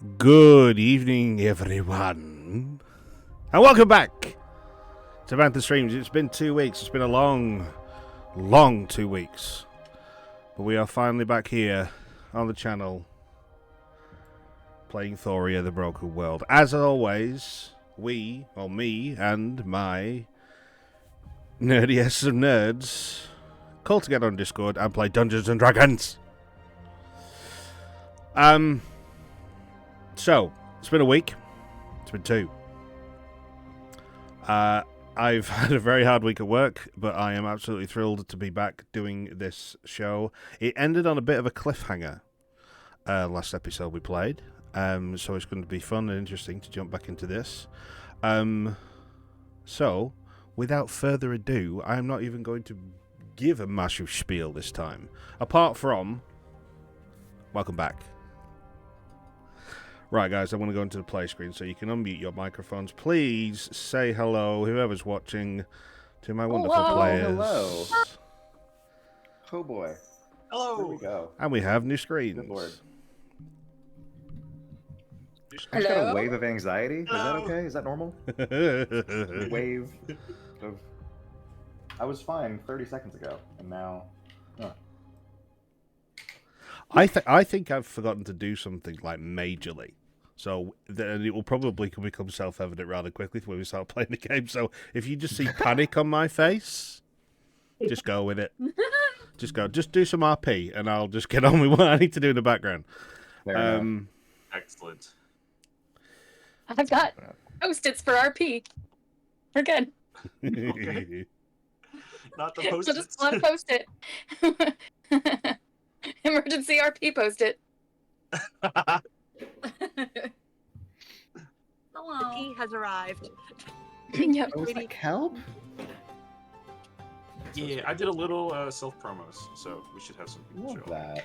Good evening, everyone, and welcome back to Bantha Streams. It's been 2 weeks. It's been a long 2 weeks, but we are finally back here on the channel playing Thoria: The Broken World. As always, me, and my nerdiest of nerds call together on Discord and play Dungeons and Dragons. So, it's been a week. It's been 2. I've had a very hard week at work, but I am absolutely thrilled to be back doing this show. It ended on a bit of a cliffhanger last episode we played, so it's going to be fun and interesting to jump back into this. So, without further ado, I'm not even going to give a massive spiel this time, apart from, welcome back. Right, guys, I want to go into the play screen so you can unmute your microphones. Please say hello, whoever's watching, to my wonderful players. Hello. Oh boy. Hello. There we go. And we have new screens. Good lord. I just got a wave of anxiety. Is that okay? Is that normal? Wave of... I was fine 30 seconds ago, and now... I think I've forgotten to do something like majorly. So then it will probably become self-evident rather quickly when we start playing the game. So if you just see panic on my face, just go with it. Just do some RP, and I'll just get on with what I need to do in the background. Excellent. I've got Post-its for RP. We're good. Okay. Not the We'll post-its. just want to post it. Emergency RP post-it. Hello. The tea has arrived. Yep. Oh, is that kelp? Yeah, I did a little self-promos, so we should have some people Love show up.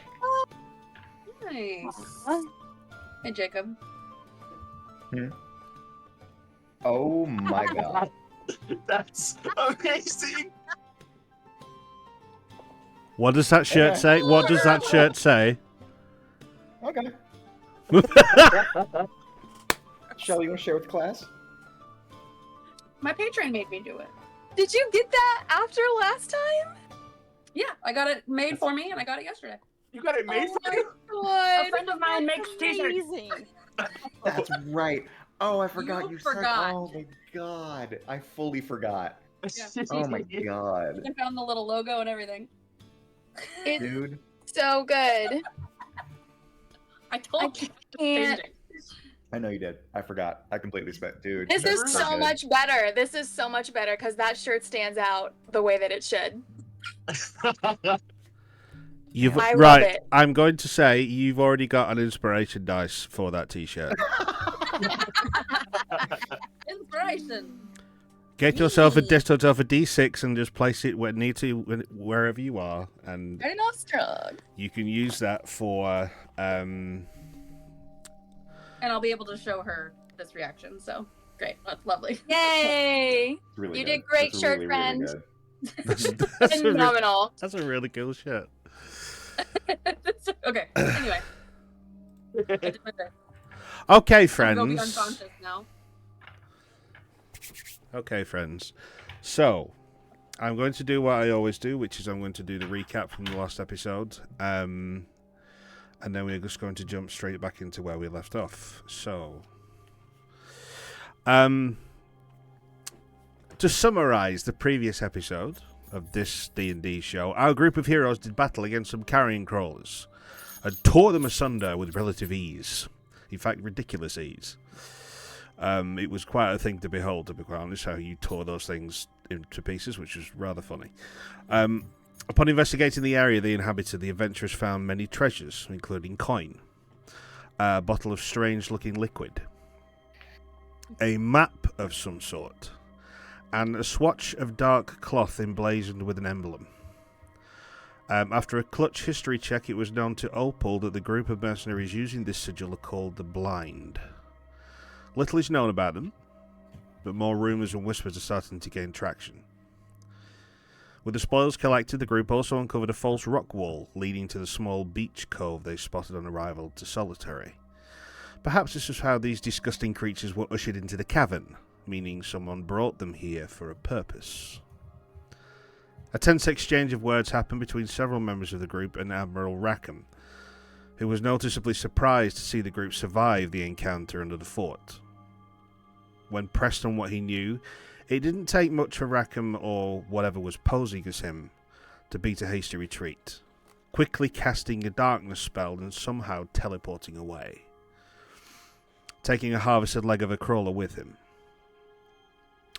that. Nice. Hey, Jacob. Oh my god. That's amazing! What does that shirt say? What does that shirt say? Okay. Shelly, you want to share with the class? My patron made me do it. Did you get that after last time? Yeah, I got it made for me, and I got it yesterday. You got it made for you? A friend of mine makes t-shirts. Amazing. That's right. Oh, I forgot you forgot. said. Oh my god. I fully forgot. Yeah. Oh my god. I found the little logo and everything. It's Dude. so good. I told you. Can't. I know you did. I forgot. I completely spent. Dude. This that's is so so good. much better. This is so much better because that shirt stands out the way that it should. I love it. I'm going to say you've already got an inspiration dice for that t-shirt. Inspiration. Get yourself a D6 and just place it wherever you are, and Ready enough strong. you can use that for And I'll be able to show her this reaction, so great. That's lovely. Yay! It's really You good. did great, It's shirt really, friend. Really that's Phenomenal. that's a really cool shirt. Okay, anyway. I did my best. Okay, I'm friends. gonna be unconscious now. Okay, friends. So, I'm going to do what I always do, which is I'm going to do the recap from the last episode. And then we're just going to jump straight back into where we left off. So, to summarize the previous episode of this D&D show, our group of heroes did battle against some carrion crawlers and tore them asunder with relative ease. In fact, ridiculous ease. It was quite a thing to behold, to be quite honest, how you tore those things into pieces, which was rather funny. Upon investigating the area they inhabited, the adventurers found many treasures, including coin, a bottle of strange-looking liquid, a map of some sort, and a swatch of dark cloth emblazoned with an emblem. After a clutch history check, it was known to Opal that the group of mercenaries using this sigil are called the Blind. Little is known about them, but more rumours and whispers are starting to gain traction. With the spoils collected, the group also uncovered a false rock wall leading to the small beach cove they spotted on arrival to Solitary. Perhaps this was how these disgusting creatures were ushered into the cavern, meaning someone brought them here for a purpose. A tense exchange of words happened between several members of the group and Admiral Rackham, who was noticeably surprised to see the group survive the encounter under the fort. When pressed on what he knew, it didn't take much for Rackham or whatever was posing as him to beat a hasty retreat, quickly casting a darkness spell and somehow teleporting away, taking a harvested leg of a crawler with him.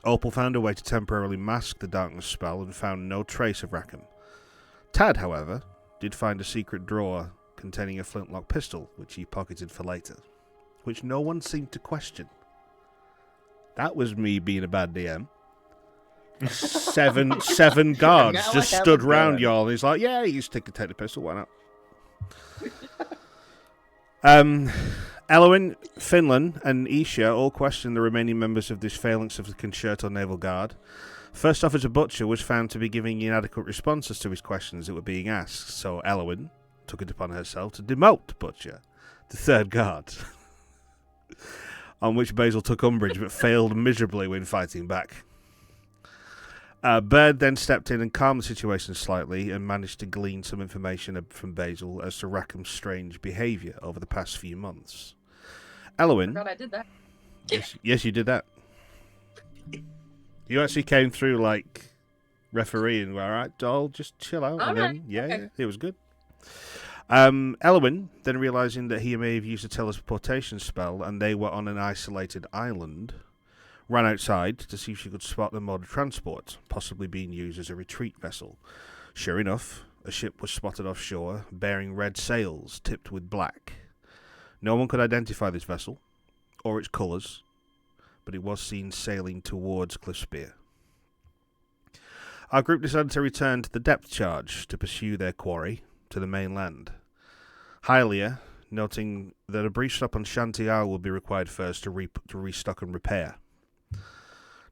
Opal found a way to temporarily mask the darkness spell and found no trace of Rackham. Tad, however, did find a secret drawer containing a flintlock pistol, which he pocketed for later, which no one seemed to question. That was me being a bad DM. Seven guards Now just I have stood a round gun. y'all, and he's like, yeah, you take the pistol, why not? Elwyn, Finlan, and Isha all questioned the remaining members of this phalanx of the Concerto Naval Guard. First Officer Butcher was found to be giving inadequate responses to his questions that were being asked, so Elwyn took it upon herself to demote Butcher, the third guard, on which Basil took umbrage but failed miserably when fighting back. Bird then stepped in and calmed the situation slightly and managed to glean some information from Basil as to Rackham's strange behaviour over the past few months. Elwyn... Forgot I did that. Yes, you did that. You actually came through like refereeing, all right, doll, just chill out. All And right, then, yeah, okay. yeah, it was good. Elwyn, then realising that he may have used a teleportation spell and they were on an isolated island, ran outside to see if she could spot the mode of transport, possibly being used as a retreat vessel. Sure enough, a ship was spotted offshore, bearing red sails tipped with black. No one could identify this vessel, or its colours, but it was seen sailing towards Cliffspear. Our group decided to return to the depth charge to pursue their quarry to the mainland. Hylia, noting that a brief stop on Shanty Isle would be required first to restock and repair.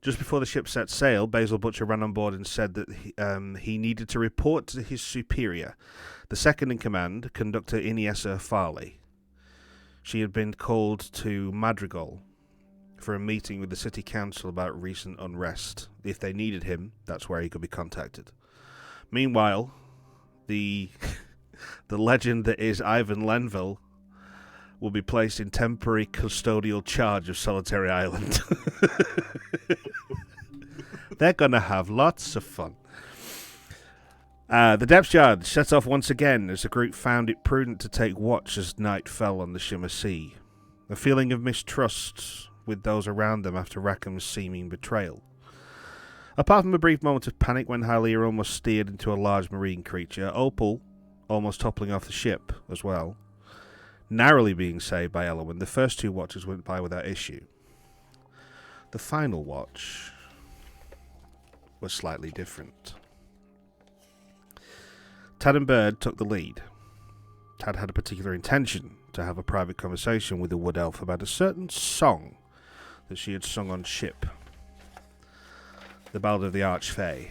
Just before the ship set sail, Basil Butcher ran on board and said that he needed to report to his superior, the second-in-command, Conductor Iniesta Farley. She had been called to Madrigal for a meeting with the city council about recent unrest. If they needed him, that's where he could be contacted. Meanwhile, the legend that is Ivan Lenville will be placed in temporary custodial charge of Solitary Island. They're going to have lots of fun. The depth charge set off once again as the group found it prudent to take watch as night fell on the Shimmer Sea. A feeling of mistrust with those around them after Rackham's seeming betrayal. Apart from a brief moment of panic when Hylia almost steered into a large marine creature, Opal almost toppling off the ship as well, narrowly being saved by Elwyn, the first two watches went by without issue. The final watch was slightly different. Tad and Bird took the lead. Tad had a particular intention to have a private conversation with the Wood Elf about a certain song that she had sung on ship. The Ballad of the Archfey.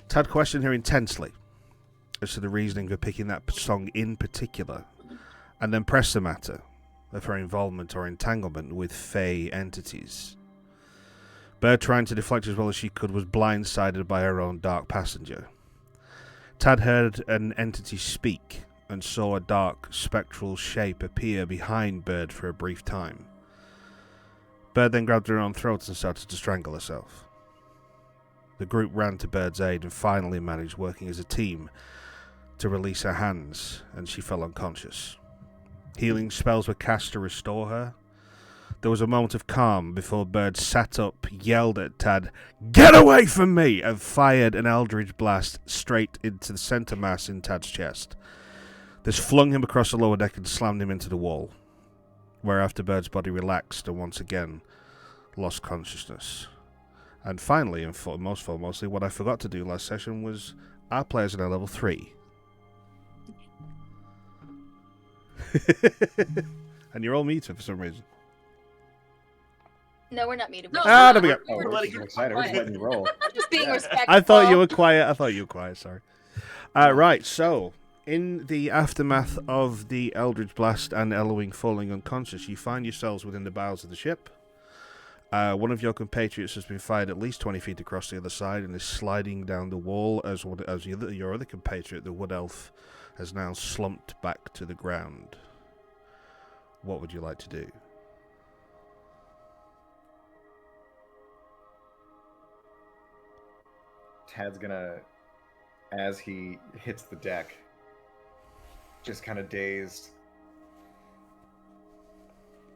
Tad questioned her intensely as to the reasoning for picking that song in particular, and then pressed the matter of her involvement or entanglement with Fey entities. Bird, trying to deflect as well as she could, was blindsided by her own dark passenger. Tad heard an entity speak and saw a dark, spectral shape appear behind Bird for a brief time. Bird then grabbed her own throat and started to strangle herself. The group ran to Bird's aid and finally managed, working as a team, to release her hands, and she fell unconscious. Healing spells were cast to restore her. There was a moment of calm before Bird sat up, yelled at Tad, "Get away from me!" and fired an eldritch blast straight into the centre mass in Tad's chest. This flung him across the lower deck and slammed him into the wall, whereafter Bird's body relaxed and once again lost consciousness. And finally, and mostly, what I forgot to do last session was our players are now level 3. And you're all muted for some reason. No, we're not muted. No, There we go. Oh, we're letting so you excited. We're just letting you roll. Just being Yeah. respectful. I thought you were quiet. Sorry. Right, so In the aftermath of the Eldritch Blast and Eloing falling unconscious, you find yourselves within the bowels of the ship. One of your compatriots has been fired at least 20 feet across the other side and is sliding down the wall as your other compatriot, the Wood Elf, has now slumped back to the ground. What would you like to do? Tad's gonna, as he hits the deck, just kind of dazed.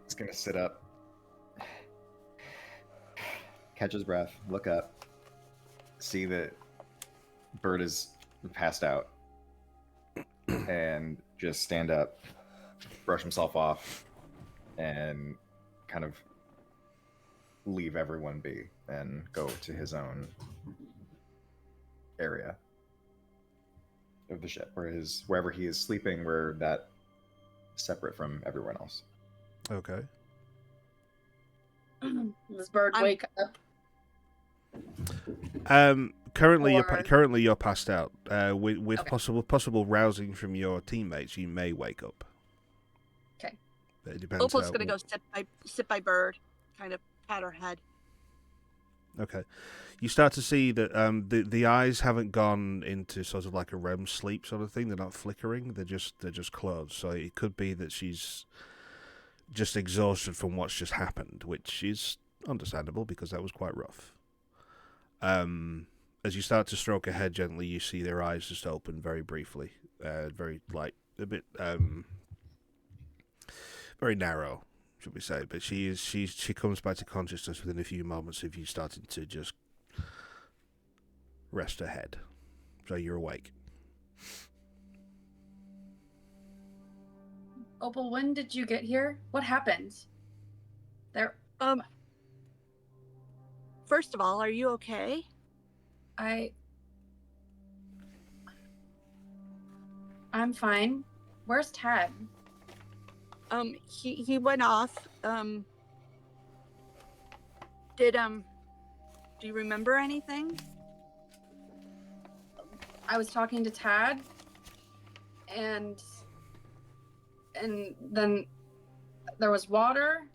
He's gonna sit up, catch his breath, look up, see that Bird is passed out, and just stand up, brush himself off, and kind of leave everyone be and go to his own area of the ship, wherever he is sleeping, where that separate from everyone else. Okay. Does Bird wake up? Currently Or- you're passed out. With Okay. possible rousing from your teammates, you may wake up. Okay. But it depends. Opal's gonna go sit by Bird, kind of pat her head. Okay. You start to see that the eyes haven't gone into sort of like a REM sleep sort of thing. They're not flickering. They're just closed. So it could be that she's just exhausted from what's just happened, which is understandable because that was quite rough. As you start to stroke her head gently, you see their eyes just open very briefly, very like a bit very narrow, should we say? But she comes back to consciousness within a few moments of you starting to just rest her head. So you're awake. Opal, when did you get here? What happened? There, First of all, are you okay? I'm fine. Where's Tad? He went off. Do you remember anything? I was talking to Tad, and then there was water,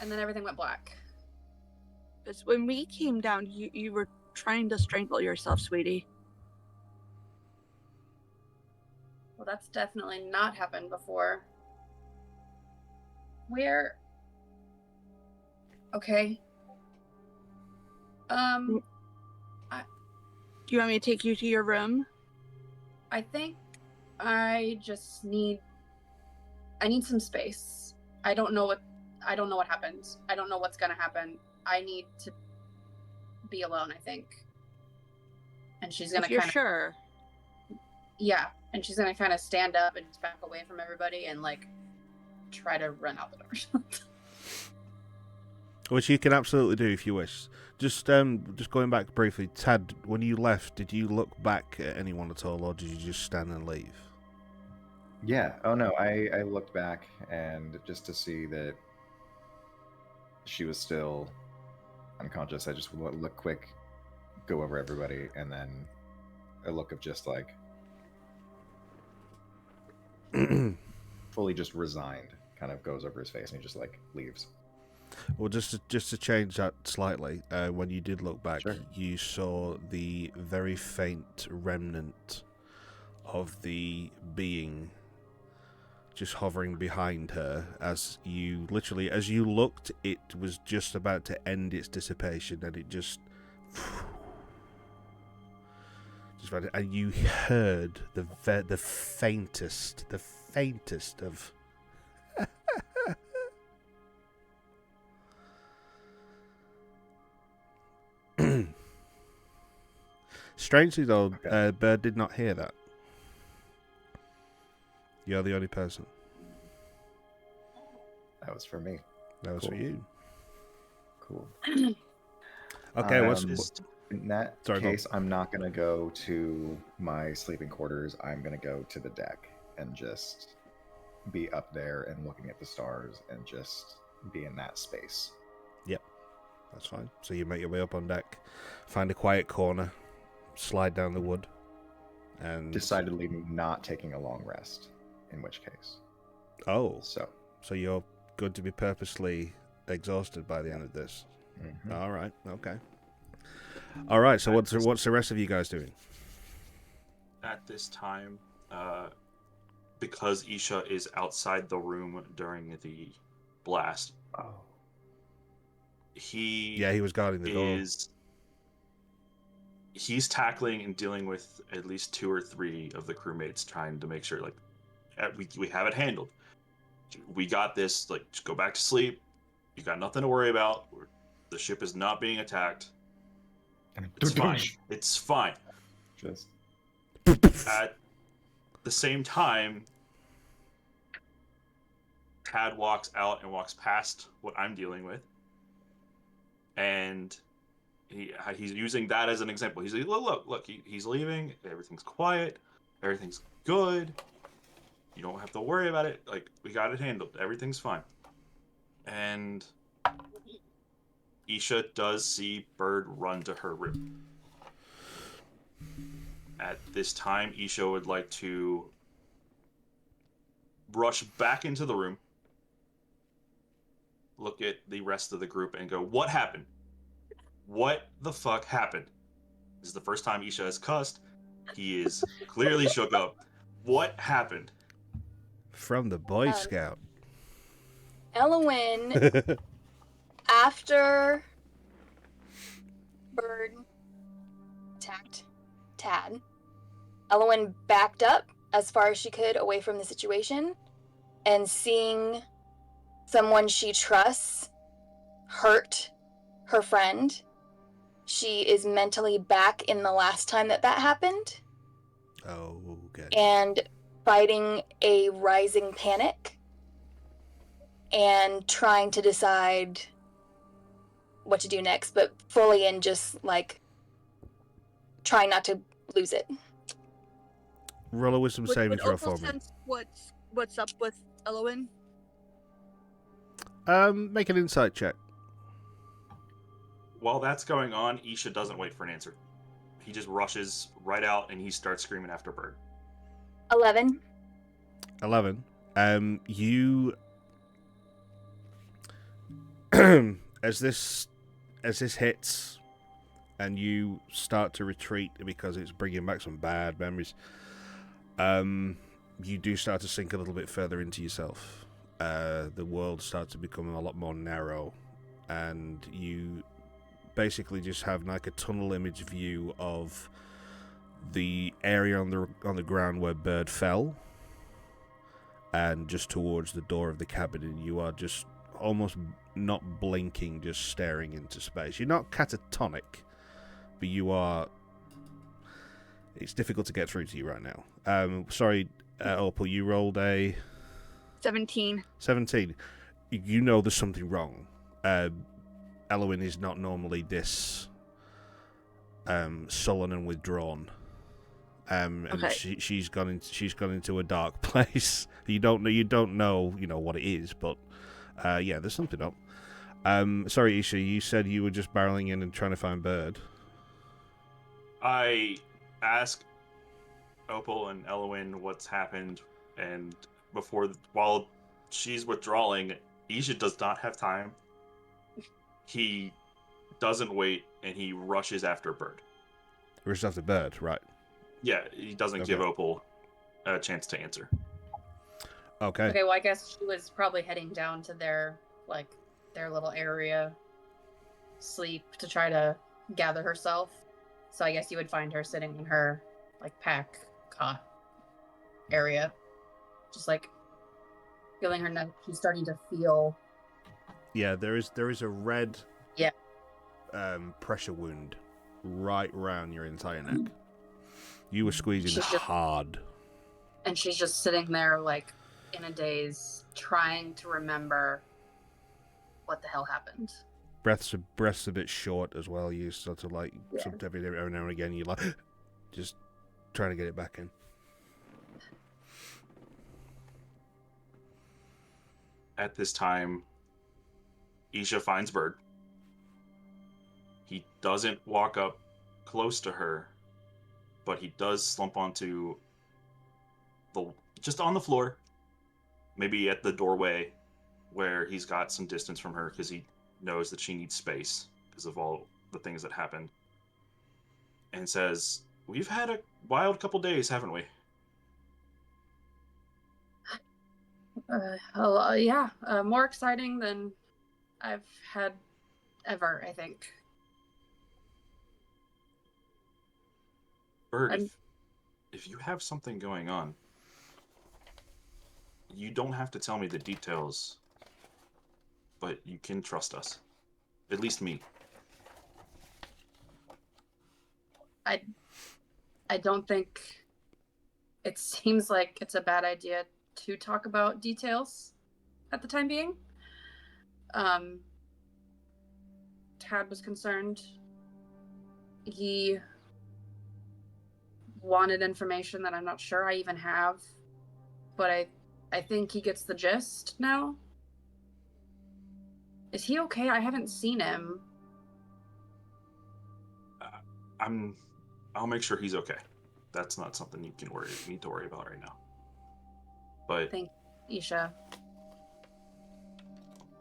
and then everything went black. Because when we came down, you were trying to strangle yourself, sweetie. Well, that's definitely not happened before. Where? Okay. Do you want me to take you to your room? I think I just need some space. I don't know what happened. I don't know what's gonna happen. I need to be alone, I think. And she's gonna If you're kind of sure. Yeah, and she's gonna kind of stand up and just back away from everybody and like try to run out the door. Which you can absolutely do if you wish. Just going back briefly, Tad, when you left, did you look back at anyone at all, or did you just stand and leave? Yeah. Oh no, I looked back and just to see that she was still unconscious, I just look quick, go over everybody, and then a look of just like fully just resigned kind of goes over his face, and he just like leaves. Well, just to change that slightly, when you did look back, Sure. you saw the very faint remnant of the being just hovering behind her as you looked, it was just about to end its dissipation, and it just and you heard the faintest of strangely though, Okay. Bird did not hear that. You're the only person. That was for me. That was Cool. for you. Cool. Okay, In that Sorry, go on. case, I'm not gonna go to my sleeping quarters. I'm gonna go to the deck and just be up there and looking at the stars and just be in that space. That's fine. So you make your way up on deck, find a quiet corner, slide down the wood, and Decidedly not taking a long rest, in which case. Oh, So. so you're going to be purposely exhausted by the end of this. Mhm. All right. Okay. All right. So what's the rest of you guys doing? At this time, because Isha is outside the room during the blast, Oh. he Was guarding the door. He's tackling and dealing with at least 2 or 3 of the crewmates, trying to make sure like we have it handled. We got this. Like, just go back to sleep. You got nothing to worry about. The ship is not being attacked. It's fine. It's fine. Just. At the same time, Tad walks out and walks past what I'm dealing with, and he's using that as an example. He's like, look, he's leaving. Everything's quiet. Everything's good. You don't have to worry about it. Like, we got it handled. Everything's fine. And Isha does see Bird run to her room. At this time, Isha would like to rush back into the room, look at the rest of the group, and go, what happened? What the fuck happened? This is the first time Isha has cussed. He is clearly shook up. What happened? From the Boy Scout. Elwyn, after Bird attacked Tad, Elwyn backed up as far as she could away from the situation, and seeing someone she trusts hurt her friend, she is mentally back in the last time that happened. Oh, okay. And fighting a rising panic and trying to decide what to do next, but fully in just like trying not to lose it. Roll a wisdom saving throw for me. Sense what's up with Elwyn? Make an insight check. While that's going on, Isha doesn't wait for an answer. He just rushes right out and he starts screaming after Bird. 11. 11. You as this hits and you start to retreat because it's bringing back some bad memories, you do start to sink a little bit further into yourself. The world starts to become a lot more narrow, and you basically just have like a tunnel image view of the area on the ground where Bird fell, and just towards the door of the cabin, and you are just almost not blinking, just staring into space. You're not catatonic, but you are. It's difficult to get through to you right now. Sorry, Opal, you rolled a 17. 17. You know there's something wrong. Elwyn is not normally this sullen and withdrawn. And Okay. she's gone into a dark place. You don't know what it is, but yeah, there's something up. Sorry, Isha, you said you were just barreling in and trying to find Bird. I ask Opal and Elwyn what's happened, and while she's withdrawing, Isha does not have time. He doesn't wait, and he rushes after Bird. Rushes after Bird, right? Yeah, he doesn't give Opal a chance to answer. Okay. Okay, well, I guess she was probably heading down to their little area, sleep, to try to gather herself. So I guess you would find her sitting in her pack cot area, just feeling her neck. She's starting to feel. Yeah, there is a red. Yeah. Pressure wound right around your entire neck. You were squeezing hard. And she's just sitting there in a daze, trying to remember what the hell happened. Breath's a bit short as well. You sort of every now and again you just trying to get it back in. At this time, Isha finds Bird. He doesn't walk up close to her. but he does slump onto just on the floor, maybe at the doorway, where he's got some distance from her because he knows that she needs space because of all the things that happened, and says, "We've had a wild couple days, haven't we?" Yeah, more exciting than I've had ever, I think. Bird, if you have something going on, you don't have to tell me the details, but you can trust us. At least me. I don't think it seems like it's a bad idea to talk about details at the time being. Tad was concerned. He wanted information that I'm not sure I even have, but I think he gets the gist now. Is he okay? I haven't seen him. I'll make sure he's okay. That's not something you need to worry about right now. But Thank you, Isha.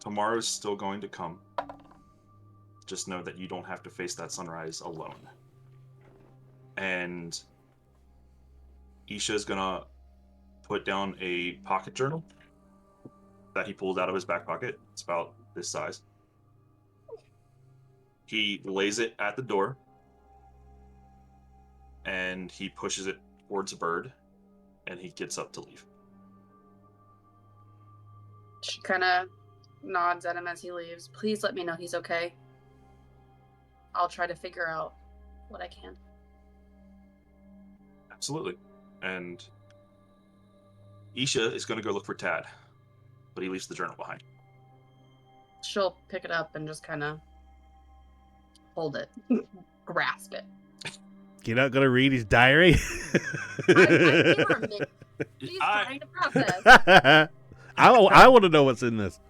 Tomorrow's still going to come. Just know that you don't have to face that sunrise alone. And Isha's gonna put down a pocket journal that he pulled out of his back pocket. It's about this size. He lays it at the door, and he pushes it towards Bird, and he gets up to leave. She kind of nods at him as he leaves. Please let me know he's okay. I'll try to figure out what I can. Absolutely. And Isha is going to go look for Tad, but he leaves the journal behind. She'll pick it up and just kind of hold it, grasp it. You're not going to read his diary? I gave her a minute. She's trying to process. I want to know what's in this.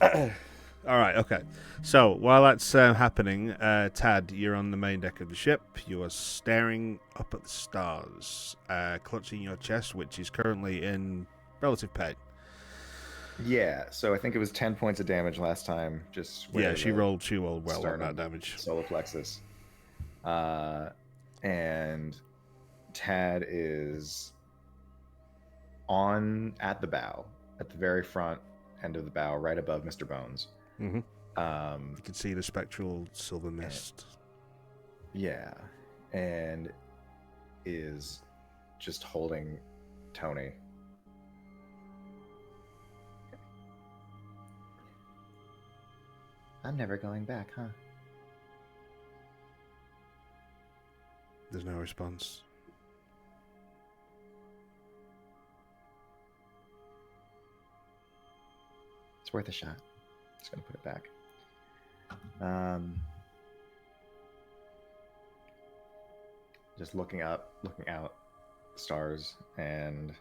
All right, okay. So while that's happening, Tad, you're on the main deck of the ship. You are staring up at the stars, clutching your chest, which is currently in relative pain. Yeah, so I think it was 10 points of damage last time. She rolled well on that damage. Solar plexus. And Tad is at the bow, at the very front end of the bow, right above Mr. Bones. Mm-hmm. You can see the spectral silver mist. Yeah, and is just holding Tony. I'm never going back, huh? There's no response. It's worth a shot. Just gonna put it back. Just looking out, stars, and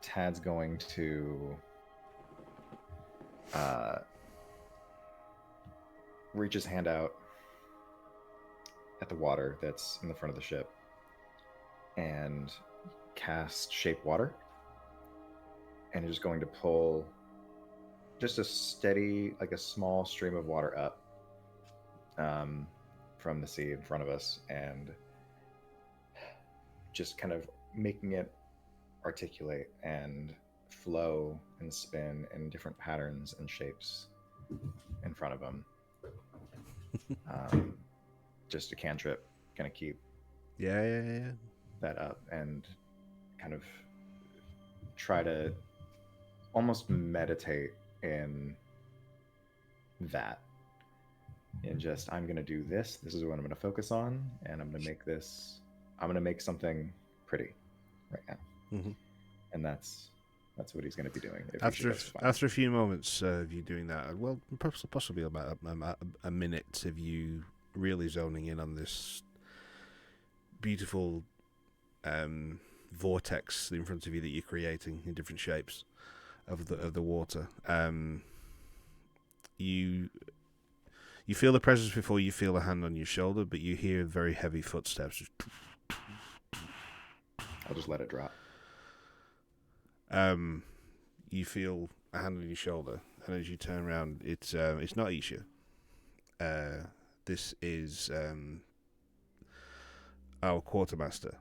Tad's going to reach his hand out at the water that's in the front of the ship and cast Shape Water. And is going to pull just a steady, like a small stream of water up from the sea in front of us, and just kind of making it articulate and flow and spin in different patterns and shapes in front of him. Just a cantrip, gonna keep that up and kind of try to almost meditate in that. And just, I'm going to do this. This is what I'm going to focus on. And I'm going to make something pretty right now. Mm-hmm. And that's what he's going to be doing. After a few moments of you doing that, well, possibly about a minute of you really zoning in on this beautiful vortex in front of you that you're creating in different shapes of the water. You You feel the presence before you feel a hand on your shoulder, but you hear very heavy footsteps. I'll just let it drop. You feel a hand on your shoulder, and as you turn around, it's not Isha. This is our quartermaster.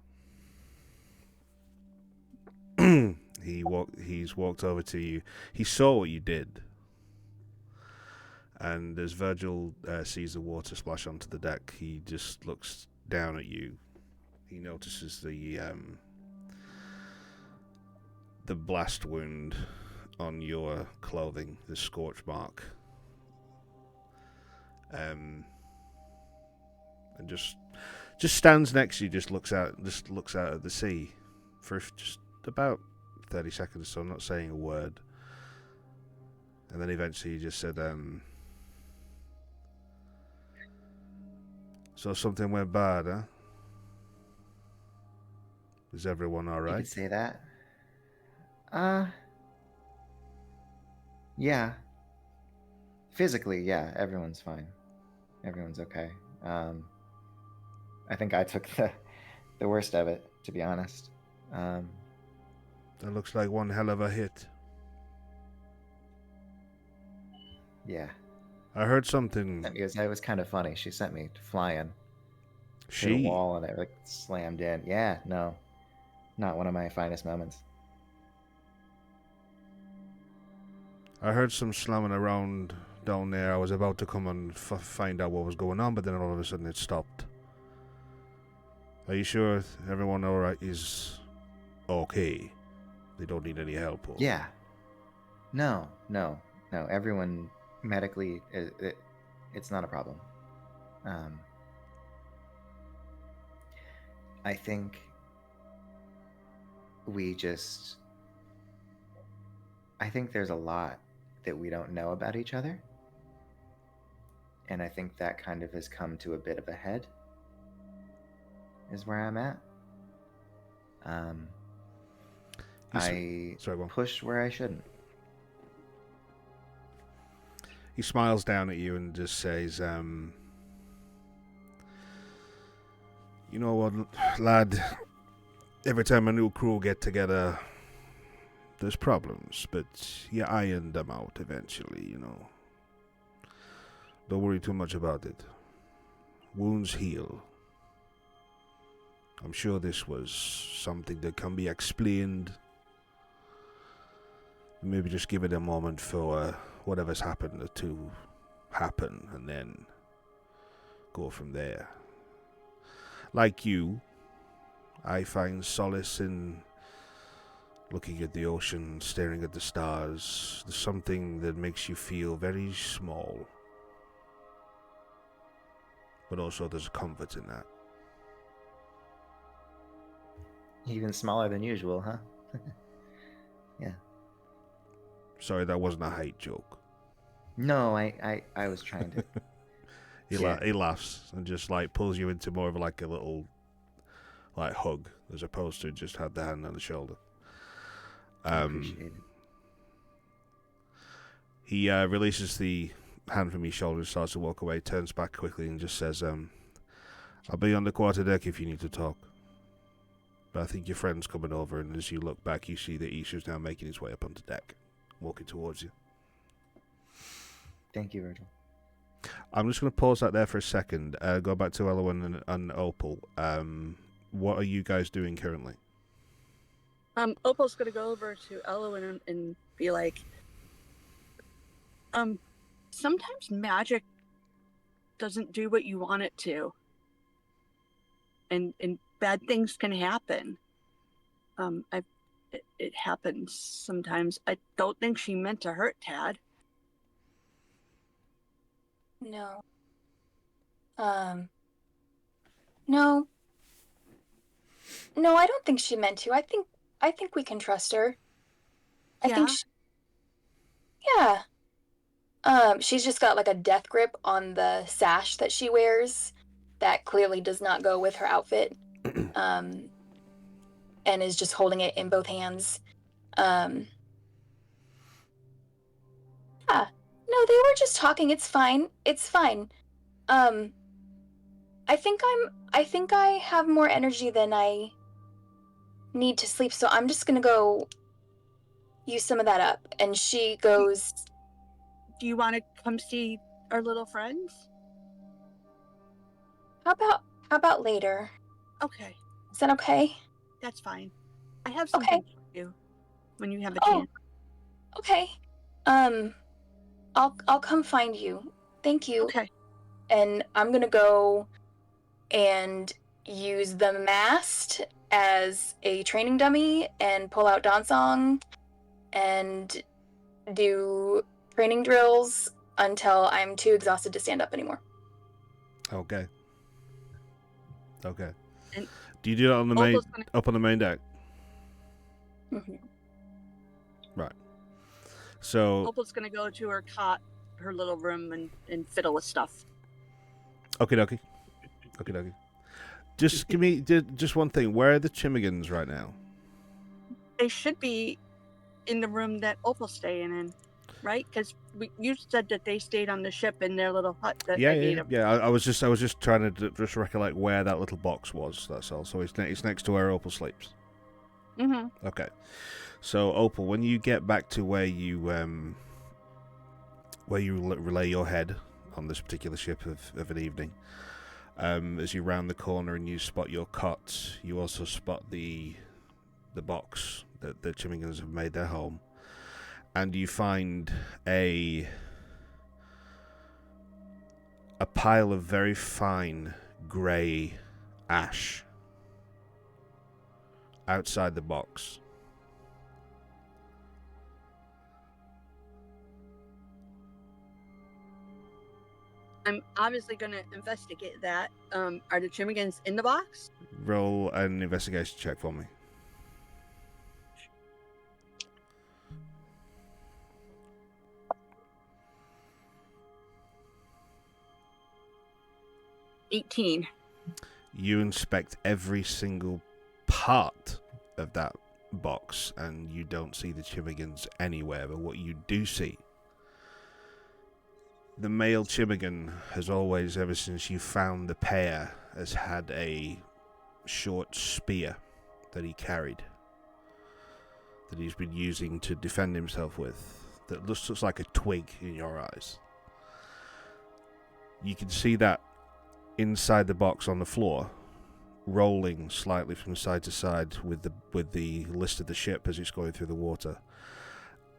He's walked over to you. He saw what you did, and as Virgil sees the water splash onto the deck, he just looks down at you. He notices the blast wound on your clothing, the scorch mark, and just stands next to you. Just looks out at the sea for just about 30 seconds or so, not saying a word, and then eventually he just said, "So something went bad, huh? Is everyone all You right?" could say that. Yeah. Physically, yeah, everyone's fine. Everyone's okay. I think I took the worst of it, to be honest. That looks like one hell of a hit. Yeah. I heard something. It was kind of funny. She sent me flying to the She. wall and it like slammed in. Yeah, no. Not one of my finest moments. I heard some slamming around down there. I was about to come and find out what was going on, but then all of a sudden it stopped. Are you sure everyone all right is okay? They don't need any help? Or... Yeah. No. Everyone medically, it's not a problem. I think I think there's a lot that we don't know about each other. And I think that kind of has come to a bit of a head, is where I'm at. I pushed where I shouldn't. He smiles down at you and just says, "You know what, lad? Every time a new crew get together, there's problems, but you iron them out eventually, you know. Don't worry too much about it. Wounds heal. I'm sure this was something that can be explained. Maybe just give it a moment for whatever's happened to happen, and then go from there. Like you, I find solace in looking at the ocean, staring at the stars. There's something that makes you feel very small. But also there's comfort in that." Even smaller than usual, huh? Yeah. Sorry, that wasn't a height joke. No, I was trying to. He laughs and just like pulls you into more of like a little like hug, as opposed to just had the hand on the shoulder. Appreciate it. He releases the hand from his shoulder and starts to walk away, turns back quickly and just says, "I'll be on the quarterdeck if you need to talk. But I think your friend's coming over," and as you look back, you see that Isha's now making his way up onto deck, walking towards you. Thank you, Virgil. I'm just going to pause that there for a second. Go back to Elowen and Opal. What are you guys doing currently? Opal's gonna go over to Elowen and be like, sometimes magic doesn't do what you want it to. And bad things can happen. It happens sometimes. I don't think she meant to hurt Tad. No. No. No, I don't think she meant to. I think we can trust her. I think yeah. She's just got like a death grip on the sash that she wears that clearly does not go with her outfit. And is just holding it in both hands. Yeah. No, they were just talking. It's fine. It's fine. I think I have more energy than I need to sleep, so I'm just gonna go use some of that up. And she goes, Do you want to come see our little friends? how about later? Okay, Is that okay? that's fine. I have Okay. something for you when you have a Oh. chance. Okay. I'll come find you. Thank you. Okay. And I'm gonna go and use the mast as a training dummy and pull out Dansong and do training drills until I'm too exhausted to stand up anymore. Okay. Okay. And do you do that on the main Opal's gonna- up on the main deck? Mm-hmm. Right. So Opal's gonna go to her cot, her little room, and fiddle with stuff. okay, dokie. Okay, dokie. Just give me just one thing. Where are the Chimigans right now? They should be in the room that Opal's staying in, right? Because you said that they stayed on the ship in their little hut that I made them. Yeah. I was just trying to just recollect where that little box was. That's all. So it's next to where Opal sleeps. Mm-hmm. Okay. So Opal, when you get back to where you relay your head on this particular ship of an evening, as you round the corner and you spot your cot, you also spot the box that the Chimigans have made their home, and you find a pile of very fine grey ash outside the box. I'm obviously going to investigate that. Are the Chimigans in the box? Roll an investigation check for me. $18. You inspect every single part of that box, and you don't see the Chimigans anywhere. But what you do see, the male Chimigan has always, ever since you found the pair, has had a short spear that he carried, that he's been using to defend himself with, that looks like a twig in your eyes. You can see that inside the box on the floor, rolling slightly from side to side with the list of the ship as it's going through the water.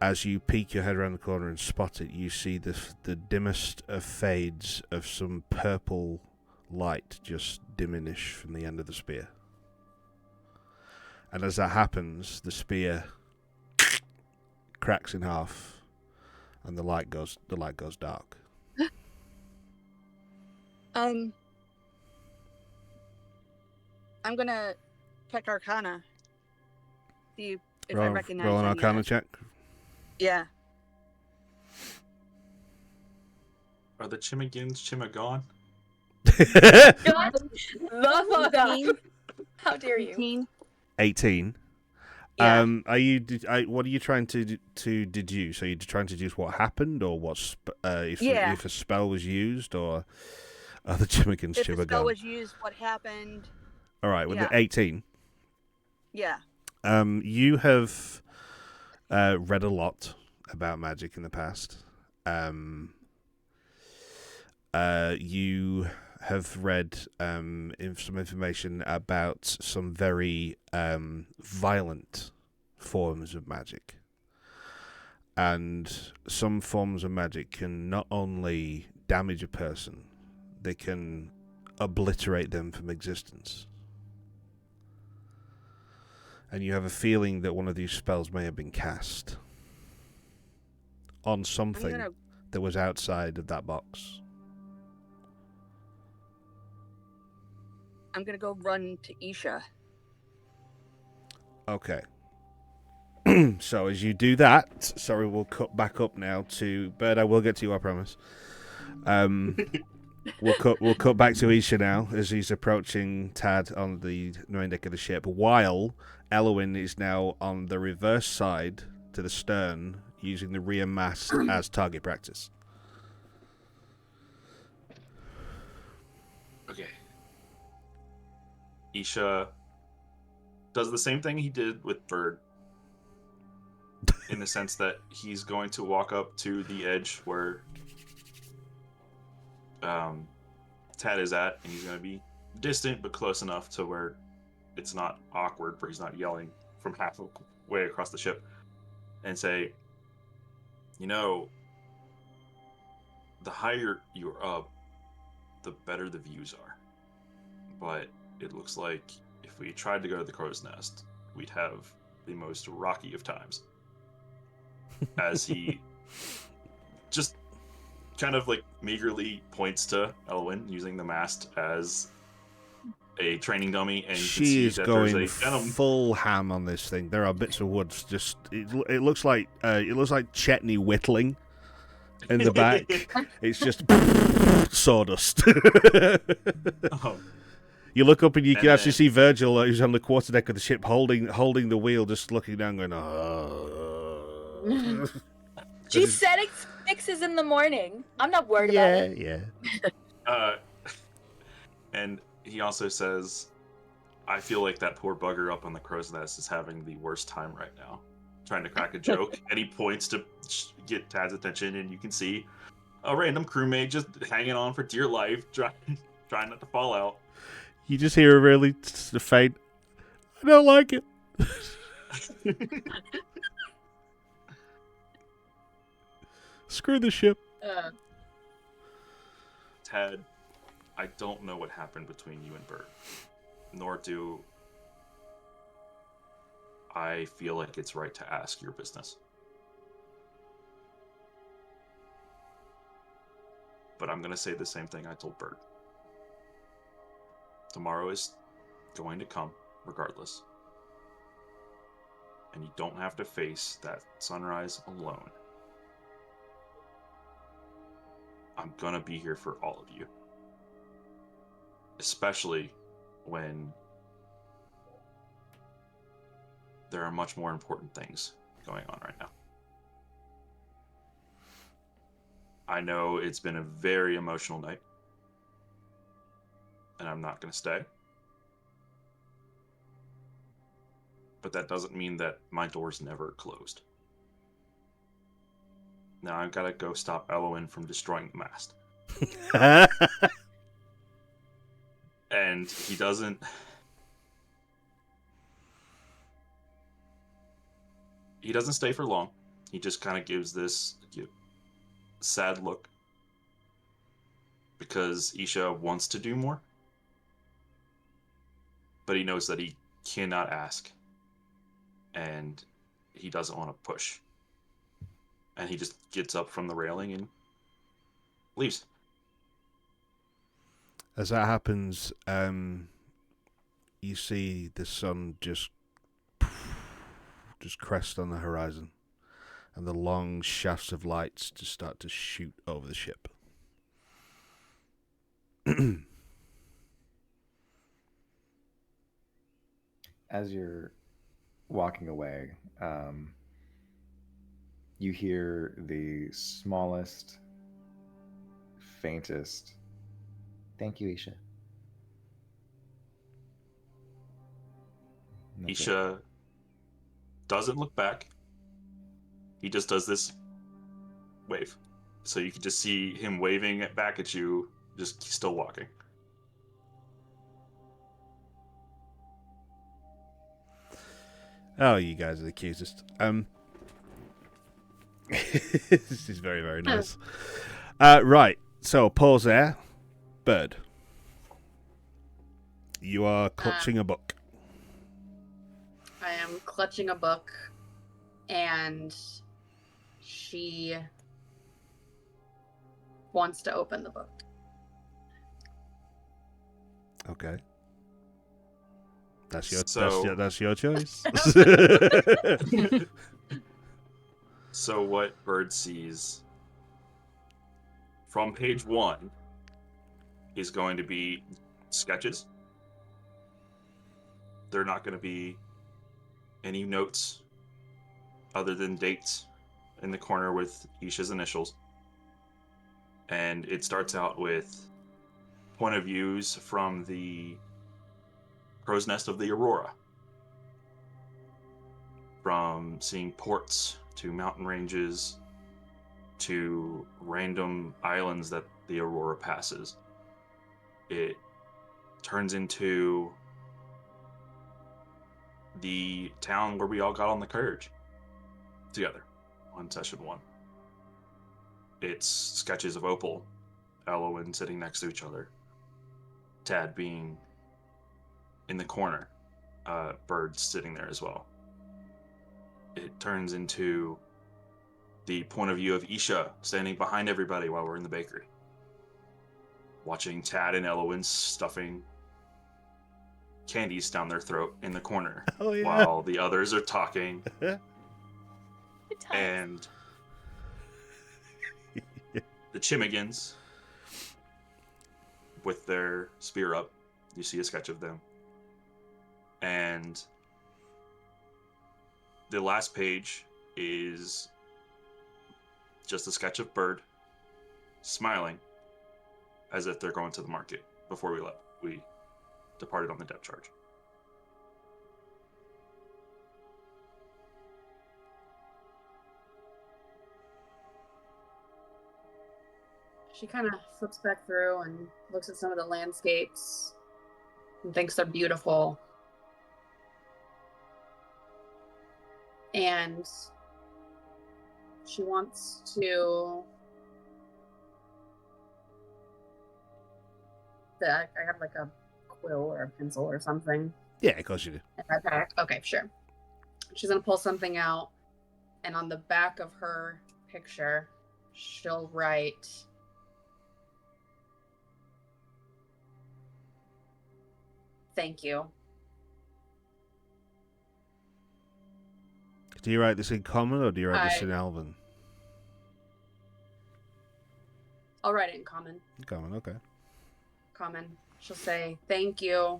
As you peek your head around the corner and spot it, you see the dimmest of fades of some purple light just diminish from the end of the spear. And as that happens, the spear cracks in half, and the light goes dark. I'm gonna check Arcana. See if I recognize roll an any Arcana check. Yeah. Are the Chimigans Chimigon? Shut the fuck up. 18. How dare you? 18. 18. Yeah. What are you trying to deduce? Are you trying to deduce what happened, or if a spell was used, or are the Chimigans if the spell Chimigan? was used, what happened? All right, with yeah. the 18. Yeah. You have read a lot about magic in the past. You have read some information about some very violent forms of magic. And some forms of magic can not only damage a person, they can obliterate them from existence. And you have a feeling that one of these spells may have been cast on something that was outside of that box. I'm gonna go run to Isha. Okay. So as you do that, sorry, we'll cut back up now to Bird. I will get to you, I promise. We'll cut back to Isha now as he's approaching Tad on the main deck of the ship, while Elwyn is now on the reverse side to the stern, using the rear mast as target practice. Isha does the same thing he did with Bird, in the sense that he's going to walk up to the edge where Tad is at, and he's going to be distant but close enough to where it's not awkward, where he's not yelling from halfway across the ship, and say, you know, the higher you're up, the better the views are. But it looks like if we tried to go to the crow's nest, we'd have the most rocky of times. As he just kind of like meagerly points to Elwyn, using the mast as a training dummy, and she is going venom full ham on this thing. There are bits of wood. Just it looks like Chetney whittling in the back. It's just sawdust. Oh. You look up and you can And actually then- see Virgil, who's on the quarterdeck of the ship, holding the wheel, just looking down, going, "Oh." She said it fixes in the morning. I'm not worried about it. Yeah. And he also says, I feel like that poor bugger up on the crow's nest is having the worst time right now, trying to crack a joke. And he points to get Tad's attention, and you can see a random crewmate just hanging on for dear life, trying not to fall out. You just hear a really faint, I don't like it. Screw the ship. Tad, I don't know what happened between you and Bert, nor do I feel like it's right to ask your business. But I'm going to say the same thing I told Bert. Tomorrow is going to come regardless. And you don't have to face that sunrise alone. I'm gonna be here for all of you. Especially when there are much more important things going on right now. I know it's been a very emotional night, and I'm not gonna stay. But that doesn't mean that my door's never closed. Now I've gotta go stop Elwyn from destroying the mast. And he doesn't... He doesn't stay for long. He just kind of gives this sad look. Because Isha wants to do more. But he knows that he cannot ask. And he doesn't want to push. And he just gets up from the railing and leaves. As that happens, you see the sun just crest on the horizon, and the long shafts of lights just start to shoot over the ship. As you're walking away, you hear the smallest, faintest, "Thank you, Isha." And that's it. Isha doesn't look back. He just does this wave. So you can just see him waving it back at you, just still walking. Oh, you guys are the cutest. This is very, very nice. Right, so pause there. Bird, you are clutching a book. I am clutching a book, and she wants to open the book. Okay. That's your So- that's your choice. So what Bird sees from page 1 is going to be sketches. They're not going to be any notes other than dates in the corner with Isha's initials. And it starts out with point of views from the crow's nest of the Aurora. From seeing ports to mountain ranges to random islands that the Aurora passes, it turns into the town where we all got on the carriage together on session 1. It's sketches of Opal, Elowen sitting next to each other, Tad being in the corner, Bird sitting there as well. It turns into the point of view of Isha standing behind everybody while we're in the bakery, watching Tad and Elowen stuffing candies down their throat in the corner while the others are talking. And the Chimigans with their spear up, you see a sketch of them. And the last page is just a sketch of Bird smiling as if they're going to the market before we left. We departed on the depth charge. She kind of flips back through and looks at some of the landscapes and thinks they're beautiful. And she wants to... I have like a quill or a pencil or something. Yeah, of course you do. In my pack. Okay, sure. She's going to pull something out, and on the back of her picture, she'll write... Thank you. Do you write this in common or do you write this in Elven? I'll write it in common. Common, okay. Common. She'll say, thank you.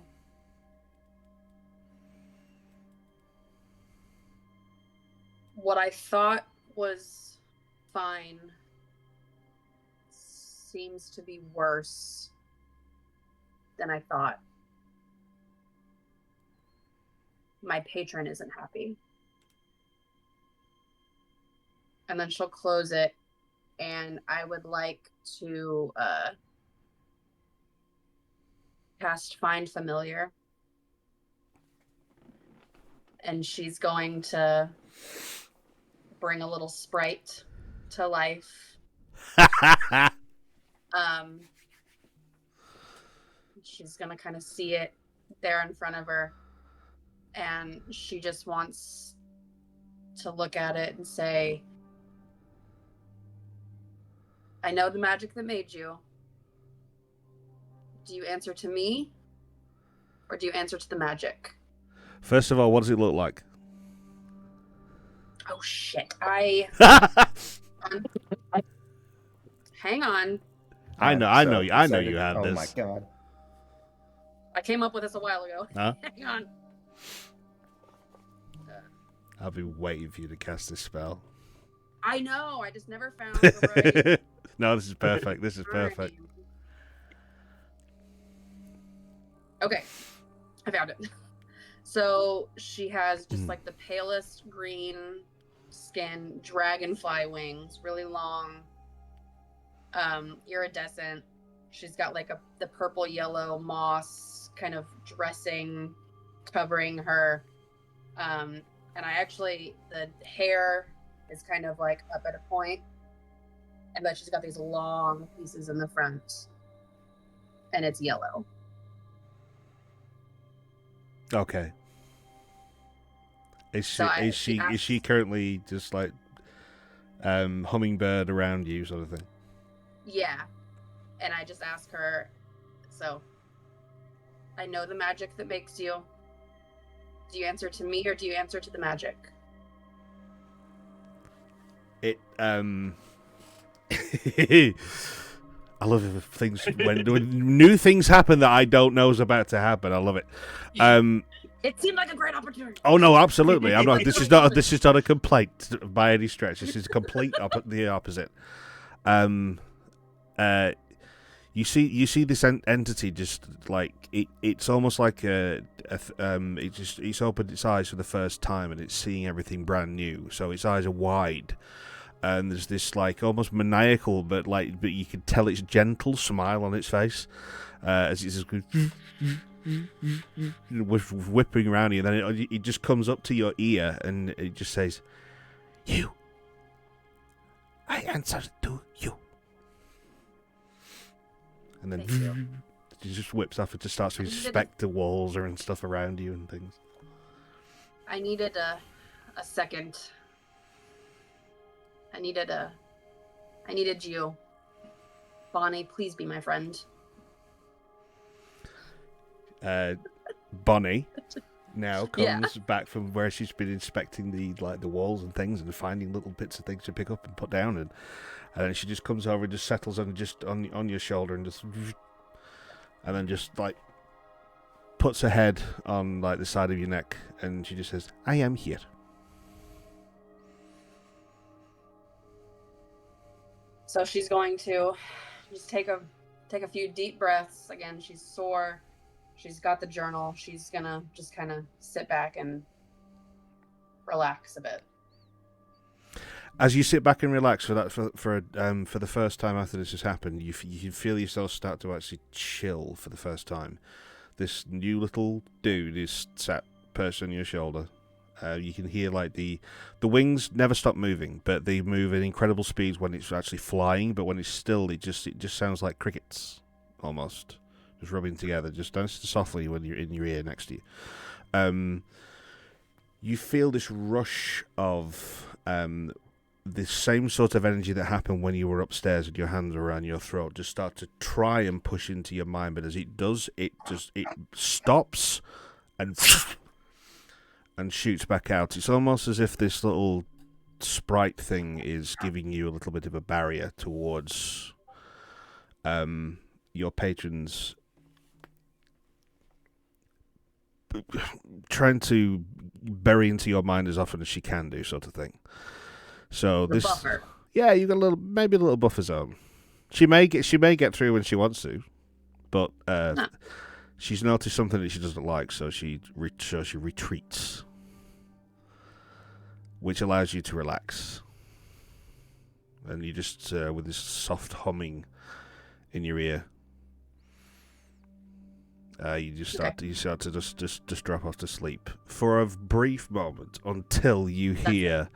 What I thought was fine seems to be worse than I thought. My patron isn't happy. And then she'll close it, and I would like to cast Find Familiar. And she's going to bring a little sprite to life. She's going to kind of see it there in front of her. And she just wants to look at it and say, I know the magic that made you. Do you answer to me? Or do you answer to the magic? First of all, what does it look like? Oh, shit. Hang on. I know you had this. Oh my god. I came up with this a while ago. Huh? Hang on. I'll be waiting for you to cast this spell. I know. I just never found the right... No, this is perfect. This is perfect. Okay. I found it. So she has just like the palest green skin, dragonfly wings, really long, iridescent. She's got like the purple yellow moss kind of dressing covering her. And the hair is kind of like up at a point, and then she's got these long pieces in the front, and it's yellow. Okay. Is she currently just like hummingbird around you sort of thing? Yeah. And I just ask her, so I know the magic that makes you. Do you answer to me or do you answer to the magic? I love it things when new things happen that I don't know is about to happen. I love it. It seemed like a great opportunity. Oh no, absolutely. I'm not. This is not a complaint by any stretch. This is complete the opposite. You see this entity just like it's almost like it's opened its eyes for the first time and it's seeing everything brand new. So its eyes are wide, and there's this like almost maniacal but you can tell it's gentle smile on its face as it's just whipping around you. And then it just comes up to your ear and it just says, "You. I answer to you." And then it just whips off and just starts to inspect the walls and stuff around you and things. I needed a second. I needed you. Bonnie, please be my friend. Bonnie now comes back from where she's been inspecting the walls and things and finding little bits of things to pick up and put down, and then she just comes over and just settles on your shoulder and then just like puts her head on like the side of your neck, and she just says, "I am here." So she's going to just take a few deep breaths. Again, she's sore. She's got the journal. She's gonna just kind of sit back and relax a bit. As you sit back and relax for the first time after this has happened, you feel yourself start to actually chill for the first time. This new little dude is sat perched on your shoulder. You can hear like the wings never stop moving, but they move at incredible speeds when it's actually flying. But when it's still, it just sounds like crickets almost, just rubbing together, just softly when you're in your ear next to you. You feel this rush of the same sort of energy that happened when you were upstairs and your hands were around your throat just start to try and push into your mind, but as it does, it stops and shoots back out. It's almost as if this little sprite thing is giving you a little bit of a barrier towards your patrons trying to bury into your mind as often as she can do, sort of thing. So this Buffer. Yeah, you got maybe a little buffer zone. She may get through when she wants to, but she's noticed something that she doesn't like, so she retreats, which allows you to relax, and you just with this soft humming in your ear, you start to just drop off to sleep for a brief moment until you hear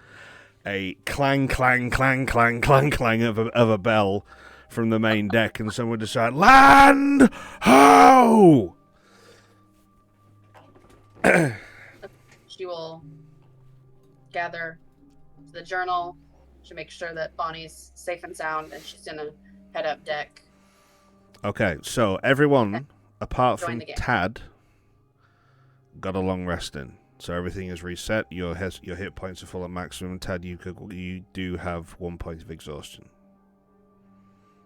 a clang, clang, clang, clang, clang, clang of a bell from the main deck, and someone decides, "Land ho!" She will gather the journal. She makes sure that Bonnie's safe and sound, and she's gonna head up deck. Okay, so everyone apart Join from the game. Tad got a long rest in. So everything is reset. Your hit points are full at maximum. Tad, you do have 1 point of exhaustion.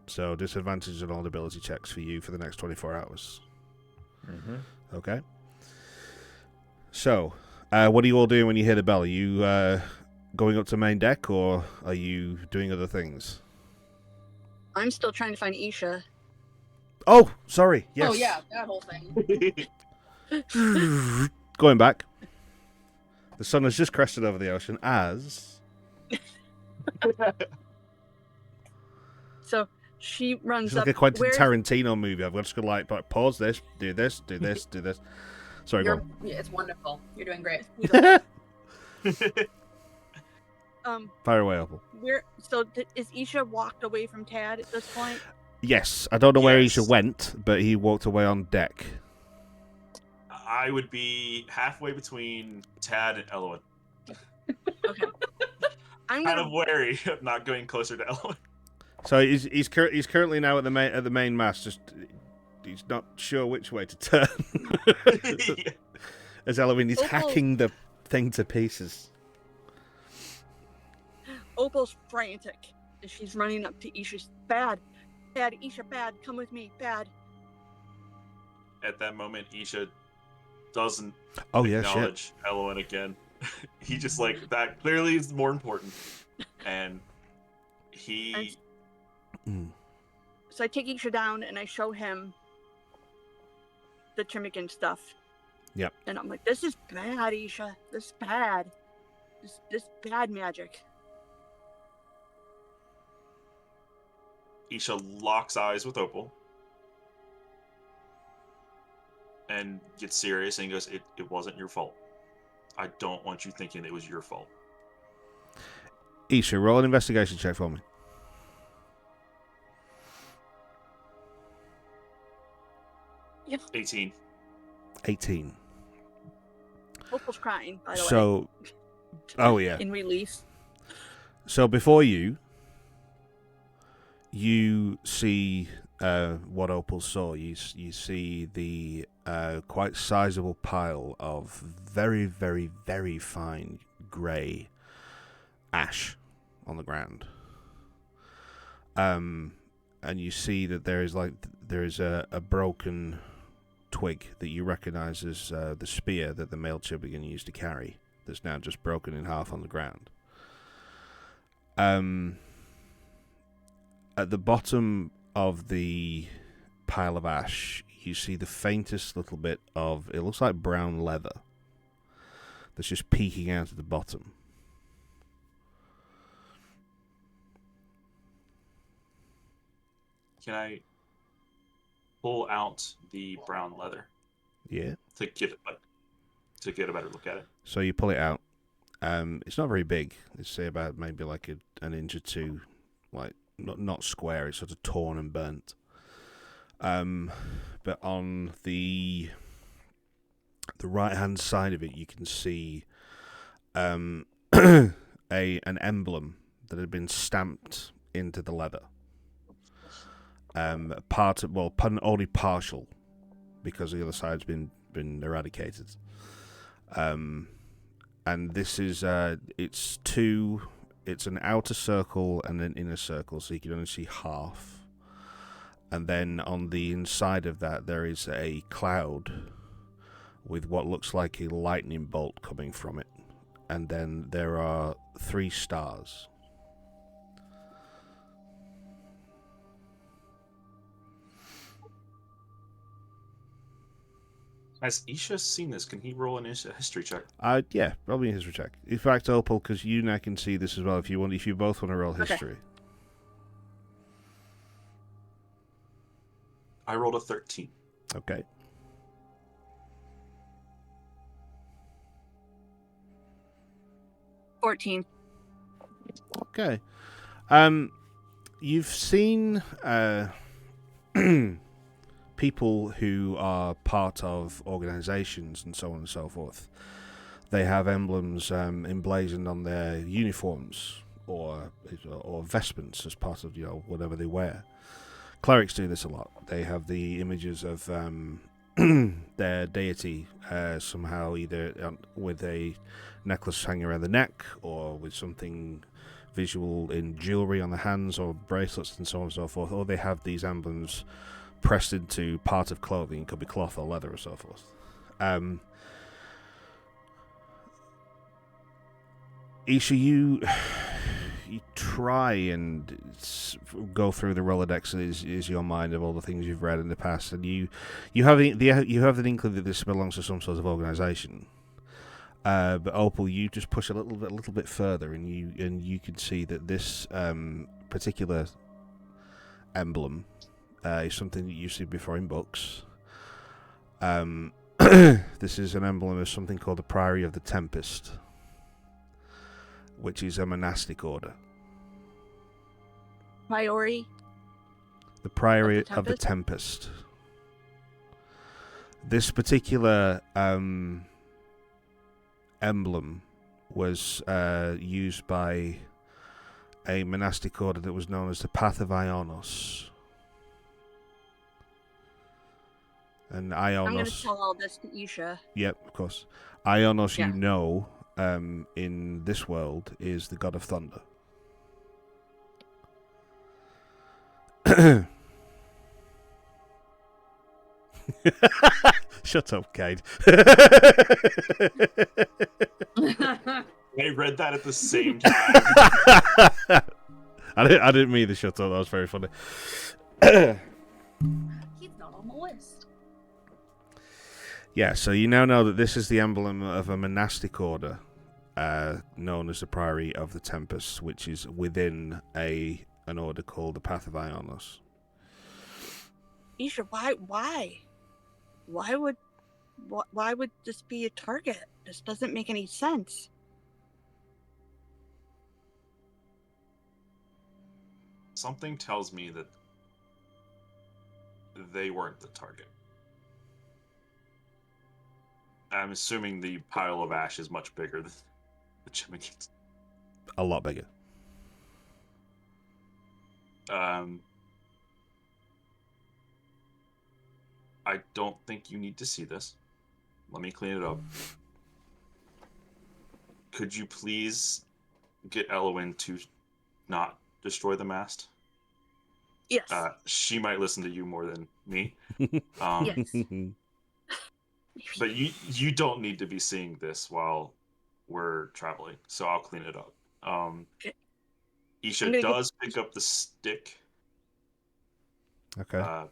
So disadvantage on all ability checks for you for the next 24 hours. Mm-hmm. Okay. So, what are you all doing when you hear the bell? Are you going up to main deck, or are you doing other things? I'm still trying to find Isha. Oh, sorry. Yes. Oh yeah, that whole thing. Going back. The sun has just crested over the ocean as... So she runs It's up. like a Quentin Where's- Tarantino movie. I've just got to like pause this, do this, do this, do this. Sorry, go on. Yeah, it's wonderful. You're doing great. Fire away, Opal. Is Isha walked away from Tad at this point? Yes, I don't know where Yes. Isha went, but he walked away on deck. I would be halfway between Tad and Elowen. Okay. I'm Kind gonna of wary of not going closer to Elowen. So he's currently now at the main mast. Just he's not sure which way to turn. Yeah. As Elowen is Opal. hacking the thing to pieces. Opal's frantic as she's running up to Isha's. Bad, Isha, bad. Come with me, bad. At that moment, Isha doesn't Oh yeah, shit. acknowledge Elowen again. He just like that clearly is more important, and he So I take Isha down and I show him the Chimican stuff. Yep. And I'm like, this is bad, Isha. This is bad. This bad magic. Isha locks eyes with Opal and gets serious and goes, it wasn't your fault. I don't want you thinking it was your fault. Isha, roll an investigation check for me. Yep. 18. 18. Opal's crying, by the way. So, oh yeah. In relief. So before you see what Opal saw. You see the quite sizable pile of very, very, very fine grey ash on the ground. And you see that there is a broken twig that you recognise as the spear that the male Chibigan used to carry. That's now just broken in half on the ground. At the bottom of the pile of ash, you see the faintest little bit of, it looks like brown leather that's just peeking out at the bottom. Can I pull out the brown leather? Yeah. To get a better look at it. So you pull it out. It's not very big. It's say about maybe like an inch or two, like not square. It's sort of torn and burnt. But on the right hand side of it, you can see an emblem that had been stamped into the leather. Only partial, because the other side's been eradicated. And this is it's an outer circle and an inner circle, so you can only see half. And then on the inside of that, there is a cloud with what looks like a lightning bolt coming from it. And then there are 3 stars. Has Isha seen this? Can he roll a history check? Yeah, probably a history check. In fact, Opal, because you now can see this as well. If you both want to roll history. Okay. I rolled a 13. Okay. $14. Okay. You've seen people who are part of organizations and so on and so forth. They have emblems emblazoned on their uniforms or vestments as part of whatever they wear. Clerics do this a lot. They have the images of their deity somehow either with a necklace hanging around the neck or with something visual in jewelry on the hands or bracelets and so on and so forth, or they have these emblems pressed into part of clothing. It could be cloth or leather or so forth. Isha, you try and go through the Rolodex is your mind of all the things you've read in the past, and you have an inkling that this belongs to some sort of organization. But Opal, you just push a little bit further, and you can see that this particular emblem is something that you've seen before in books. This is an emblem of something called the Priory of the Tempest, which is a monastic order. Priori? The Priory of the Tempest. This particular emblem was used by a monastic order that was known as the Path of Ionos. And Ionos... I'm going to tell all this to Isha. Yep, of course. Ionos, Yeah. in this world, is the god of thunder. Shut up, Cade. I read that at the same time. I didn't mean to shut up. That was very funny. He's not on the list. Yeah, so you now know that this is the emblem of a monastic order known as the Priory of the Tempest, which is within an order called the Path of Ionos. Isha, why? Why would this be a target? This doesn't make any sense. Something tells me that they weren't the target. I'm assuming the pile of ash is much bigger than the chimneys. A lot bigger. I don't think you need to see this. Let me clean it up. Could you please get Elowin to not destroy the mast? Yes. She might listen to you more than me. Yes. But you don't need to be seeing this while we're traveling, so I'll clean it up. Okay. Isha does pick up the stick. Okay.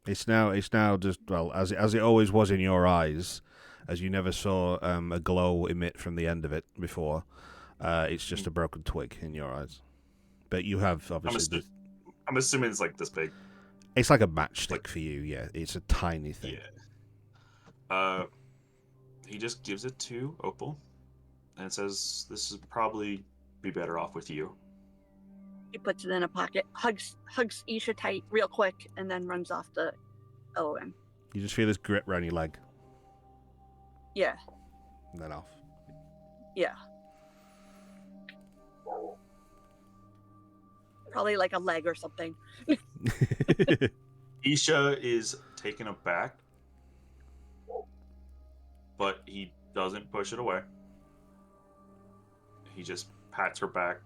It's now just, well, as it always was in your eyes, as you never saw a glow emit from the end of it before. It's just a broken twig in your eyes. But you have obviously. I'm assuming it's like this big. It's like a matchstick for you. Yeah, it's a tiny thing. Yeah. He just gives it to Opal, and says, "This would probably be better off with you." He puts it in a pocket, hugs Isha tight real quick, and then runs off to Owen. You just feel this grip around your leg. Yeah. And then off. Yeah. Probably like a leg or something. Isha is taken aback, but he doesn't push it away. He just pats her back.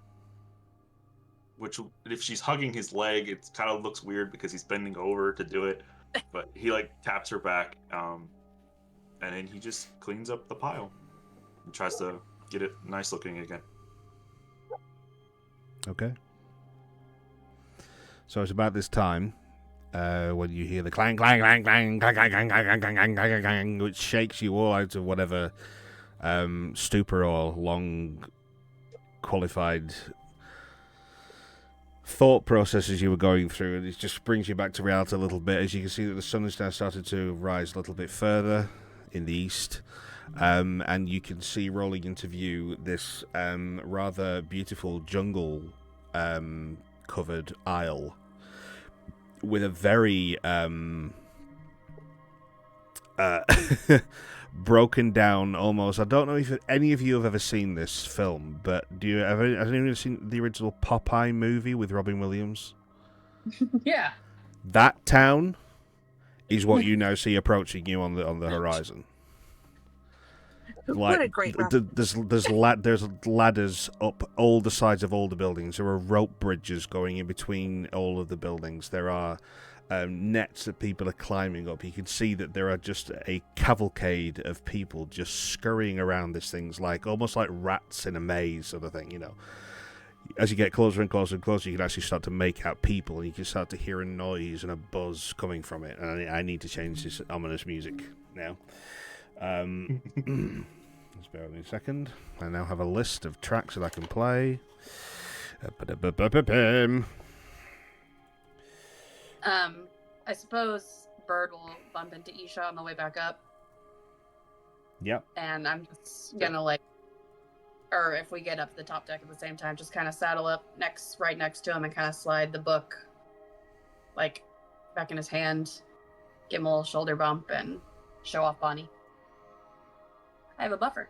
Which, if she's hugging his leg, it kind of looks weird because he's bending over to do it. But he taps her back, and then he just cleans up the pile and tries to get it nice looking again. Okay. So it's about this time when you hear the clang, clang, clang, clang, clang, clang, clang, clang, clang, clang, clang, clang, which shakes you all out of whatever stupor or long qualified thought processes you were going through, and it just brings you back to reality a little bit. As you can see that the sun has now started to rise a little bit further in the east, and you can see rolling into view this rather beautiful jungle covered isle with a very broken down almost. I don't know if any of you have ever seen this film, but has anyone seen the original Popeye movie with Robin Williams? Yeah. That town is what you now see approaching you on the horizon. What a great there's ladders up all the sides of all the buildings. There are rope bridges going in between all of the buildings. There are nets that people are climbing up. You can see that there are just a cavalcade of people just scurrying around these things, almost like rats in a maze sort of thing, you know. As you get closer and closer and closer, you can actually start to make out people, and you can start to hear a noise and a buzz coming from it. And I need to change this ominous music now. Just bear with me a second. I now have a list of tracks that I can play. I suppose Bird will bump into Isha on the way back up. Yep. And I'm just gonna or if we get up to the top deck at the same time, just kind of saddle up right next to him and kind of slide the book back in his hand, give him a little shoulder bump, and show off Bonnie. I have a buffer.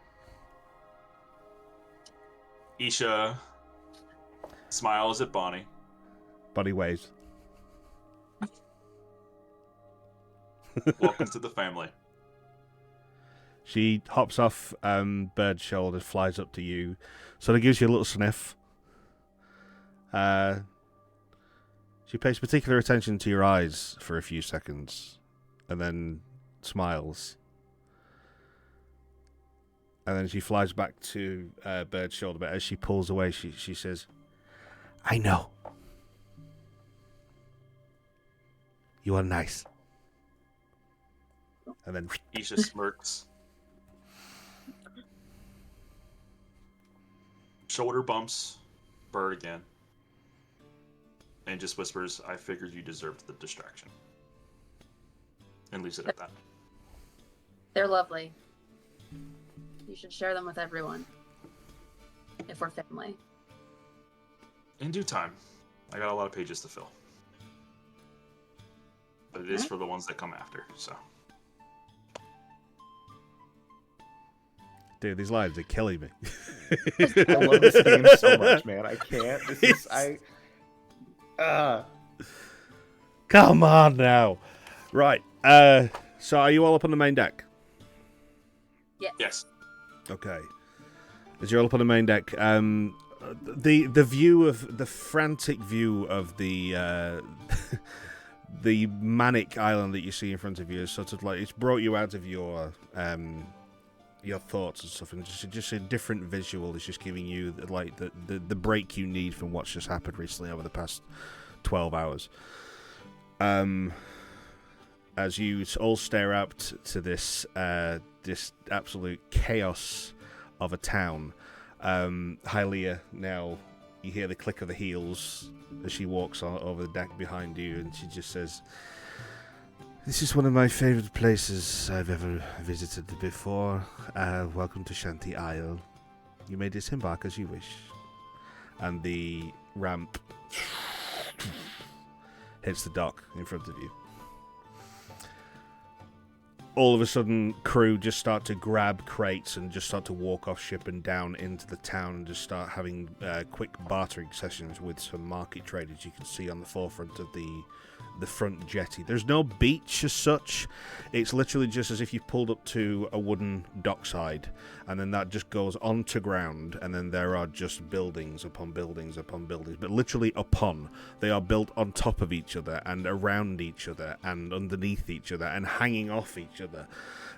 Isha smiles at Bonnie. Bonnie waves. Welcome to the family. She hops off Bird's shoulder, flies up to you, sort of gives you a little sniff. She pays particular attention to your eyes for a few seconds, and then smiles. And then she flies back to Bird's shoulder, but as she pulls away, she says, "I know. You are nice. And then Isha smirks. Shoulder bumps Bird again. And just whispers, I figured you deserved the distraction. And leaves it at that. They're lovely. You should share them with everyone. If we're family. In due time. I got a lot of pages to fill. But it is for the ones that come after, so. dude, these lives are killing me. I love this game so much, man. I can't. This is Come on now. Right. So are you all up on the main deck? Yes. Okay. As you're all up on the main deck, the view of the frantic view of the the manic island that you see in front of you is sort of like it's brought you out of your thoughts and stuff, and just a different visual is just giving you like the break you need from what's just happened recently over the past 12 hours. As you all stare up to this this absolute chaos of a town, Hylia, now you hear the click of the heels as she walks over the deck behind you, and she just says, "This is one of my favorite places I've ever visited before. Welcome to Shanty Isle. You may disembark as you wish." And the ramp hits the dock in front of you. All of a sudden, crew just start to grab crates and just start to walk off ship and down into the town and just start having quick bartering sessions with some market traders you can see on the forefront of the front jetty. There's no beach as such. It's literally just as if you pulled up to a wooden dockside, and then that just goes onto ground, and then there are just buildings upon buildings upon buildings, but literally upon. They are built on top of each other and around each other and underneath each other and hanging off each other.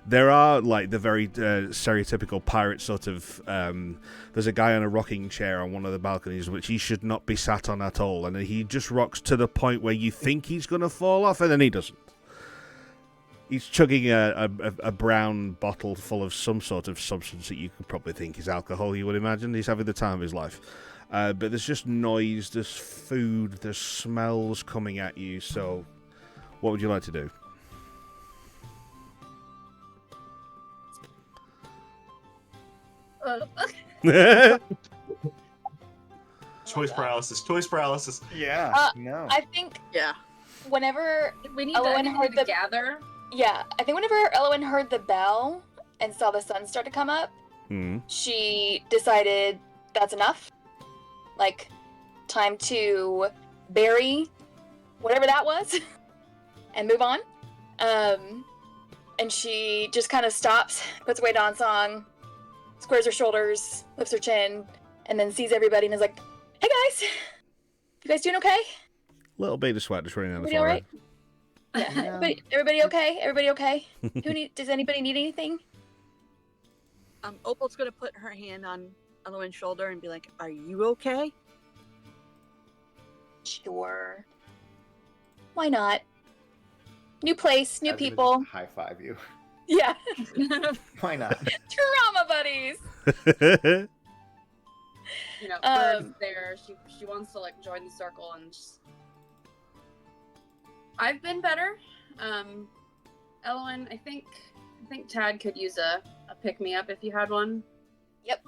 There are like the very stereotypical pirate sort of there's a guy on a rocking chair on one of the balconies which he should not be sat on at all, and he just rocks to the point where you think he's going to fall off, and then he doesn't. He's chugging a brown bottle full of some sort of substance that you could probably think is alcohol, you would imagine. He's having the time of his life. But there's just noise, there's food, there's smells coming at you, so what would you like to do? Choice paralysis. yeah. No. I think Yeah. whenever We need Elowen to heard the gather. yeah, I think whenever Elowen heard the bell and saw the sun start to come up, she decided that's enough. Like, time to bury whatever that was and move on. And she just kind of stops, puts away Dawn Song, squares her shoulders, lifts her chin, and then sees everybody and is like, "Hey guys, you guys doing okay? Little bit of sweat just running down the Everybody forehead. all right? Yeah. Everybody okay? Everybody okay? Does anybody need anything?" Opal's gonna put her hand on Elowen's shoulder and be like, "Are you okay?" Sure. Why not? New place, new I was gonna people. just high five you. Yeah. Why not? Trauma buddies. You know, Bird's there. She wants to like join the circle and just... I've been better. Elowen, I think Tad could use a pick me up if you had one. Yep.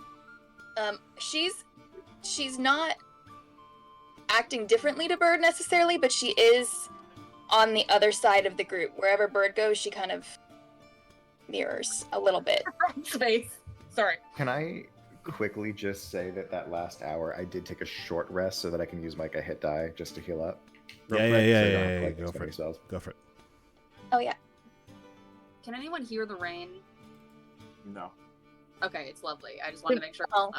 She's not acting differently to Bird necessarily, but she is on the other side of the group. Wherever Bird goes, she kind of mirrors a little bit. Space. Sorry. Can I quickly just say that last hour I did take a short rest so that I can use like a hit die just to heal up? Yeah. So I don't have to, like, Go expend for it. any spells. Go for it. Oh yeah. Can anyone hear the rain? No. Okay, it's lovely. I just wanted to make sure. Oh.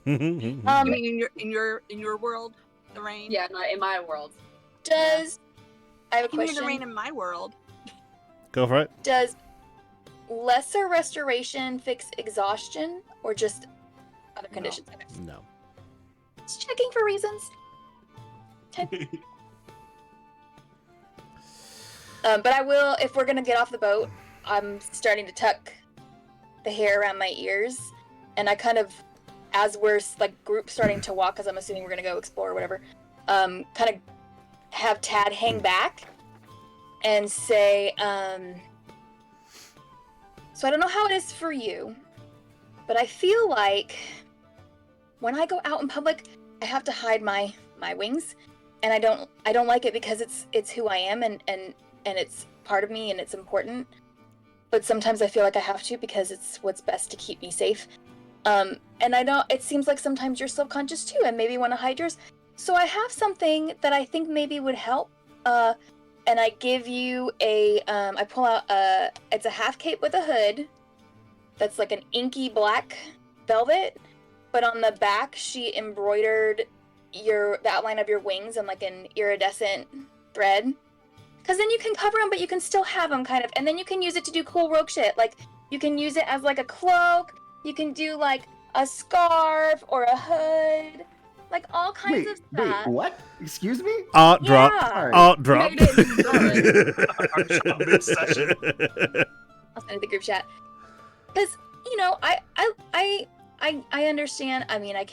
You mean in your world, the rain? Yeah, not in my world. Does I have a You mean the question? rain in my world? Go for it. Does lesser restoration fix exhaustion or just other No. conditions? Okay. No. Just checking for reasons. But I will, if we're gonna get off the boat, I'm starting to tuck the hair around my ears, and I kind of, as we're like group starting to walk, because I'm assuming we're gonna go explore or whatever, kind of have Tad hang back and say, so I don't know how it is for you, but I feel like when I go out in public, I have to hide my wings, and I don't like it because it's who I am and it's part of me and it's important. But sometimes I feel like I have to because it's what's best to keep me safe. And I know it seems like sometimes you're subconscious too and maybe want to hide yours. So I have something that I think maybe would help. And I give you I pull out it's a half cape with a hood that's like an inky black velvet, but on the back she embroidered the outline of your wings in like an iridescent thread. Because then you can cover them, but you can still have them kind of, and then you can use it to do cool rogue shit. Like, you can use it as like a cloak, you can do like a scarf or a hood, like all kinds of stuff. Wait, what? Excuse me? Art drop. Sorry. Art drop. Made it. Art drop mid-session. I'll send it to the group chat. Because, you know, I understand. I mean, I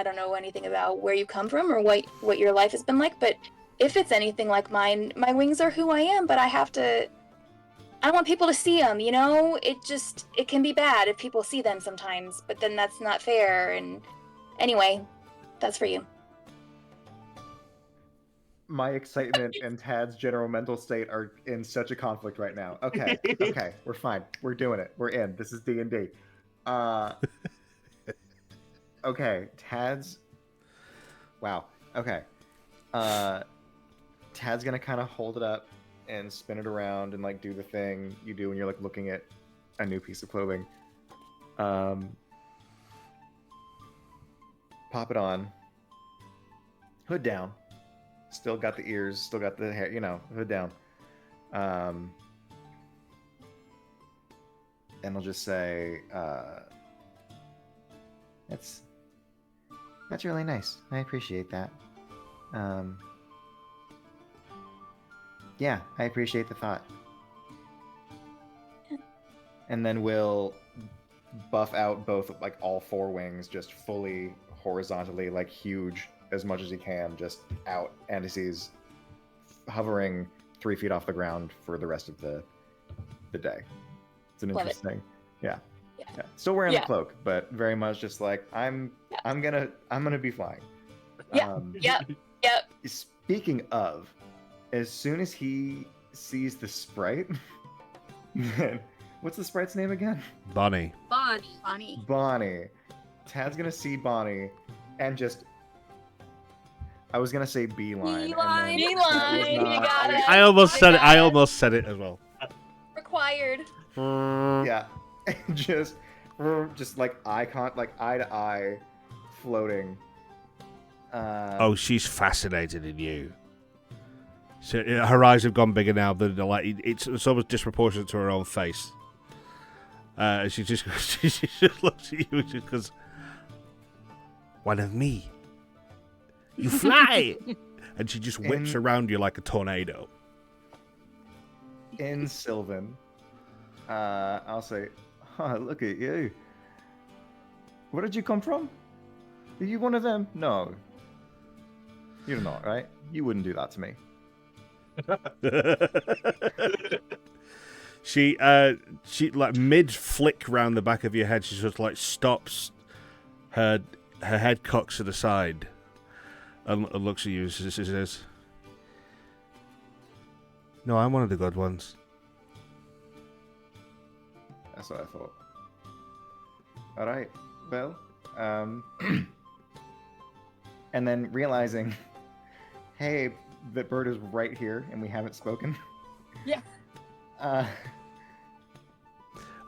don't know anything about where you come from or what your life has been like, but if it's anything like mine, my wings are who I am, but I don't want people to see them, you know? It can be bad if people see them sometimes, but then that's not fair, and anyway, that's for you. My excitement and Tad's general mental state are in such a conflict right now. Okay, okay, we're fine. We're doing it. We're in. This is D&D. Okay, Tad's... Wow, okay. Tad's gonna kind of hold it up and spin it around and like do the thing you do when you're like looking at a new piece of clothing. Pop it on. Hood down. Still got the ears, still got the hair, you know, hood down. And I'll just say, that's really nice. I appreciate that. Yeah, I appreciate the thought. And then we'll buff out both, like, all four wings, just fully horizontally, like, huge as much as he can, just out. And he's hovering 3 feet off the ground for the rest of the day. It's an interesting... Yeah. Still wearing the cloak, but very much just like, I'm gonna be flying. Yep. Speaking of... As soon as he sees the sprite, what's the sprite's name again? Bonnie. Bonnie. Tad's gonna see Bonnie, and just... I was gonna say beeline. Beeline, you got it. I almost said it as well. Required. Yeah, just like eye to eye, floating. Oh, she's fascinated in you. So her eyes have gone bigger now. Than like it's almost disproportionate to her own face. She just looks at you just goes, "One of me. You fly!" And she just whips around you like a tornado. In Sylvan, I'll say, "Oh, look at you. Where did you come from? Are you one of them? No. You're not, right? You wouldn't do that to me." She like mid flick round the back of your head, she just like stops, her head cocks to the side and looks at you and says, "No, I'm one of the good ones." That's what I thought. Alright, well, and then realizing, hey, that bird is right here and we haven't spoken. Yeah.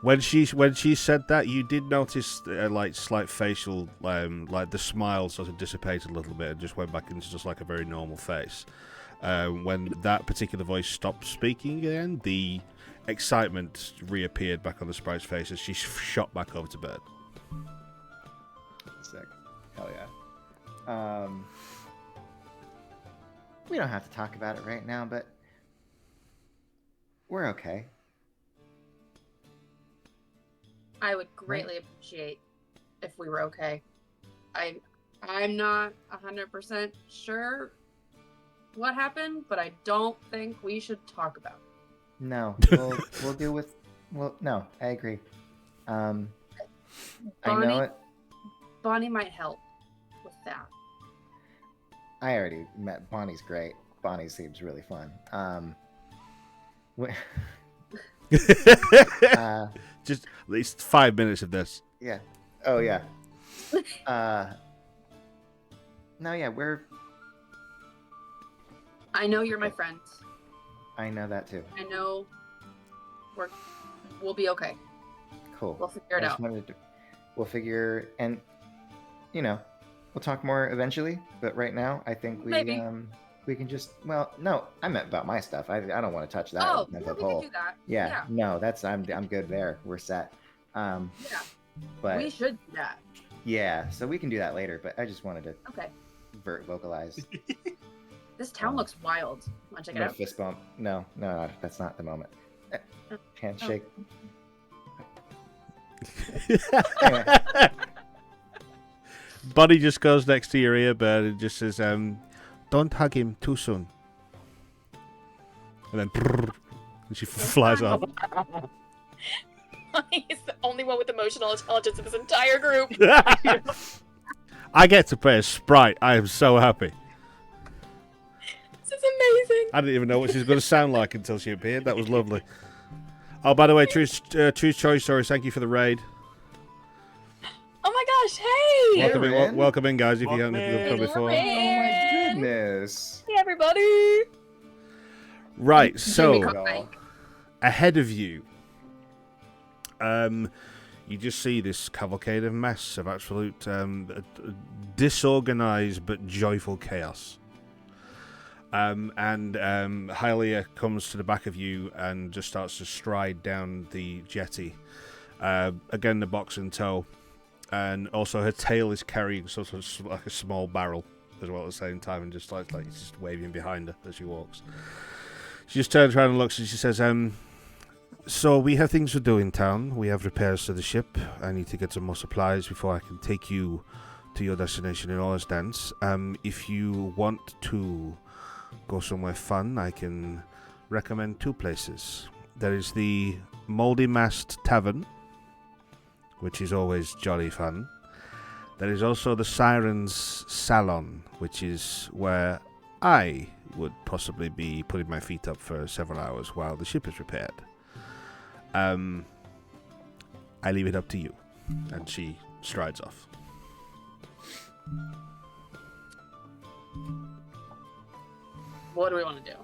When she said that, you did notice like slight facial, like the smile sort of dissipated a little bit and just went back into just like a very normal face. When that particular voice stopped speaking again, the excitement reappeared back on the sprite's face as she shot back over to bed. Sick. Hell yeah. We don't have to talk about it right now, but we're okay. I would greatly appreciate if we were okay. I'm not 100% sure what happened, but I don't think we should talk about it. No, we'll deal with. Well, no, I agree. I know Bonnie- it. Bonnie might help with that. I already met Bonnie's great. Bonnie seems really fun. Just at least 5 minutes of this. Yeah. Oh yeah. No, yeah, I know you're my friend. I know that too. I know we'll be okay. Cool. We'll figure it out. We'll figure, and we'll talk more eventually. But right now, I think Maybe. we can just. Well, no, I meant about my stuff. I don't want to touch that. Oh, mental we hole. can do that. Yeah. No, that's I'm good there. We're set. Yeah. But We should do that. yeah, so we can do that later. But I just wanted to Okay. vocalize. This town looks wild. Want to check it No out? fist bump. No, that's not the moment. Handshake. Anyway. Buddy just goes next to your earbud and just says, "Don't hug him too soon." And then, and she flies off. He's the only one with emotional intelligence in this entire group. I get to play a sprite. I am so happy. This is amazing. I didn't even know what she was going to sound like until she appeared. That was lovely. Oh, by the way, True Choice Stories, thank you for the raid. Oh my gosh, hey! Welcome in, guys, if you haven't Welcome come in. before. Oh my goodness. Hey, everybody! Right, Jimmy so Cook Bank. ahead of you, you just see this cavalcade of mess of absolute disorganized but joyful chaos. And Hylia comes to the back of you and just starts to stride down the jetty. Again, the box in tow. And also her tail is carrying sort of like a small barrel as well at the same time, and just like it's just waving behind her as she walks. She just turns around and looks and she says, so we have things to do in town. We have repairs to the ship. I need to get some more supplies before I can take you to your destination in Orsdance. If you want to go somewhere fun, I can recommend 2 places. There is the Mouldy Mast Tavern, which is always jolly fun. There is also the Sirens Salon, which is where I would possibly be putting my feet up for several hours while the ship is repaired. I leave it up to you. And she strides off. What do we want to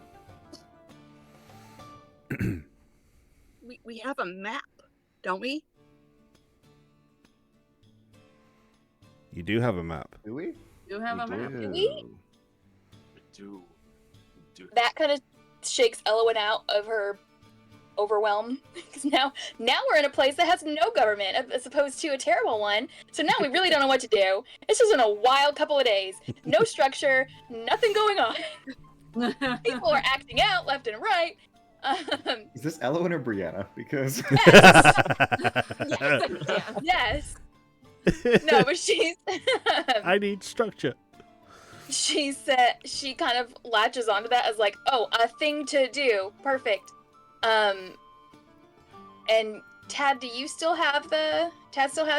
do? We have a map, don't we? You do have a map. Do we? Do have a map? We? We do. That kind of shakes Elwyn out of her overwhelm. Because now we're in a place that has no government as opposed to a terrible one. So now we really don't know what to do. It's just been a wild couple of days. No structure, nothing going on. People are acting out left and right. Is this Elowen or Brianna? Because Yes. No, but she's I need structure. she said she kind of latches onto that as like, oh, a thing to do. Perfect. And Tad, Tad still has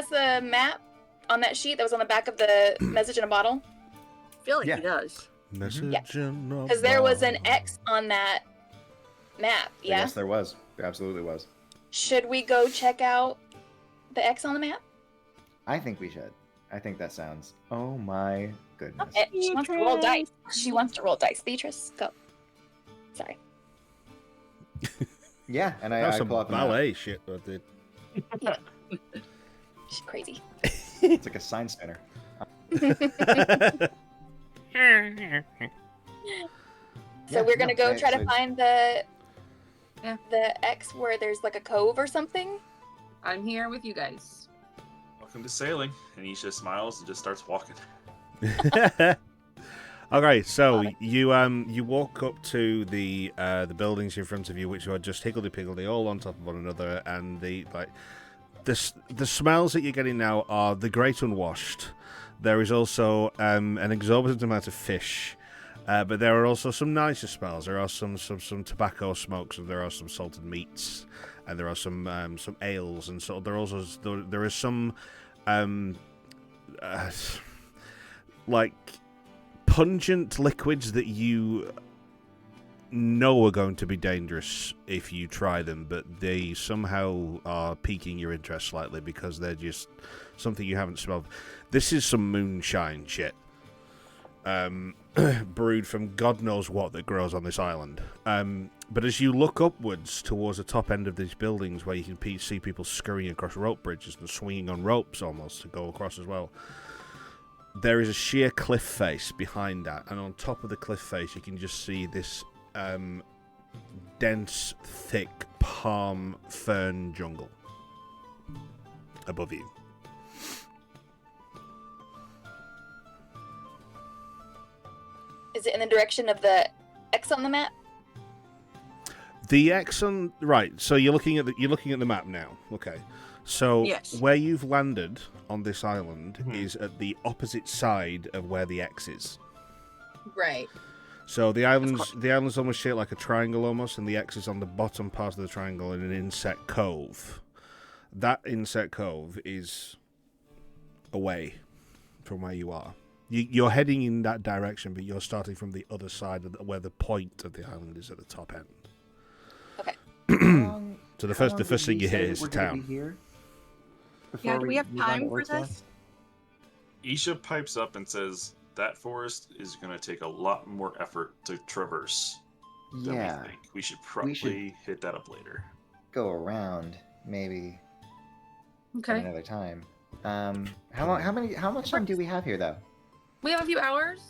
the map on that sheet that was on the back of the message in a bottle? I feel like Yeah. he does. Message in a Because there was an bottle. X on that map, yeah? Yes, there was. There absolutely was. Should we go check out the X on the map? I think we should. I think that sounds. Oh my goodness. She wants to roll dice. She wants to roll dice. Beatrice, go. Sorry. Yeah, and That was I some pull up a map. ballet shit that did. She's crazy. It's like a sign spinner. So we're gonna go try to so- find the Yeah. the X where there's like a cove or something. I'm here with you guys. Welcome to sailing. And he just smiles and just starts walking. Okay, so you walk up to the buildings in front of you, which are just higgledy-piggledy, all on top of one another, and the smells that you're getting now are the great unwashed. There is also an exorbitant amount of fish, but there are also some nicer smells. There are some tobacco smokes, and there are some salted meats, and there are some ales, and so there is some like pungent liquids that you know are going to be dangerous if you try them, but they somehow are piquing your interest slightly because they're just something you haven't smelled. This is some moonshine shit, brewed from God knows what that grows on this island. But as you look upwards towards the top end of these buildings, where you can see people scurrying across rope bridges and swinging on ropes almost to go across as well, there is a sheer cliff face behind that, and on top of the cliff face you can just see this dense, thick palm fern jungle above you. Is it in the direction of the X on the map? The X on right. So you're looking at the map now. Okay. So Yes. where you've landed on this island is at the opposite side of where the X is. Right. So the island's almost shaped like a triangle almost, and the X is on the bottom part of the triangle in an inset cove. That inset cove is away from where you are. You're heading in that direction, but you're starting from the other side of where the point of the island is at the top end. Okay. So the first thing you hear is we're gonna town. be here Yeah, do we have move on to time for Orsa? this? Isha pipes up and says that forest is going to take a lot more effort to traverse than Yeah, we think. We should probably hit that up later. go around maybe at Okay. another time. How much time do we have here though? We have a few hours.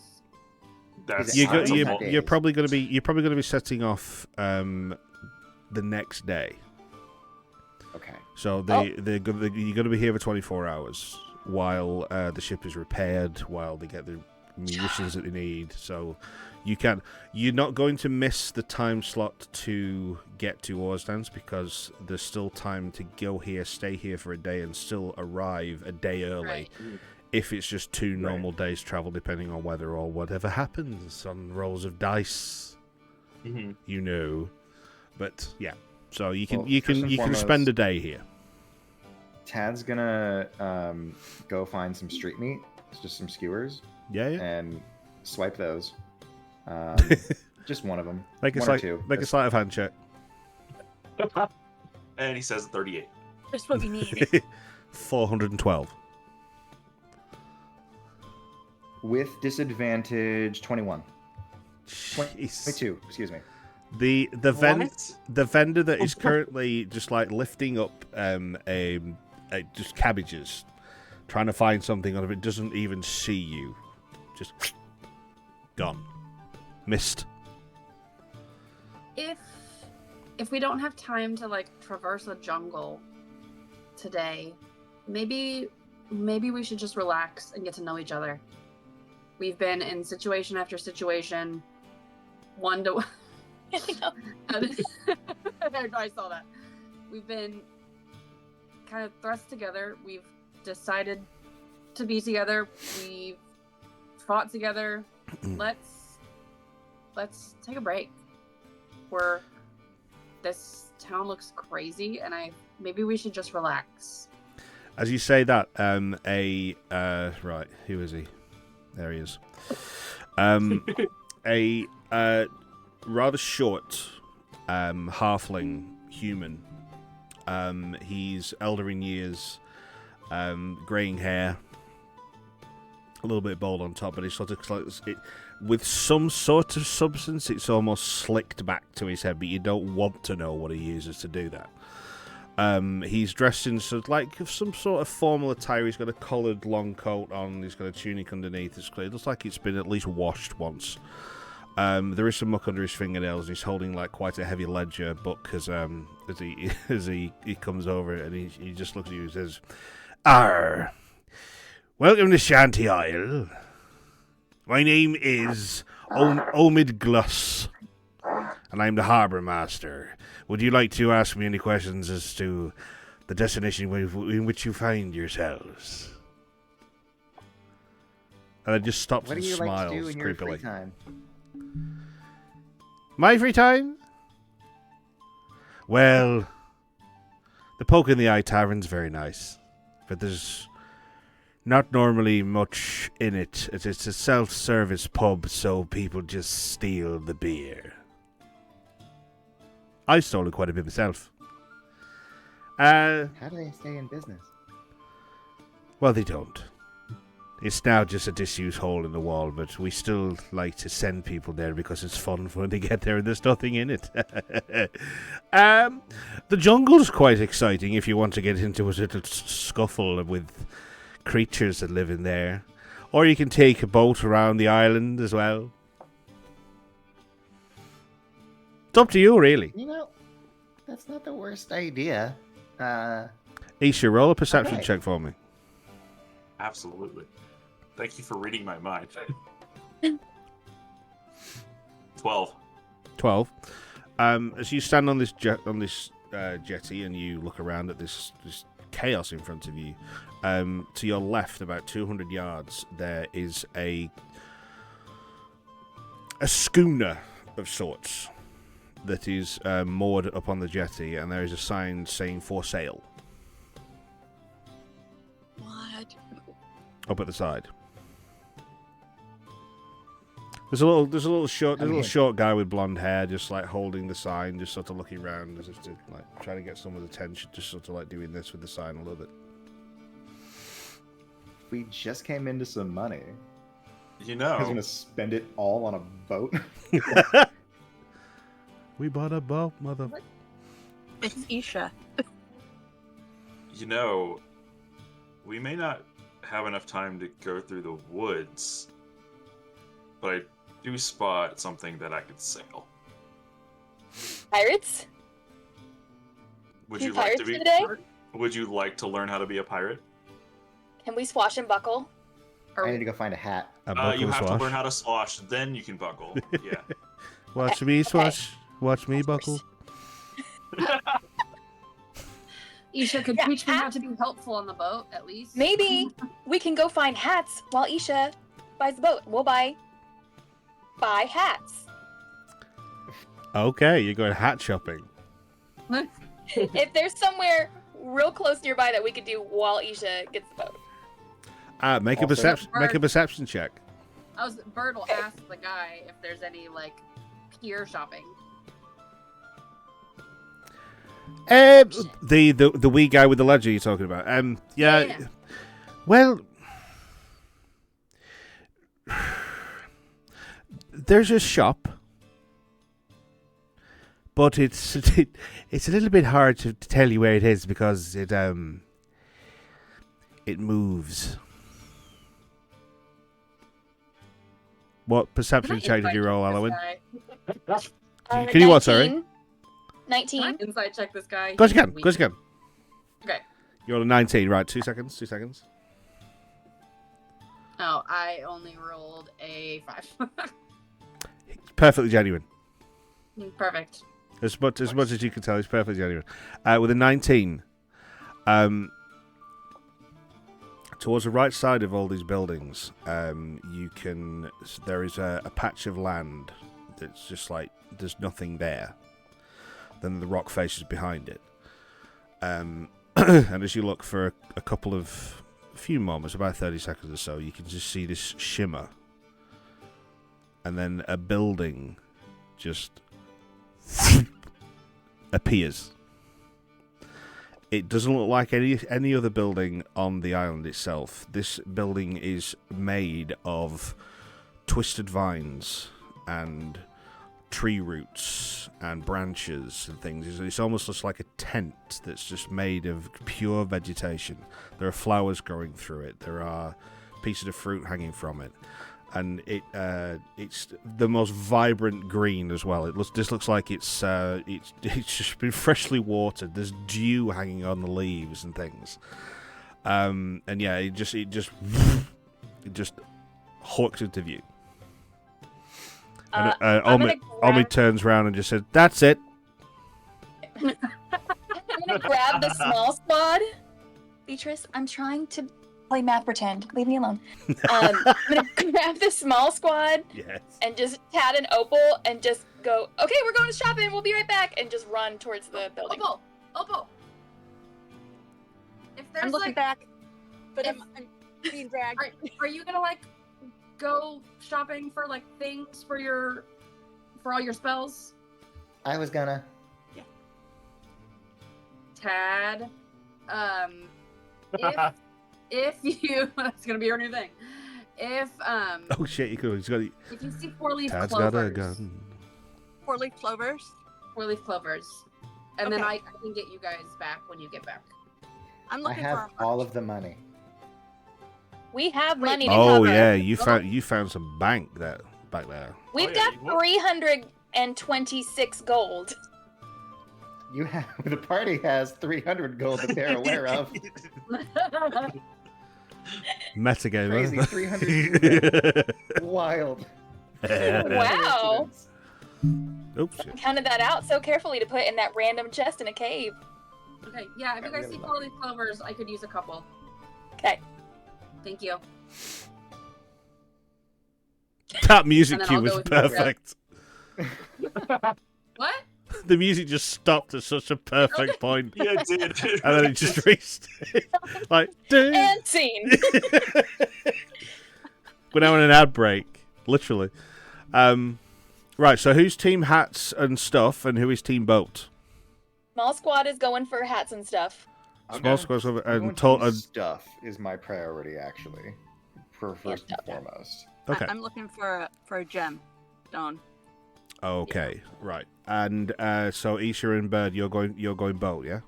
That's You go- that's a you- long- You're probably going to be setting off the next day. Okay. So you're going to be here for 24 hours while the ship is repaired, while they get the munitions that they need. So you're not going to miss the time slot to get to Orsdance, because there's still time to go here, stay here for a day, and still arrive a day early. Right. If it's just 2 normal days travel, depending on weather or whatever happens on rolls of dice, Mhm. you know. But yeah, so you can Well, first and spend foremost- a day here. Tad's gonna go find some street meat, just some skewers, Yeah. and swipe those. Just one of them. Make a one or sleight, two. make a sleight of hand check. And he says 38. That's what we need. 412. With disadvantage, 21. Jeez. 22, excuse me. The What? vendor that is currently just like lifting up just cabbages, trying to find something out of it, doesn't even see you. Just gone. Missed. If we don't have time to like traverse the jungle today, maybe we should just relax and get to know each other. We've been in situation after situation, one to I saw that. We've been kind of thrust together. We've decided to be together. We've fought together. Let's take a break. This town looks crazy, and maybe we should just relax. As you say that, right, who is he? There he is. A rather short halfling human. He's elder in years, greying hair, a little bit bald on top, but he's sort of with some sort of substance. It's almost slicked back to his head, but you don't want to know what he uses to do that. He's dressed in some sort of formal attire. He's got a collared long coat on. He's got a tunic underneath. It looks like it's been at least washed once. There is some muck under his fingernails, and he's holding like quite a heavy ledger book as he comes over, and he just looks at you and says, "Arr, welcome to Shanty Isle. My name is Omid Gluss, and I'm the harbour master. Would you like to ask me any questions as to the destination in which you find yourselves? And it just stops What do and you like smiles to do in your creepily. free time? My free time? Well, the Poke in the Eye Tavern's very nice, but there's not normally much in it. It's a self-service pub, so people just steal the beer. I've stolen quite a bit myself. How do they stay in business? Well, they don't. It's now just a disused hole in the wall, but we still like to send people there because it's fun for when they get there and there's nothing in it. The jungle's quite exciting if you want to get into a little scuffle with creatures that live in there. Or you can take a boat around the island as well. It's up to you, really. You know, that's not the worst idea. Isha, roll a perception Okay. check for me. Absolutely. Thank you for reading my mind. 12. 12. As you stand on this jetty and you look around at this chaos in front of you, to your left, about 200 yards, there is a schooner of sorts that is moored up on the jetty, and there is a sign saying "for sale" What? up at the side. There's a little short guy with blonde hair, just like holding the sign, just sort of looking around as if to like trying to get someone's attention, just sort of like doing this with the sign a little bit. We just came into some money. You I was know, gonna spend it all on a boat. We bought a boat, mother. It's Isha. we may not have enough time to go through the woods, but I do spot something that I could sail. Pirates? Would Be you like to pirates be? for the day? Would you like to learn how to be a pirate? Can we swash and buckle? I need to go find a hat. A buckle You have swash. to learn how to slosh, then you can buckle. Yeah. Watch me Okay. swash. Watch me buckle. Isha could Yeah, teach me how to be helpful on the boat, at least. Maybe we can go find hats while Isha buys the boat. We'll buy hats. Okay, you're going hat shopping. If there's somewhere real close nearby that we could do while Isha gets the boat. Make Also- a perception check. Bird will ask the guy if there's any like pier shopping. The wee guy with the ledger you're talking about. Yeah. Yeah. Well, there's a shop, but it's a little bit hard to tell you where it is because it moves. What perception check did you roll, Alwyn? Can you what, sorry? 19. Can I inside check this guy? Of course you He's can. Of course you weak. can. Okay. You're on 19, right? 2 seconds. 2 seconds. Oh, I only rolled a 5. Perfectly genuine. Perfect. As much as you can tell, it's perfectly genuine. With a 19, towards the right side of all these buildings, there is a patch of land that's just like there's nothing there. Then the rock faces behind it, and as you look for a few moments, about 30 seconds or so, you can just see this shimmer, and then a building just appears. It doesn't look like any other building on the island itself. This building is made of twisted vines and tree roots and branches and things. It's almost just like a tent that's just made of pure vegetation. There are flowers growing through it. There are pieces of fruit hanging from it. And it's the most vibrant green as well. This looks like it's just been freshly watered. There's dew hanging on the leaves and things. And yeah, it just hooks into view. And I'm gonna Omi turns around and just says, "That's it." I'm gonna grab the small squad. Beatrice, I'm trying to play math pretend. Leave me alone. I'm gonna grab the small squad Yes. and just Tad and Opal and just go, okay, we're going shopping. We'll be right back. And just run towards the building. Opal. If there's I'm looking like, back, but if- I'm being dragged. are you gonna like go shopping for like things for all your spells? I was gonna. Tad, if you that's gonna be your new thing. If Oh shit! He's got. if you see 4-leaf Tad's clovers, got a gun. 4-leaf clovers. 4-leaf clovers, and then Okay. I can get you guys back when you get back. I'm I looking have for all of the money. We have Wait, money to Oh cover. yeah, you found some bank back there. We've Oh, yeah, got you will. 326 gold. You have the party has 300 gold that they're aware of. Metagame. Crazy, huh? 300. Wild. Wow. Oops. Shit. Counted that out so carefully to put in that random chest in a cave. Okay, yeah. If you guys see 4-leaf clovers, I could use a couple. Okay. Thank you. That music And then cue I'll was go with you, perfect. What? The music just stopped at such a perfect point, Yeah, it did. and then it just restarted. Like, dude. And scene. We're now in an ad break, literally. Right, so who's team hats and stuff, and who is team boat? Small squad is going for hats and stuff. Small squads I'm and going to stuff is my priority, actually. First and stuff. foremost. okay. I'm looking for a gem stone. Okay, right. And so Isha and Bird, you're going boat, yeah?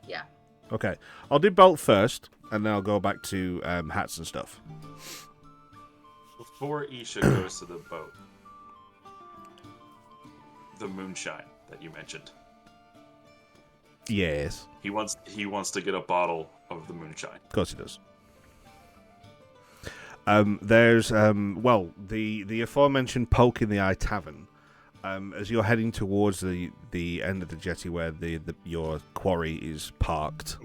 Yeah. Okay. I'll do boat first, and then I'll go back to hats and stuff. Before Isha goes to the boat, the moonshine that you mentioned. Yes. He wants to get a bottle of the moonshine. Of course he does. There's the aforementioned Poke in the Eye Tavern. As you're heading towards the end of the jetty where your quarry is parked,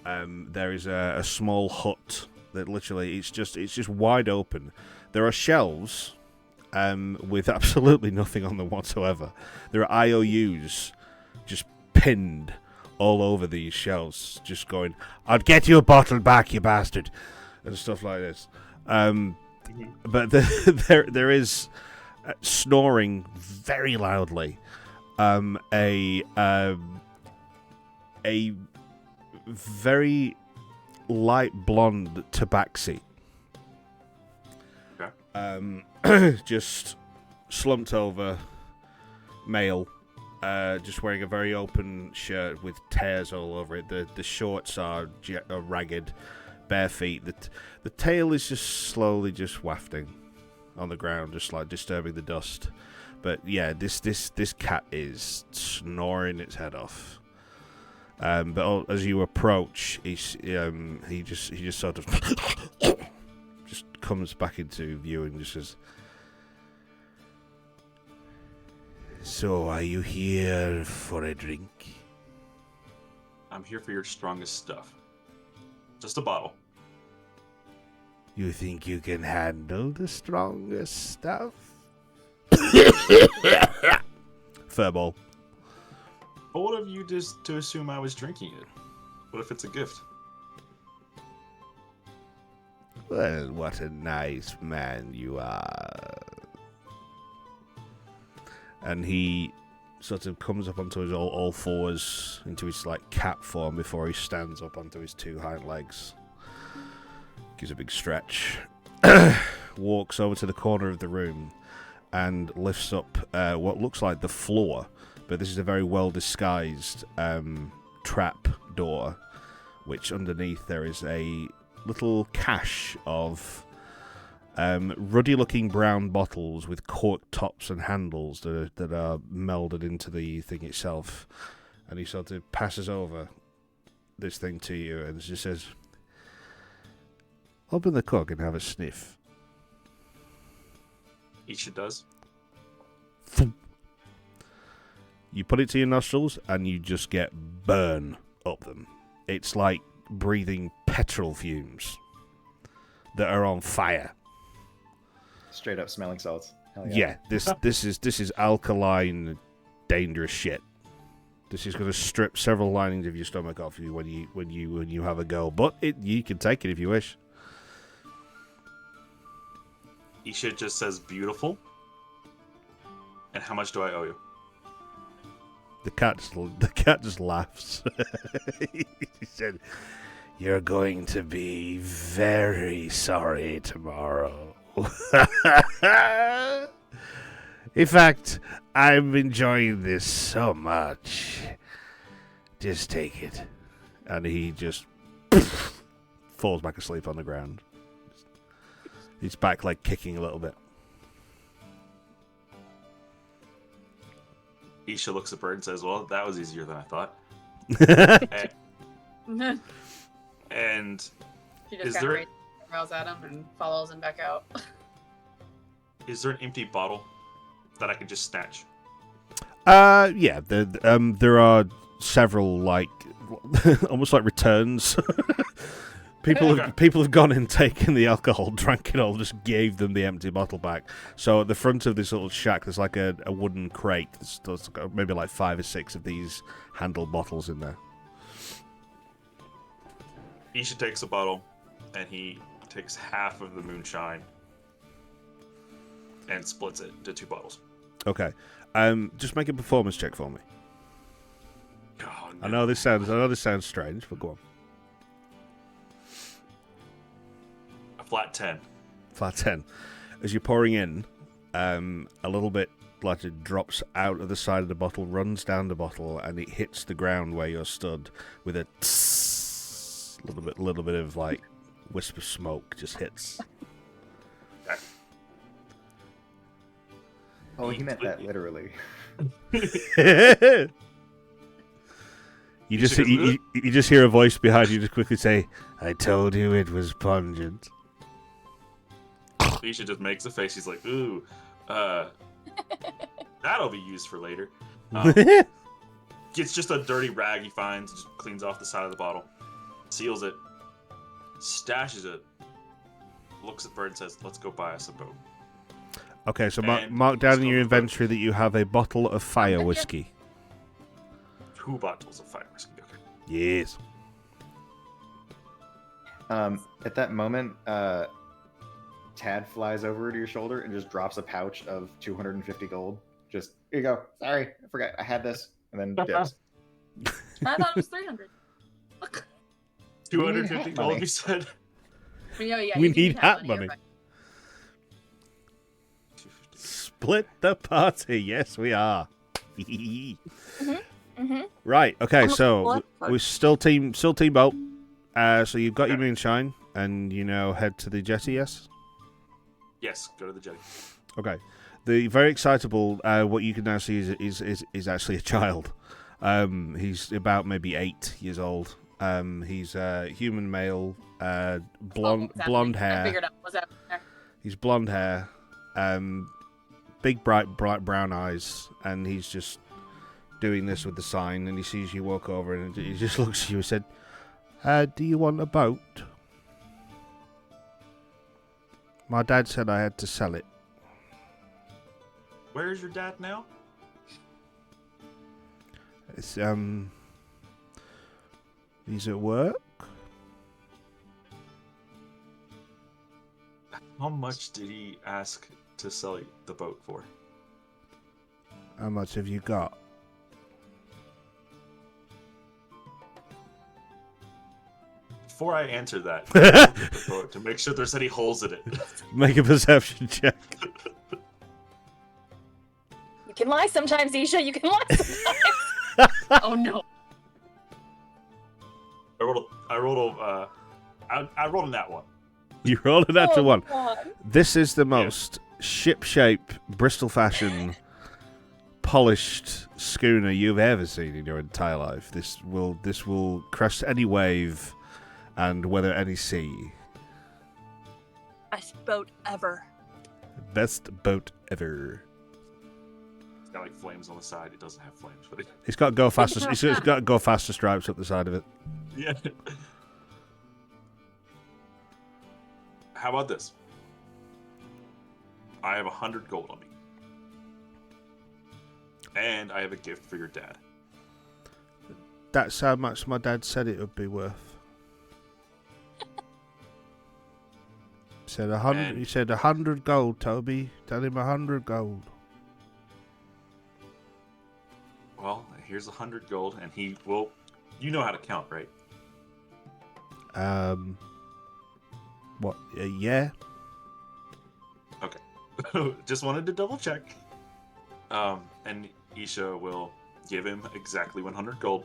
there is a small hut that literally it's just wide open. There are shelves with absolutely nothing on them whatsoever. There are IOUs just pinned all over these shelves, just going, "I'll get you a bottle back, you bastard," and stuff like this. But there is snoring very loudly. A very light blonde tabaxi. Okay. Just slumped over, male. Just wearing a very open shirt with tears all over it. The shorts are ragged, bare feet. The tail is just slowly just wafting on the ground, just like disturbing the dust. But yeah, this cat is snoring its head off. But as you approach, he just sort of just comes back into view and just says, "So, are you here for a drink?" I'm here for your strongest stuff. Just a bottle. You think you can handle the strongest stuff? Furball. Bold of you just to assume I was drinking it. What if it's a gift? Well, what a nice man you are. And he sort of comes up onto his all fours into his like cat form before he stands up onto his two hind legs. Gives a big stretch. Walks over to the corner of the room and lifts up what looks like the floor, but this is a very well disguised trap door, which underneath there is a little cache of ruddy looking brown bottles with cork tops and handles that are melded into the thing itself. And he sort of passes over this thing to you and just says, "Open the cork and have a sniff." Isha does. You put it to your nostrils, and you just get burn up them. It's like breathing petrol fumes that are on fire. Straight up smelling salts. Hell Yeah, this is alkaline, dangerous shit. This is going to strip several linings of your stomach off you when you have a go. But you can take it if you wish. Isha just says beautiful. And how much do I owe you? The cat just laughs. He said, "You're going to be very sorry tomorrow." In fact, I'm enjoying this so much. Just take it. And he just falls back asleep on the ground. He's back, like, kicking a little bit. Isha looks at Bird and says, well, that was easier than I thought. And She Is just kind there- of raises her eyebrows at him and follows him back out. is there an empty bottle that I could just snatch? Yeah. There are several, like, almost like returns. People have gone and taken the alcohol, drank it all, just gave them the empty bottle back. So at the front of this little shack, there's like a wooden crate. There's got maybe like 5 or 6 of these handled bottles in there. Isha takes a bottle, and he takes half of the moonshine and splits it into 2 bottles. Okay. Just make a performance check for me. Oh, no. I know this sounds strange, but go on. A flat 10. Flat 10. As you're pouring in, a little bit like it drops out of the side of the bottle, runs down the bottle, and it hits the ground where you're stood with a tss, little bit of like wisp of smoke just hits. Oh, he meant that literally. You just hear a voice behind you just quickly say, "I told you it was pungent." Isha just makes a face. He's like, ooh, that'll be used for later. Gets just a dirty rag he finds, just cleans off the side of the bottle, seals it, stashes it, looks at Bird and says, let's go buy us a boat. Okay, so And mark down in your so- inventory that you have a bottle of fire whiskey. 2 bottles of fire whiskey. Okay. Yes. At that moment, Tad flies over to your shoulder and just drops a pouch of 250 gold. Just, here you go. Sorry, I forgot. I had this. And then dips. I thought it was 300. 250 gold, money. you said? Yeah, We you can need have hat you're money. right. Split the party. Yes, we are. Mm-hmm. Right. Okay. I'm So what? we're still team boat. So you've got your moonshine, and you know head to the jetty. Yes. Yes, go to the jetty. Okay. The very excitable. What you can now see is actually a child. He's about maybe 8 years old. He's human male. Blonde Exactly. blonde I hair. figured out what's happening there. He's blonde hair. Big bright brown eyes, and he's just doing this with the sign. And he sees you walk over, and he just looks at you and said, "Do you want a boat? My dad said I had to sell it." Where's your dad now? It's he's at work. How much did he ask to sell the boat for? How much have you got? Before I answer that, I look at the boat to make sure there's any holes in it. Make a perception check. You can lie sometimes, Isha. You can lie sometimes. Oh no. I rolled a nat 1. You rolled a natural one. God. This is the most ship-shape, Bristol fashion, polished schooner you've ever seen in your entire life. This will crest any wave and weather any sea. Best boat ever. Best boat ever. It's got like flames on the side. It doesn't have flames, but It's got go faster. It's got go faster stripes up the side of it. yeah. How about this? I have 100 gold on me, and I have a gift for your dad. That's how much my dad said it would be worth. Said 100. And- He said 100 gold, Toby. Tell him 100 gold. Well, here's 100 gold, and he will. You know how to count, right? What? Yeah. Just wanted to double check. And Isha will give him exactly 100 gold,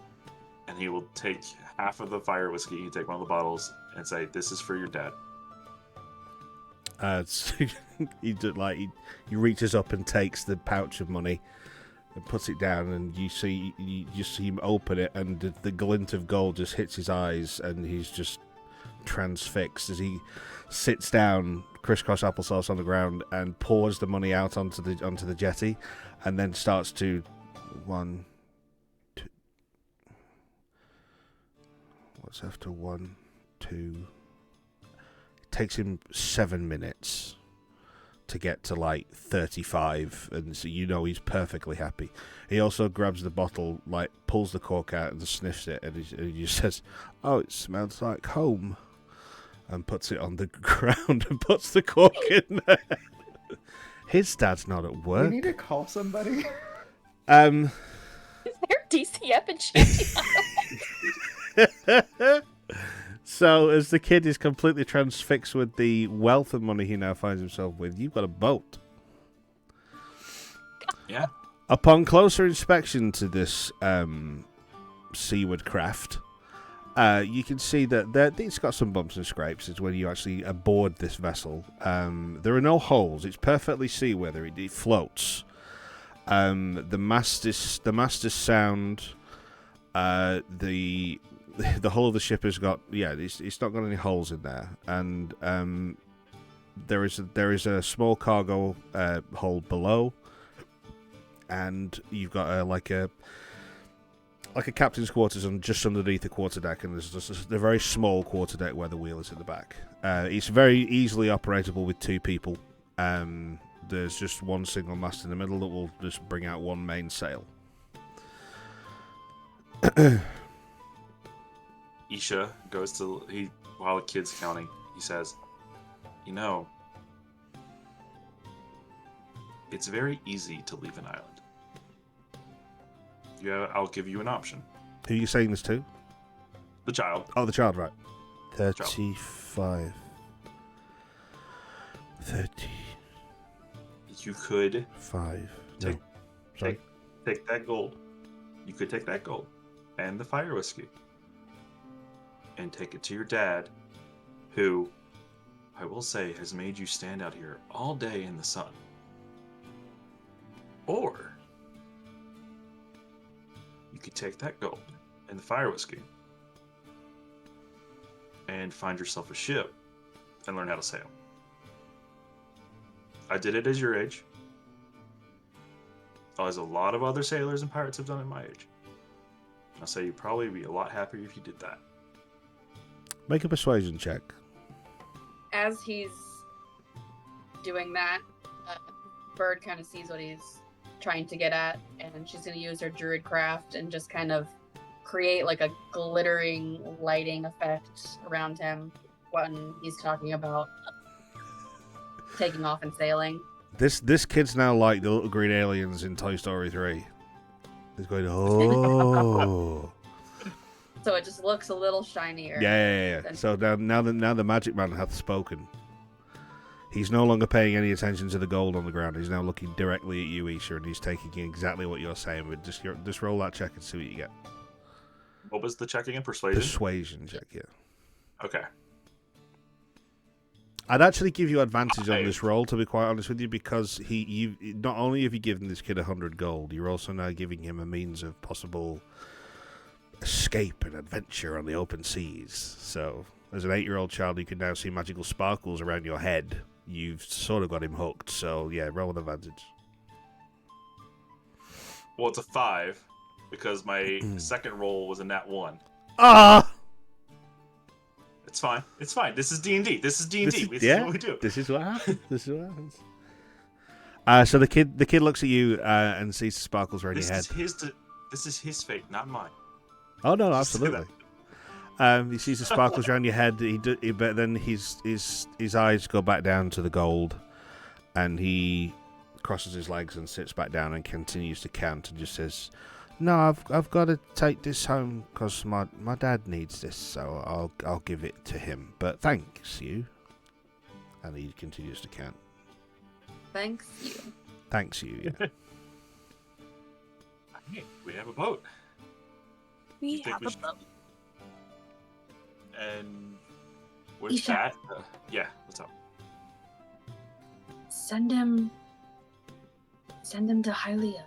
and he will take half of the fire whiskey. He take one of the bottles and say, "This is for your dad." He reaches up and takes the pouch of money and puts it down, and you see him open it, and the glint of gold just hits his eyes, and he's just transfixed as he sits down, crisscross applesauce on the ground, and pours the money out onto the jetty, and then starts to 1, 2. What's after 1, 2? It takes him 7 minutes to get to like 35, and so you know he's perfectly happy. He also grabs the bottle, like pulls the cork out and sniffs it, and he just says, "Oh, it smells like home," and puts it on the ground and puts the cork in there. His dad's not at We work. need to call somebody. Is there DCF and shit? So, as the kid is completely transfixed with the wealth of money he now finds himself with, you've got a boat. Yeah. Upon closer inspection to this seaward craft, you can see that it's got some bumps and scrapes. It's when you actually aboard this vessel. There are no holes. It's perfectly seaworthy. It floats. The mast is sound. The hull of the ship has got it's not got any holes in there, and there is a small cargo hold below, and you've got like a captain's quarters just underneath the quarterdeck, and there's just a very small quarterdeck where the wheel is at the back. It's very easily operatable with 2 people. There's just one single mast in the middle that will just bring out one main sail. Isha goes to while the kid's counting. He says, "You know, it's very easy to leave an island. I'll give you an option." Who are you saying this to? The child. Oh, the child, right. 35. 35. You could No. Sorry. take that gold. You could take that gold and the fire whiskey and take it to your dad, who, I will say, has made you stand out here all day in the sun. Or you could take that gold and the fire whiskey and find yourself a ship and learn how to sail. I did it as your age. As a lot of other sailors and pirates have done at my age. I'll say you'd probably be a lot happier if you did that. Make a persuasion check. As he's doing that, Bird kind of sees what he's trying to get at, and she's going to use her druid craft and just kind of create like a glittering lighting effect around him when he's talking about taking off and sailing. This kid's now like the little green aliens in Toy Story 3. He's going, oh. So it just looks a little shinier. Yeah. So now the magic man hath spoken. He's no longer paying any attention to the gold on the ground. He's now looking directly at you, Isha, and he's taking exactly what you're saying. But just roll that check and see what you get. What was the check again? Persuasion? Persuasion check, yeah. Okay. I'd actually give you advantage on this roll, to be quite honest with you, because you not only have you given this kid 100 gold, you're also now giving him a means of possible escape and adventure on the open seas. So, as an 8-year-old child, you can now see magical sparkles around your head. You've sort of got him hooked. So, yeah, roll an advantage. Well, it's a 5 because my second roll was a nat 1. Ah! It's fine. It's fine. This is D&D. This is D&D. This yeah, is what we do. This is what happens. This is what happens. So the kid looks at you and sees the sparkles around your head. This is his fate, not mine. Oh no, Just say absolutely. He sees the sparkles around your head. But then his eyes go back down to the gold, and he crosses his legs and sits back down and continues to count and just says, "No, I've got to take this home because my dad needs this, so I'll give it to him. But thanks you." And he continues to count. Thanks you. Thanks you. Yeah. Hey, we have a boat. We think have we a should- boat. And where's Isha. Pat? Yeah, what's up? Send him to Hylia.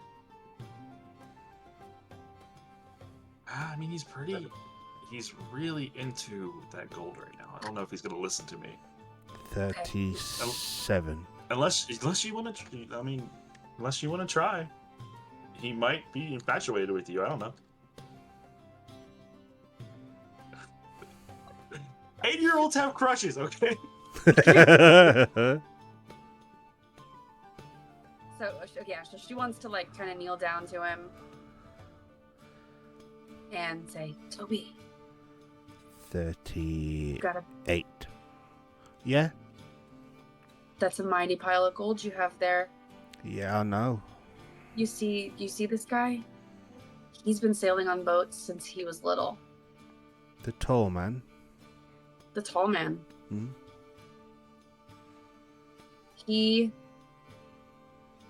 I mean, he's really into that gold right now. I don't know if he's gonna listen to me. 37. Unless you want to, unless you want to try, he might be infatuated with you. I don't know. 8-year-olds have crushes, okay? So she wants to like kind of kneel down to him and say, "Toby, 38. gotta. Yeah? That's a mighty pile of gold you have there. Yeah, I know. You see this guy? He's been sailing on boats since he was little. The tall man. The tall man. Hmm? He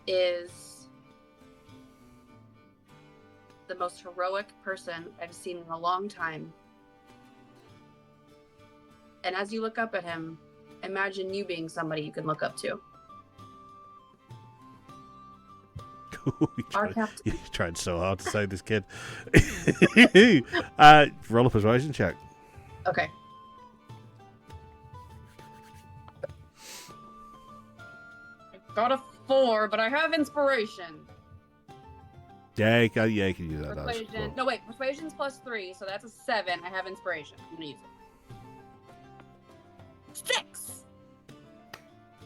is the most heroic person I've seen in a long time. And as you look up at him, imagine you being somebody you can look up to. Our captain. You tried so hard to say this kid. Roll a persuasion check. Okay. I got a 4, but I have inspiration. Yeah, you can use that. Persuasion. No, wait. Persuasion's +3, so that's a 7. I have inspiration. I'm gonna use it. 6.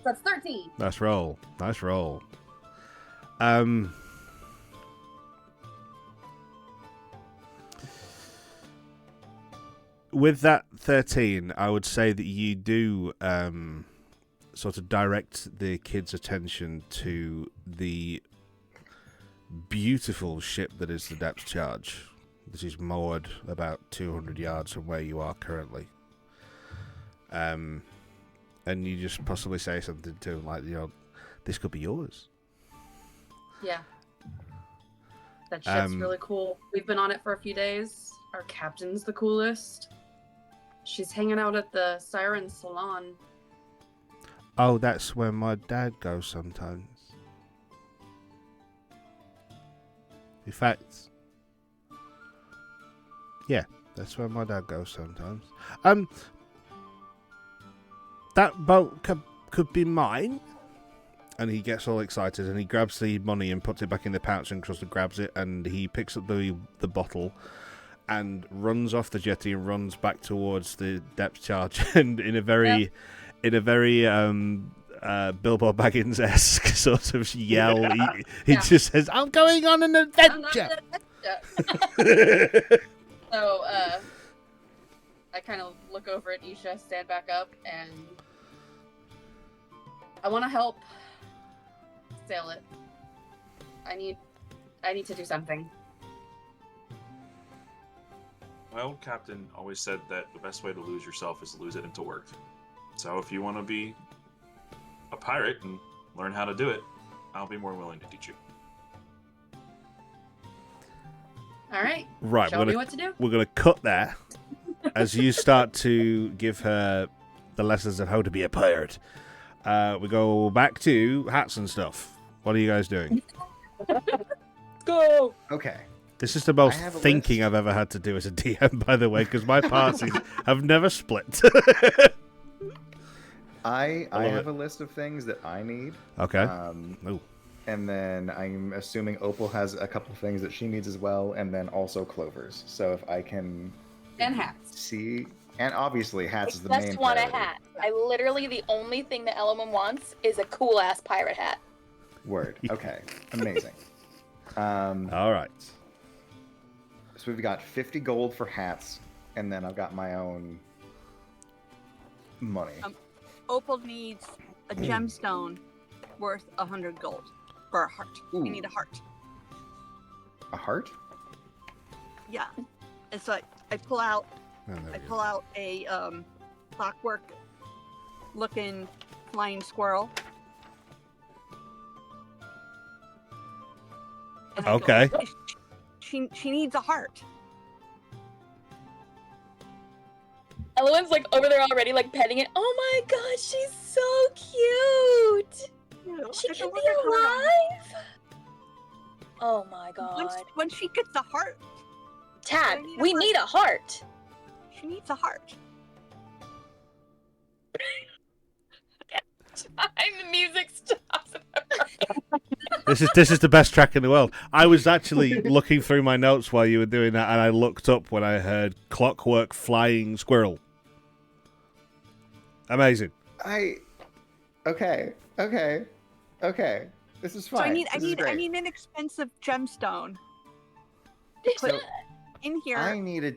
That's 13. Nice roll. Nice roll. With that 13, I would say that you do sort of direct the kid's attention to the beautiful ship that is the Depth Charge. This is moored about 200 yards from where you are currently. And you just possibly say something to him like, this could be yours. Yeah. That ship's really cool. We've been on it for a few days. Our captain's the coolest. She's hanging out at the Siren Salon. Oh, that's where my dad goes sometimes. In fact, yeah, that's where my dad goes sometimes. That boat could be mine. And he gets all excited and he grabs the money and puts it back in the pouch and Crystal grabs it and he picks up the bottle and runs off the jetty and runs back towards the Depth Charge and in a very Bilbo Baggins-esque sort of yell, he just says, "I'm going on an adventure." So, I kind of look over at Isha, stand back up, and I want to help sail it. I need to do something. My old captain always said that the best way to lose yourself is to lose it into work. So if you want to be a pirate and learn how to do it, I'll be more willing to teach you. All right. Right, Show me what to do. We're going to cut there as you start to give her the lessons of how to be a pirate. We go back to hats and stuff. What are you guys doing? Let's go. Okay. This is the most I have a thinking list. I've ever had to do as a DM, by the way, because my parties have never split. I love have it. a list of things that I need. Okay. Um, Ooh. And then I'm assuming Opal has a couple things that she needs as well, and then also Clover's. So if I can And hats. see, and obviously hats is the I main just want a priority. hat. I literally, the only thing that Element wants is a cool ass pirate hat. Word. Okay. Amazing. All right. So we've got 50 gold for hats, and then I've got my own money. Opal needs a gemstone worth 100 gold for a heart. Ooh. We need a heart. A heart? Yeah. And so I pull out Oh, there we I go. pull out a clockwork looking flying squirrel. And I go, Okay. She needs a heart. Elowen's like over there already, like petting it. Oh my god, she's so cute. She I can go, be "Look at her on alive. Oh my god. When she gets the heart, Tad, I need a we heart. need a heart. she needs a heart. And the music stops. This is the best track in the world. I was actually looking through my notes while you were doing that, and I looked up when I heard clockwork flying squirrel. Amazing. Okay. This is So fine. I need This is great. an expensive gemstone to put So in here. I need a.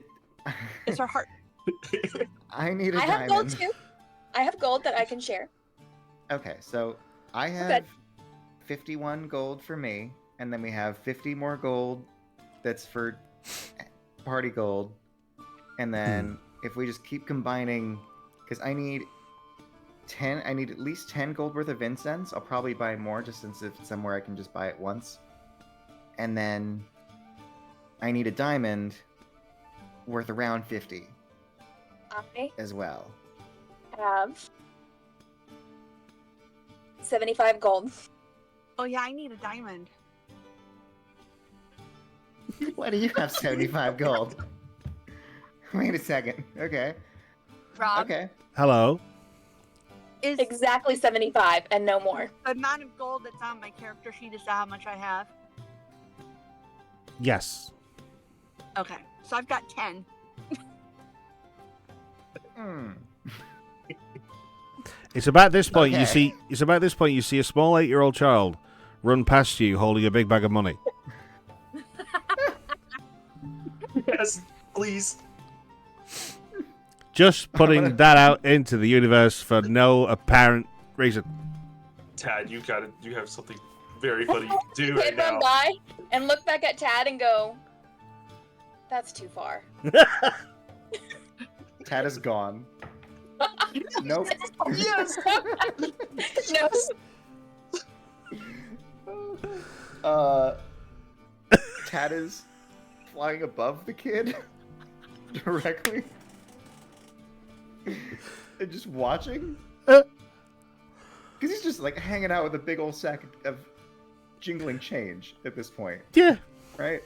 Is her heart. I need a I have diamond. gold too. I have gold that I can share. Okay, so I have 51 gold for me, and then we have 50 more gold that's for party gold. And then if we just keep combining, because I need at least 10 gold worth of incense. I'll probably buy more just since it's somewhere I can just buy it once. And then I need a diamond worth around 50 I as well. have 75 gold. Oh yeah, I need a diamond. Why do you have 75 gold? Wait a second. Okay. Rob, Okay. Hello. is Exactly 75 and no more. the amount of gold that's on my character sheet is that how much I have? Yes. Okay, so I've got 10. It's about this point you Okay. see. It's about this point you see a small 8-year-old child run past you holding a big bag of money. Yes, please. Just putting that out into the universe for no apparent reason. Tad, you have something very funny you can do right Kid run now. by and look back at Tad and go, that's too far. Tad is gone. Nope. Yes. No. Tad is flying above the kid directly and just watching. Because he's just like hanging out with a big old sack of jingling change at this point, Yeah. right?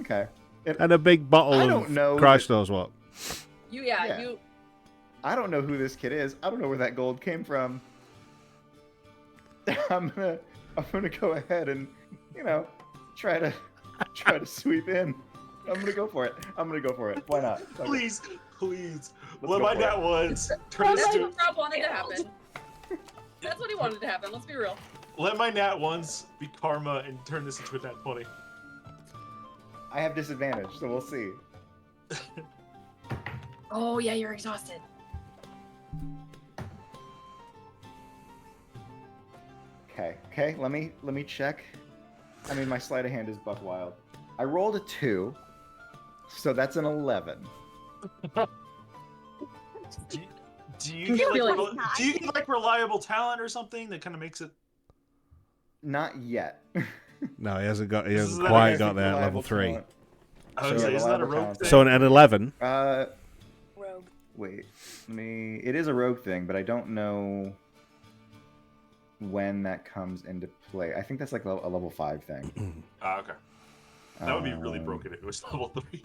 Okay. And a big bottle I of don't know Christ that- knows what. Yeah. I don't know who this kid is. I don't know where that gold came from. I'm gonna go ahead and, try to sweep in. I'm gonna go for it. Why not? Fuck it. Please. Let's Let go my for nat it. ones turn this That's to. what Rob wanted to happen. That's what he wanted to happen. Let's be real. Let my nat ones be karma and turn this into a nat 20. I have disadvantage, so we'll see. Oh yeah, you're exhausted. Okay. Let me check. I mean, my sleight of hand is buck wild. I rolled a 2, so that's an 11. Do you get like reliable talent or something that kind of makes it? Not yet. No, he hasn't This is quite not got there at Reliable level 3. talent. I would So say, isn't that a reliable rogue talent. thing? So an 11. Rogue. Wait. It is a rogue thing, but I don't know when that comes into play. I think that's like a level 5 thing. Okay. That would be really broken if it was level 3.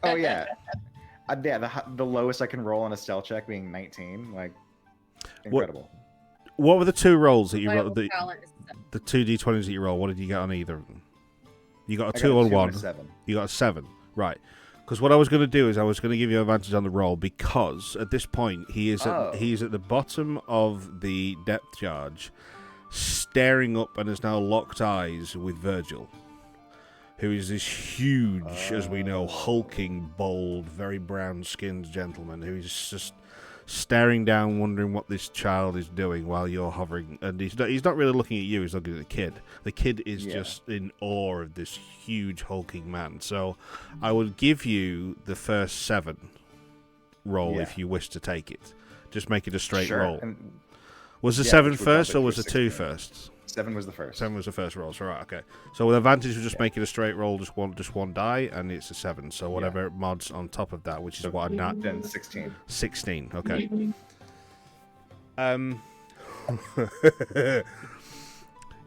Oh yeah. Yeah, the lowest I can roll on a stealth check being 19, like incredible. What were the 2 rolls that you Reliable rolled? talent is the 2d20s that you roll, what did you get on either of them? You got a I 2 got on a 2 one. and a 7. You got a 7. Right. Because what I was going to do is I was going to give you advantage on the roll because at this point he's at the bottom of the depth charge, staring up and has now locked eyes with Virgil, who is this huge, as we know, hulking, bold, very brown-skinned gentleman who is just staring down, wondering what this child is doing while you're hovering. And he's not really looking at you, he's looking at the kid. The kid is just in awe of this huge, hulking man. So I would give you the first 7 roll if you wish to take it. Just make it a straight roll. And was the 7 first, or was the 2 16. first? 7 was the first. 7 was the first roll, so right, okay. So with advantage, we just make it a straight roll, just one die, and it's a 7. So whatever mods on top of that, which is what I'm not. Then 16. 16, okay.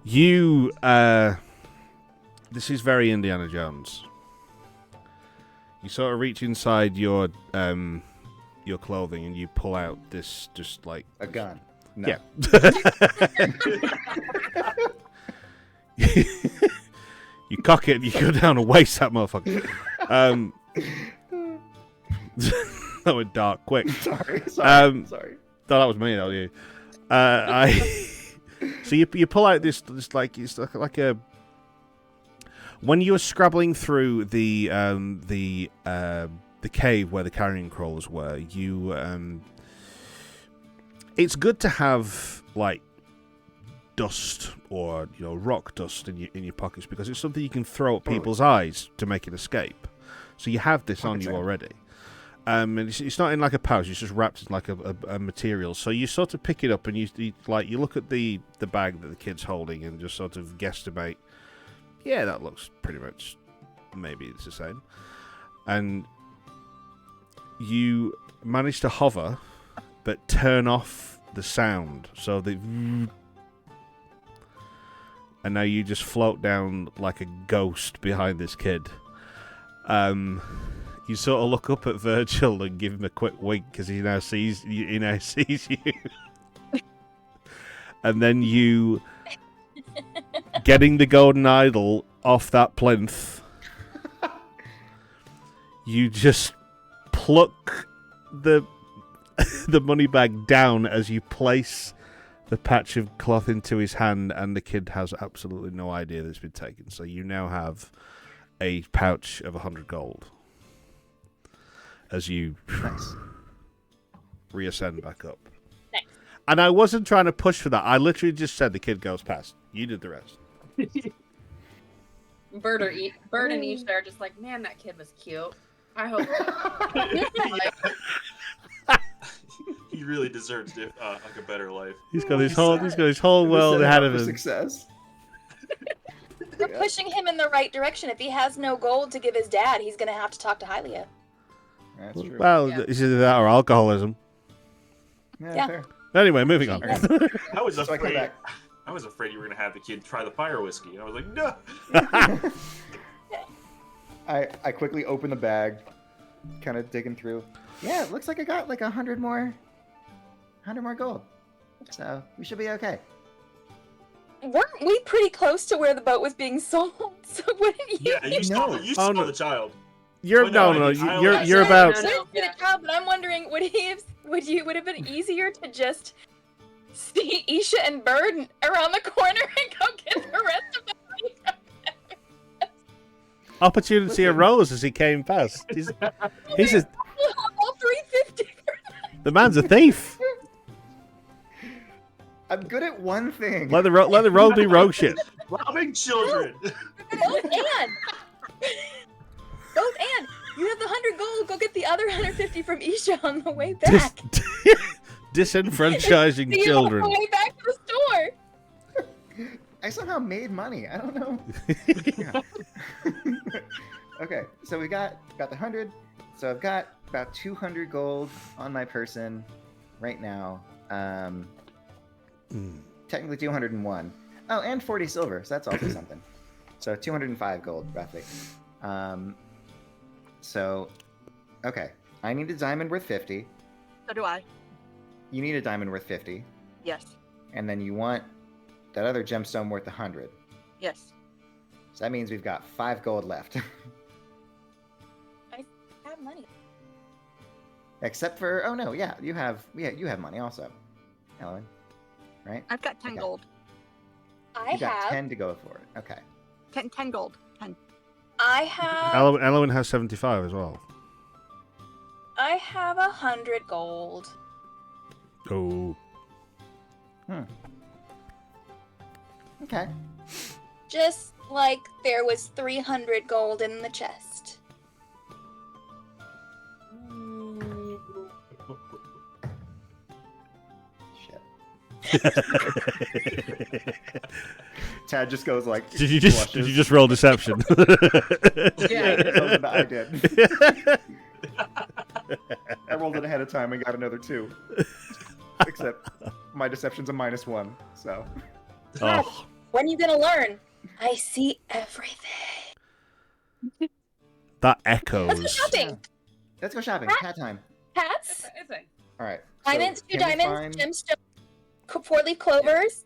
You, this is very Indiana Jones. You sort of reach inside your clothing and you pull out this, just like A gun. No. Yeah. You cock it and you go down and waste that motherfucker. That went dark quick. Sorry. No, that was me. That was you. So you pull out this like it's like a. When you were scrabbling through the cave where the carrion crawlers were, it's good to have like dust or rock dust in your pockets because it's something you can throw at people's eyes to make an escape. So you have this on you already. And it's not in like a pouch; it's just wrapped in like a material. So you sort of pick it up and you look at the bag that the kid's holding and just sort of guesstimate. Yeah, that looks pretty much maybe it's the same. And you manage to hover, but turn off the sound. So and now you just float down like a ghost behind this kid. You sort of look up at Virgil and give him a quick wink because he now sees you. And then you, getting the golden idol off that plinth, you just pluck the money bag down as you place the patch of cloth into his hand, and the kid has absolutely no idea that it's been taken. So you now have a pouch of 100 gold. As you reascend back up. Nice. And I wasn't trying to push for that. I literally just said the kid goes past. You did the rest. Bird and Isha are just like, man, that kid was cute. I hope. He really deserves like a better life. He's got his whole world ahead of him. Success. We're pushing him in the right direction. If he has no gold to give his dad, he's going to have to talk to Hylia. That's true. Well, it's either that or alcoholism. Yeah. Fair. Anyway, moving on. I was So I come afraid. back. I was afraid you were gonna have the kid try the fire whiskey, and I was like, no. I quickly open the bag, kind of digging through. Yeah, it looks like I got like 100 more gold. So we should be okay. Weren't we pretty close to where the boat was being sold? So wouldn't you? Yeah, you saw the child. You're Well, you're about. No. But I'm wondering, would it have been easier to just see Isha and Bird around the corner and go get the rest of the money? Opportunity arose as he came past. He's a, all 350. the man's a thief. I'm good at one thing. Let the rogue do rogue shit. Robbing children. Both and. You have the 100 gold. Go get the other 150 from Isha on the way back. Disenfranchising See you children. on the way back to the store. I somehow made money. I don't know. Yeah. Okay, so we got the 100. So I've got about 200 gold on my person right now. Technically 201. Oh, and 40 silver. So that's also something. So 205 gold, roughly. So, okay. I need a diamond worth 50. So do I. You need a diamond worth 50. Yes. And then you want that other gemstone worth 100. Yes. So that means we've got 5 gold left. I have money. Except for, oh no, yeah, you have money also, Ellen, right? I've got 10 Okay. gold. I You got have. 10 to go for it. Okay. 10 gold. 10. I have. Elowen has 75 as well. I have 100 gold. Oh. Okay. Just like there was 300 gold in the chest. Shit. Tad just goes like. Did you just roll deception? Yeah, I did. I rolled it ahead of time and got another 2. Except my deception's a -1, so. Oh. When are you gonna learn? I see everything. That Let's go echoes. shopping. Let's go shopping. Tad time. Hats, All right. diamonds, 2 can we diamonds, find- gemstones, 4-leaf clovers.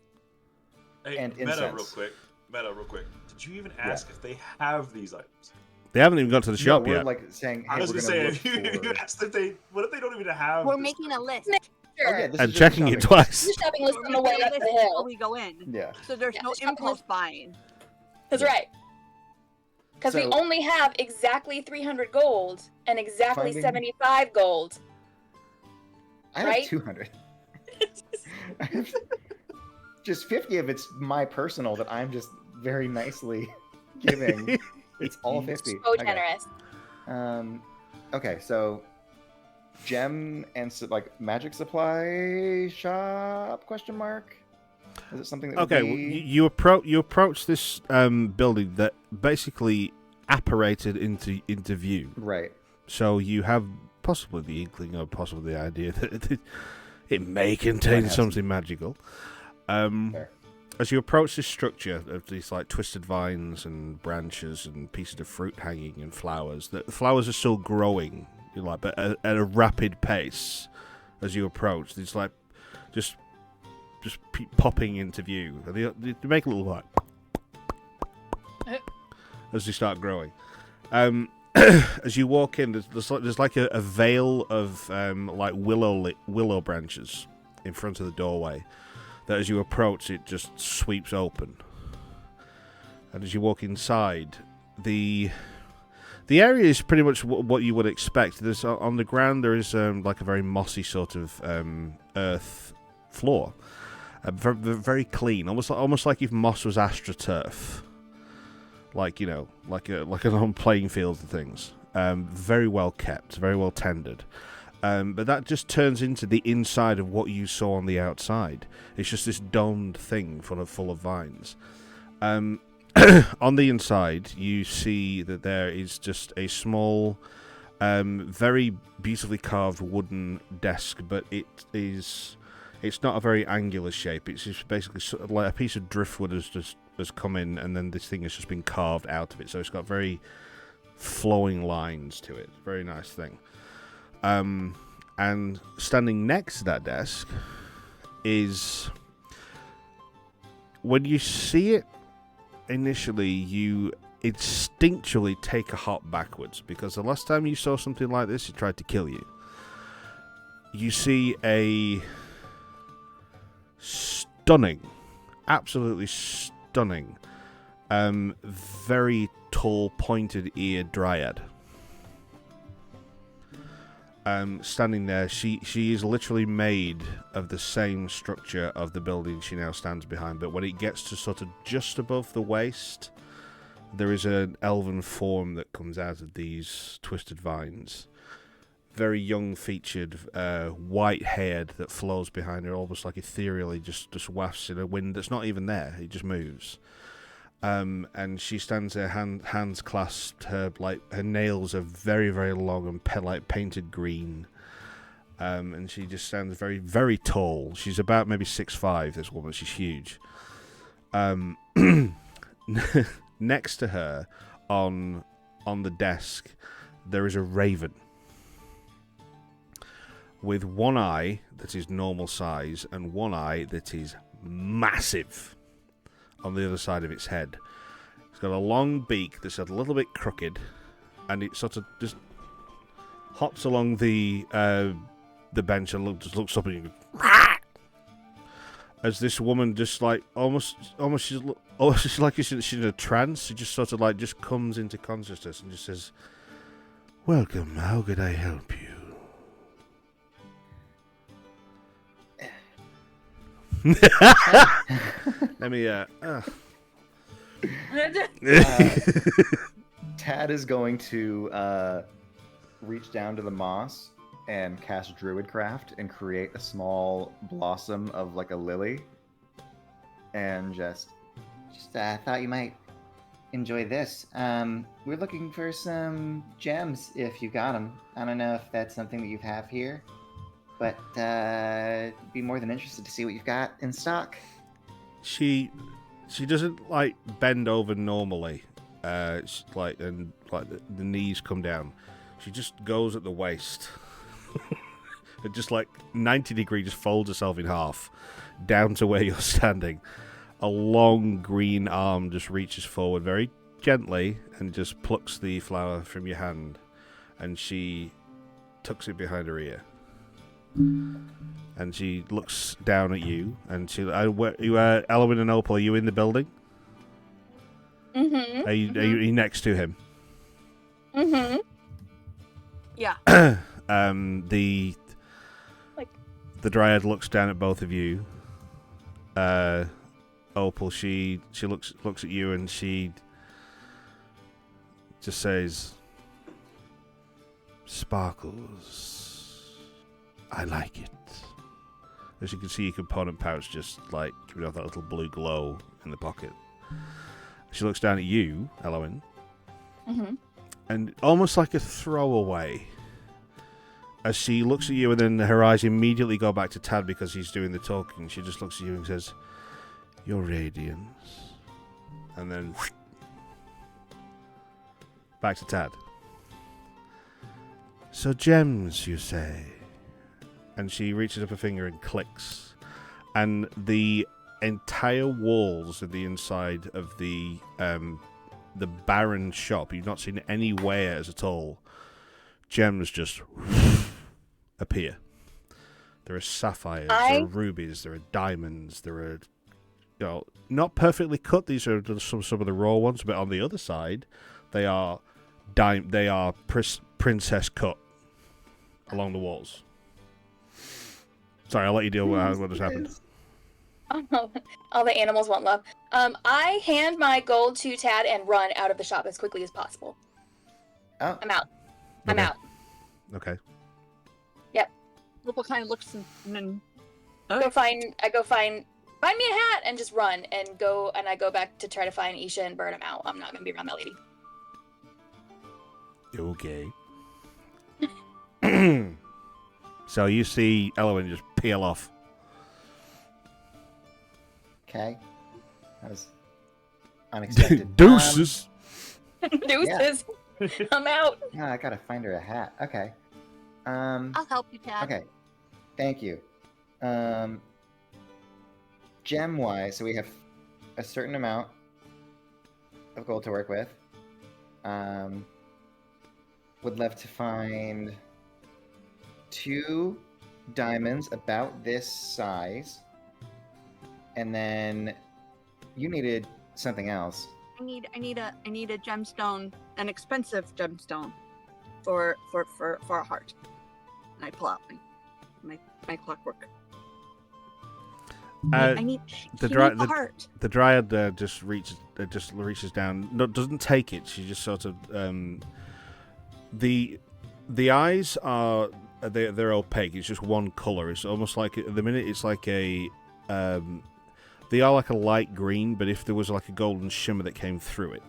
Hey, And Meta, incense. real quick. Did you even ask if they have these items? They haven't even got to the shop no, we're yet. like saying, hey, I was we're gonna gonna say, look if you for... asked if they, what if they don't even have? We're this making a list. Sure. Oh, yeah, this And is just checking a it shopping twice. The shopping list We're on the way making a up list the before hill. we go in. list. Yeah. So there's Yeah, no the shopping impulse list. buying. That's Yeah. right. Because we So- only have exactly 300 gold and exactly Finding- 75 gold. I Right? have 200. I have just 50 of it's my personal that I'm just very nicely giving. It's all 50. So Okay. generous. Okay, so gem and like magic supply shop ? Is it something that would Okay, be... well, you approach this building that basically apparated into view. Right. So you have possibly the inkling or possibly the idea that it may contain have something magical. Fair. As you approach this structure of these like twisted vines and branches and pieces of fruit hanging and flowers, the flowers are still growing, but at a rapid pace. As you approach, it's like just popping into view. They make a little like as they start growing. As you walk in, there's like a veil of like willow branches in front of the doorway. That as you approach, it just sweeps open. And as you walk inside, the area is pretty much what you would expect. There's on the ground there is like a very mossy sort of earth floor, very clean, almost like if moss was astroturf, like an on playing field and things. Very well kept, very well tended. But that just turns into the inside of what you saw on the outside. It's just this domed thing full of vines. On the inside, you see that there is just a small, very beautifully carved wooden desk, but it's not a very angular shape. It's just basically sort of like a piece of driftwood has come in, and then this thing has just been carved out of it. So it's got very flowing lines to it. Very nice thing. And standing next to that desk is, when you see it initially, you instinctually take a hop backwards, because the last time you saw something like this, it tried to kill you. You see a stunning, absolutely stunning, very tall, pointed-eared dryad. Standing there, she is literally made of the same structure of the building she now stands behind, but when it gets to sort of just above the waist, there is an elven form that comes out of these twisted vines. Very young featured, white haired, that flows behind her, almost like ethereally just wafts in a wind that's not even there, it just moves. And she stands there, hands clasped. Her nails are very, very long and painted green. And she just stands very, very tall. She's about maybe 6'5", this woman. She's huge. Next to her, on the desk, there is a raven with one eye that is normal size and one eye that is massive. on the other side of its head. It's got a long beak that's a little bit crooked, and it sort of just hops along the bench and just looks up at you. As this woman just like almost she's like she's in a trance. She just sort of like just comes into consciousness and just says, "Welcome. How could I help you?" Let me Tad is going to reach down to the moss and cast Druidcraft and create a small blossom of like a lily. And just thought you might enjoy this. We're looking for some gems if you got them. I don't know if that's something that you have here, but be more than interested to see what you've got in stock. She doesn't like bend over normally. She's like and like the knees come down. She just goes at the waist. And just like 90 degree just folds herself in half down to where you're standing. A long green arm just reaches forward very gently and just plucks the flower from your hand, and she tucks it behind her ear. And she looks down at you, and she, Elwyn and Opal, are you in the building? Mm-hmm. Are you next to him? Mm-hmm. Yeah. The dryad looks down at both of you. Opal, she looks at you and she just says, "Sparkles. I like it." As you can see, your component pouch just like giving off that little blue glow in the pocket. She looks down at you, Elwyn, and almost like a throwaway, as she looks at you, and then her eyes immediately go back to Tad because he's doing the talking. She just looks at you and says, "Your radiance," and then back to Tad. "So gems, you say?" And she reaches up her finger and clicks, and the entire walls of the inside of the barren shop, you've not seen any wares at all, gems just appear. There are sapphires, there are rubies, there are diamonds, there are, not perfectly cut. These are some of the raw ones, but on the other side, they are princess cut along the walls. Sorry, I'll let you deal with what has happened. Oh, all the animals want love. I hand my gold to Tad and run out of the shop as quickly as possible. Oh. I'm out. I'm out. Okay. Yep. Opal kind of looks and then I go find me a hat and just run and I go back to try to find Isha and burn him out. I'm not gonna be around that lady. Okay. So you see Elwyn just peel off. Okay. That was unexpected. Deuces. Deuces. I'm out. I gotta find her a hat. Okay. I'll help you, Tad. Okay. Thank you. Gem-wise, so we have a certain amount of gold to work with. Would love to find 2 diamonds about this size. And then you needed something else. I need a gemstone, an expensive gemstone for a heart. And I pull out my clockwork. I need the heart. The dryad just reaches down. No, doesn't take it. She just sort of the eyes are they're opaque. It's just one color. It's almost like at the minute it's like a they are like a light green, but if there was like a golden shimmer that came through it,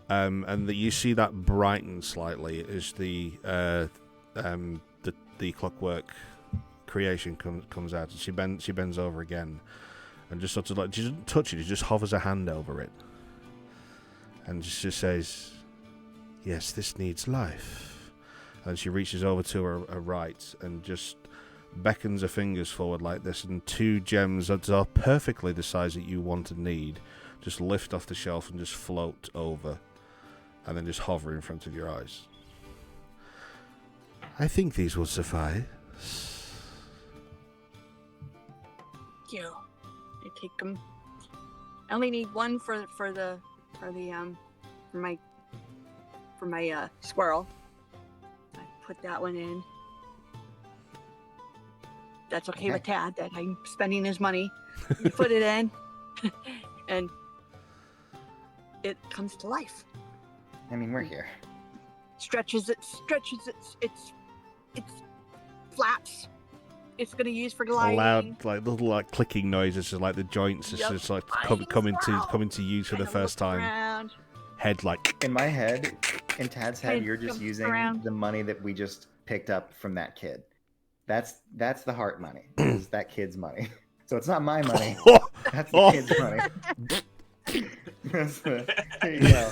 and you see that brighten slightly as the clockwork creation comes out, and she bends over again, and just sort of like, she doesn't touch it, she just hovers her hand over it, and just says, "Yes, this needs life." And she reaches over to her right, and just beckons her fingers forward like this, and 2 gems that are perfectly the size that you want and need just lift off the shelf and just float over, and then just hover in front of your eyes. I think these will suffice. Thank you. I take them. I only need one for my squirrel. I put that one in. That's okay with Tad that I'm spending his money. You put it in, and it comes to life. I mean, we're here. Stretches its flaps. It's gonna use for gliding. Loud, like little like clicking noises, just like the joints, just like coming to use for the first time. Around. Head like. In my head, in Tad's head, Head you're just jumps using around. the money that we just picked up from that kid. That's the heart money. Is that kid's money. So it's not my money. That's the kid's money. There you go.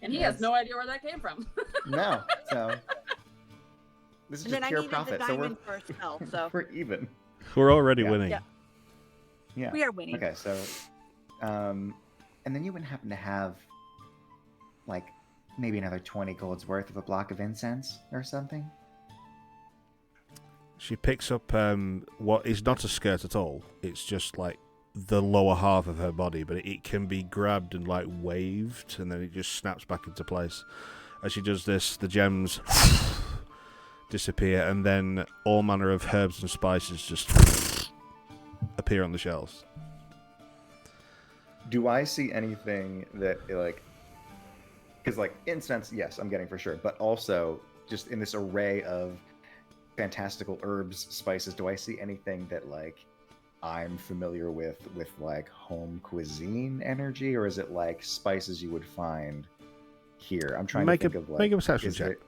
And he has no idea where that came from. No. So this is And just then I pure needed profit. the So diamond for a spell, so we're even. We're already Yeah. winning. Yeah. Yeah. we are winning. Okay, so and then you wouldn't happen to have like maybe another 20 golds worth of a block of incense or something? She picks up what is not a skirt at all. It's just like the lower half of her body, but it can be grabbed and like waved, and then it just snaps back into place. As she does this, the gems disappear, and then all manner of herbs and spices just appear on the shelves. Do I see anything that like, because like incense, yes, I'm getting for sure, but also just in this array of fantastical herbs, spices, do I see anything that like I'm familiar with like home cuisine energy, or is it like spices you would find here? I'm trying to think of like, make a perception is check. it-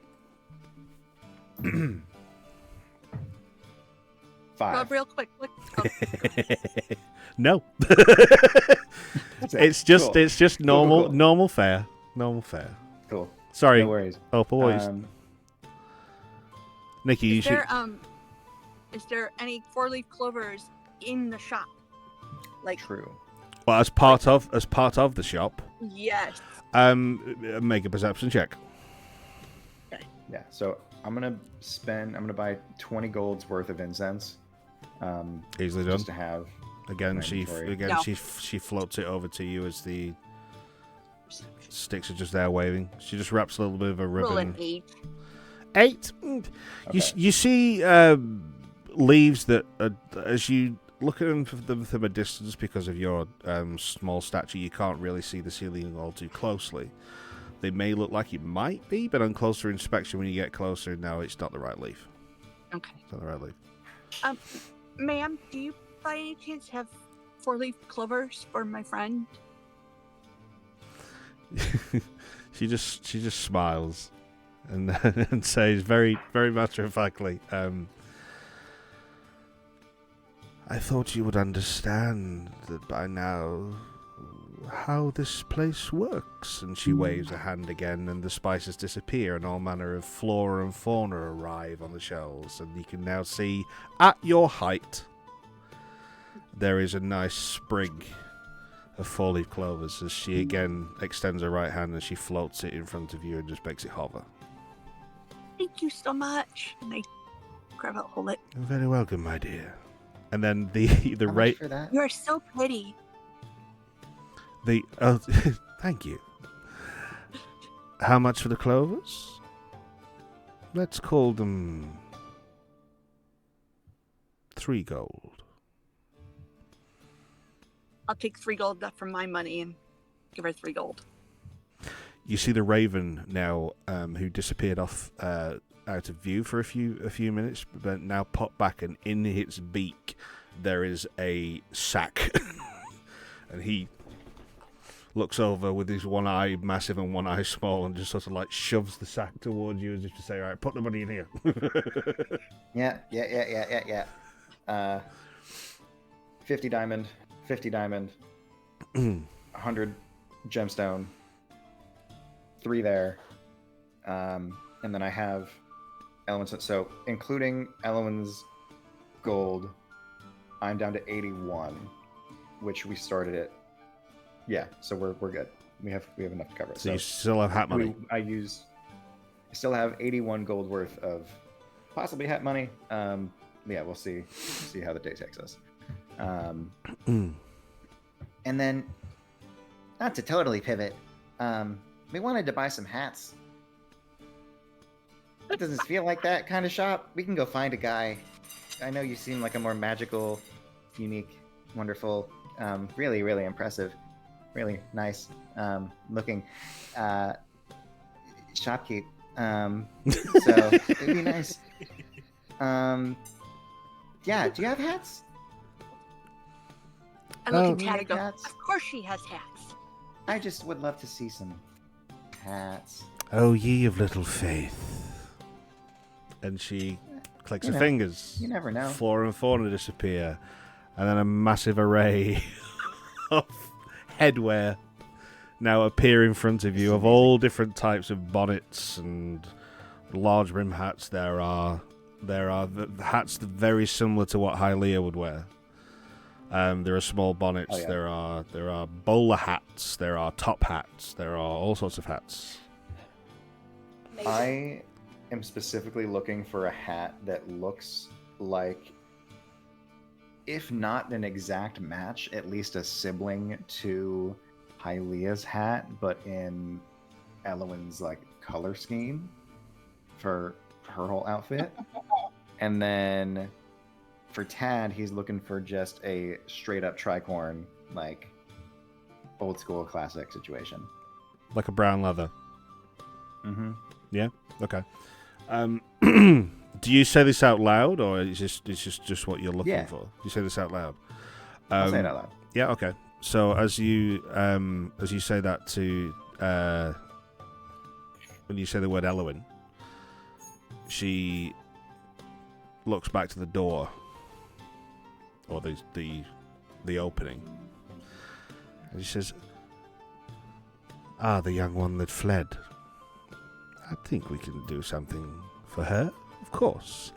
5. Well, real quick. No. That's it. it's just Cool. normal Cool. normal fare. Normal fare. Cool. Sorry. No worries. Oh, boys. Nikki, you Is should. there any 4-leaf clovers in the shop? Like, True. Well, as part of the shop, yes. make a perception check. Yeah. So I'm gonna buy 20 golds worth of incense. Easily done. Just to have. Again, my she inventory. No. she floats it over to you as the sticks are just there waving. She just wraps a little bit of a Roll ribbon. an 8. 8. Okay. You see leaves that as you look at them from a distance, because of your small stature, you can't really see the ceiling all too closely. They may look like it might be, but on closer inspection, when you get closer, no, it's not the right leaf. Okay. It's not the right leaf. Ma'am, do you by any chance have 4-leaf clovers for my friend? She just smiles and and says very very matter of factly, I thought you would understand that by now how this place works. And she waves a hand again, and the spices disappear, and all manner of flora and fauna arrive on the shelves, and you can now see at your height there is a nice sprig of 4-leaf clovers as she again extends her right hand and she floats it in front of you and just makes it hover. Thank you so much. And I grab it, hold it. You're very welcome, my dear. And then the How much rate for that? You are so pretty. thank you. How much for the clovers? Let's call them 3 gold. I'll take 3 gold from my money and give her 3 gold. You see the raven now, who disappeared off out of view for a few minutes, but now pop back, and in its beak there is a sack, and he looks over with his one eye massive and one eye small, and just sort of like shoves the sack towards you as if to say, "All right, put the money in here." Yeah. 50 diamond, 100 gemstone, 3 there, and then I have elements. So including Elowin's gold. I'm down to 81, which we started at. Yeah, so we're good. We have enough to cover it. So you still have hat money. I still have 81 gold worth of possibly hat money. Yeah, we'll see how the day takes us. And then, not to totally pivot, we wanted to buy some hats. It doesn't feel like that kind of shop. We can go find a guy. I know you seem like a more magical, unique, wonderful, really, really impressive, really nice looking shopkeep. So it'd be nice. Yeah, do you have hats? I look at Do you Tad make and go, hats? of course she has hats. I just would love to see some hats. Oh, ye of little faith. And she clicks her fingers. You never know. Flora and fauna disappear. And then a massive array of headwear now appear in front of you of all different types of bonnets and large brim hats. There are the hats very similar to what Hylia would wear. There are small bonnets. Oh, yeah. There are bowler hats. There are top hats. There are all sorts of hats. Amazing. I am specifically looking for a hat that looks like, if not an exact match, at least a sibling to Hylia's hat, but in Elowin's like color scheme for her whole outfit. And then for Tad, he's looking for just a straight up tricorn, like old school classic situation. Like a brown leather. Mm-hmm. Yeah? Okay. Do you say this out loud, or is it's just what you're looking for? You say this out loud. I'll say it out loud. Yeah. Okay. So as you say that to when you say the word Elowin, she looks back to the door, or the opening, and she says, "Ah, the young one that fled. I think we can do something for her, of course."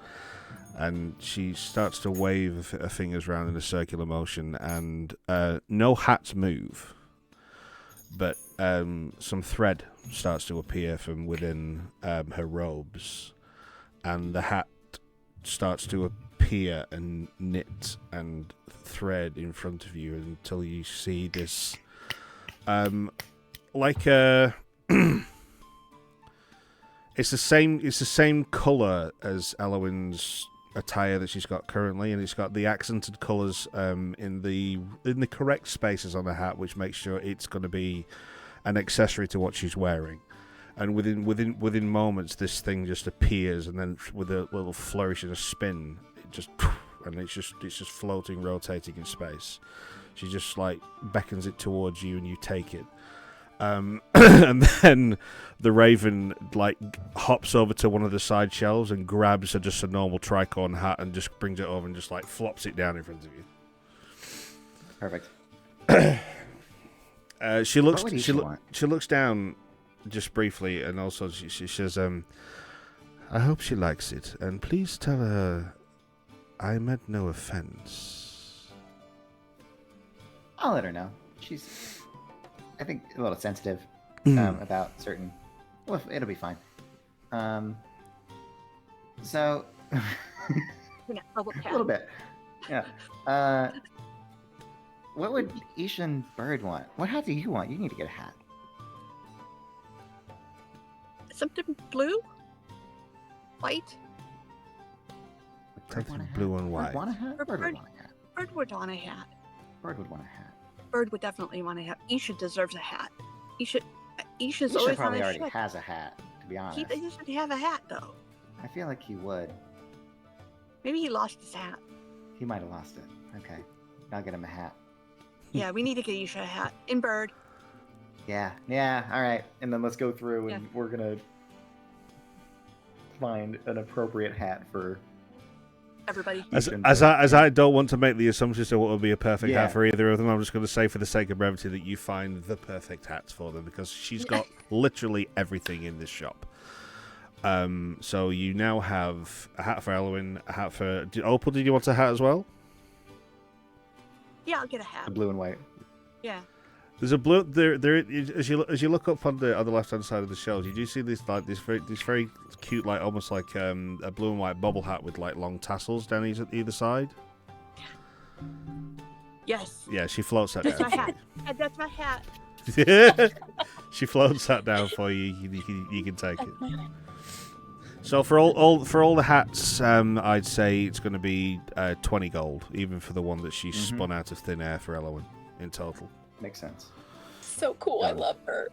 And she starts to wave her fingers around in a circular motion, and no hats move, but some thread starts to appear from within her robes, and the hat starts to appear and knit and thread in front of you until you see this like a it's the same color as Elowin's attire that she's got currently, and it's got the accented colors in the correct spaces on the hat, which makes sure it's going to be an accessory to what she's wearing. And within moments, this thing just appears, and then with a little flourish and a spin, it's just floating, rotating in space. She just like beckons it towards you, and you take it. And then the raven like hops over to one of the side shelves and grabs just a normal tricorn hat and just brings it over and just like flops it down in front of you. Perfect. She looks. What would She looks down just briefly, and also she says, "I hope she likes it, and please tell her I meant no offense." I'll let her know. She's, I think, a little sensitive about certain. Well, it'll be fine. So a little bit. Yeah. What would Ishan Bird want? What hat do you want? You need to get a hat. Something blue? White? Something blue and white. Bird want a hat? Bird would want a hat. Bird would want a hat. Bird would want a hat. Bird would definitely want a hat. Isha deserves a hat. Isha's Isha always probably on a already ship. has a hat, to be honest. He should have a hat, though. I feel like he would. Maybe he lost his hat. He might have lost it. Okay. I'll get him a hat. Yeah, we need to get Isha a hat. In Bird. Yeah, all right. And then let's go through and we're going to find an appropriate hat for everybody. As I don't want to make the assumption as to what would be a perfect hat for either of them, I'm just going to say for the sake of brevity that you find the perfect hats for them, because she's got literally everything in this shop. So you now have a hat for Elwyn, a hat for Opal. Did you want a hat as well? Yeah, I'll get a hat. The blue and white. Yeah. There's a blue there. As you look up on the left hand side of the shelves, you do see this very cute, like almost like a blue and white bobble hat with like long tassels down either side. Yes. Yeah, she floats that That's down. my hat. That's my hat. She floats that down for you. You can take it. So for all the hats, I'd say it's going to be 20 gold, even for the one that she spun out of thin air for Elwyn in total. Makes sense. So cool. I love her.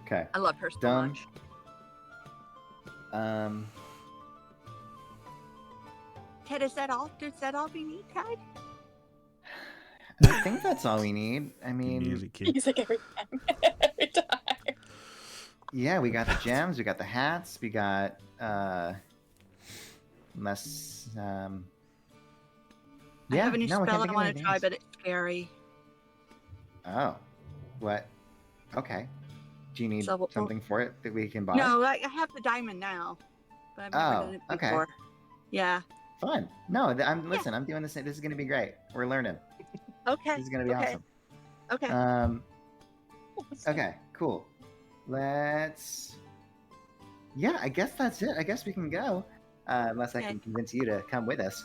Okay. I love her so Done. much. Ted, is that all? Is that all we need, Ted? I think that's all we need. I mean, Music kid. He's like every time. Every time. yeah, we got the gems, we got the hats, we got less. I Yeah, have a new no, I can't spell I think of want any to try, names. but it's scary. Oh, what? Okay. Do you need So we'll- something for it that we can buy? No, I have the diamond now. But I've never Oh, done it okay. before. Yeah. Fun. No, listen. I'm doing this. This is gonna be great. We're learning. Okay. This is gonna be okay. awesome. Okay. Okay. Cool. Let's. Yeah, I guess that's it. I guess we can go. Unless I Okay. can convince you to come with us.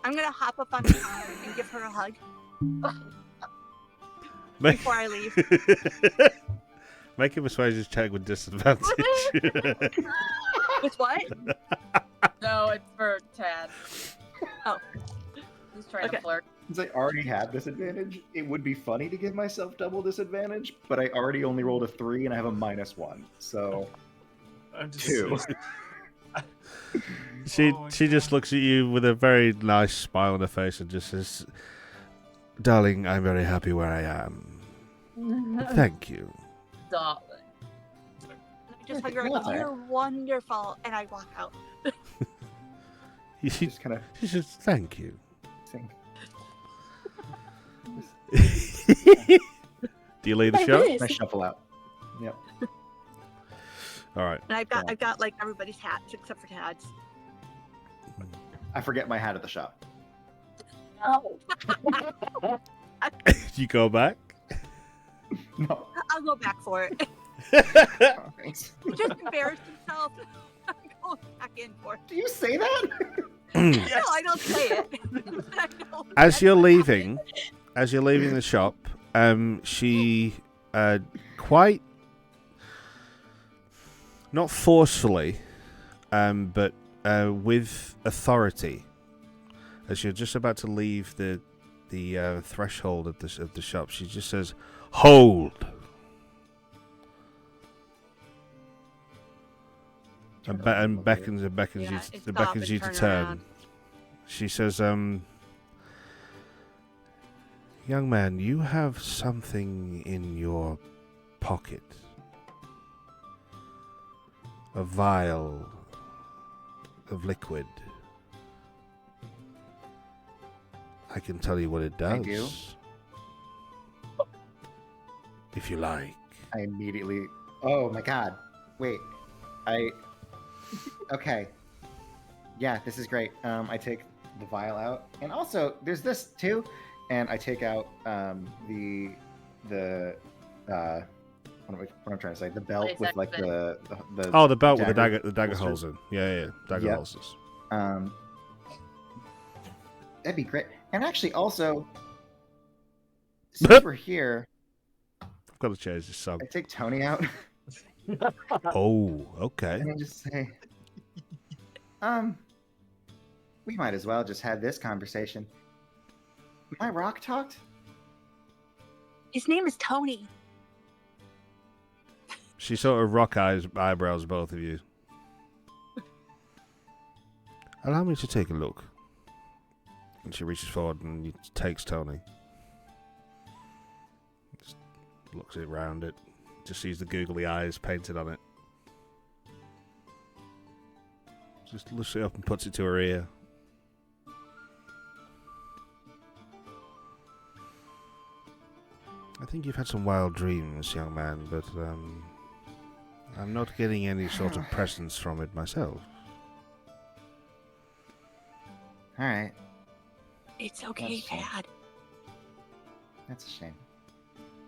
I'm gonna hop up on the car and give her a hug Make, before I leave. make a persuasion check with disadvantage. With what? No, it's for Tad. Oh. He's trying Okay. to flirt. Since I already have disadvantage, it would be funny to give myself double disadvantage, but I already only rolled a 3 and I have a -1. So I'm just 2. She Oh my just God. looks at you with a very nice smile on her face and just says, "Darling, I'm very happy where I am. Thank you." Darling. I just hug her. No, it's all right. You're wonderful, and I walk out. She Just kind of says, "Thank you." sing. Do you leave the My show? wrist. I shuffle out. Yep. All right. And I've got like everybody's hats except for Tad's. I forget my hat at the shop. No. You go back. No. I'll go back for it. Oh, thanks. He just embarrassed himself. I'm going back in for it. Do you say that? No, I don't say it. But I know As that's you're what leaving the shop, she quite not forcefully, but with authority, as you're just about to leave the threshold of the shop, she just says, "Hold," and beckons Yeah, you it's stop beckons and you to turn turn. around. She says, "Young man, you have something in your pocket. A vial of liquid. I can tell you what it does. I do? If you like." I immediately. Oh my god. Wait. Okay. Yeah, this is great. I take the vial out, and also there's this too, and I take out the what I'm trying to say, the belt Place with like exit. the Oh, the belt with the dagger dagger holsters. holes in. Yeah, dagger Yep. holsters. That'd be great. And actually, also, since we're here, I've got to change this song. I take Tony out Oh, okay. and I just say, we might as well just have this conversation. My rock talked? His name is Tony. She sort of rock eyebrows, both of you. Allow me to take a look. And she reaches forward and takes Tony. Just looks it round it. Just sees the googly eyes painted on it. Just lifts it up and puts it to her ear. I think you've had some wild dreams, young man, but I'm not getting any sort of presence from it myself. All right. It's okay, That's fine. Dad. That's a shame.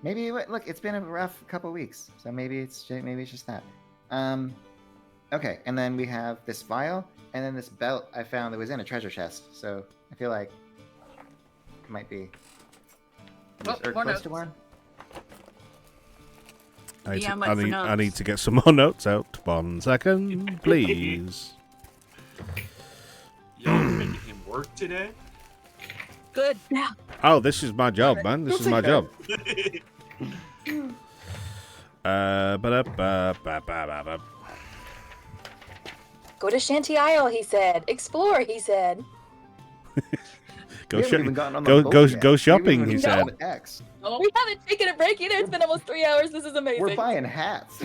Maybe look, it's been a rough couple weeks, so maybe it's just that. Okay, and then we have this vial, and then this belt I found that was in a treasure chest. So I feel like it might be Oh, more close notes. to one. I need to get some more notes out. 1 second, please. Y'all making him work today? Good. Yeah. Oh, this is my job, man. This is my job. Ba-da-ba-ba-ba-ba-ba. Go to Shanty Isle, he said. Explore, he said. Go We haven't even gotten on the go boat go yet. go We shopping, haven't he even said. gotten X. Oh, We haven't taken a break either. It's been almost 3 hours. This is amazing. We're buying hats.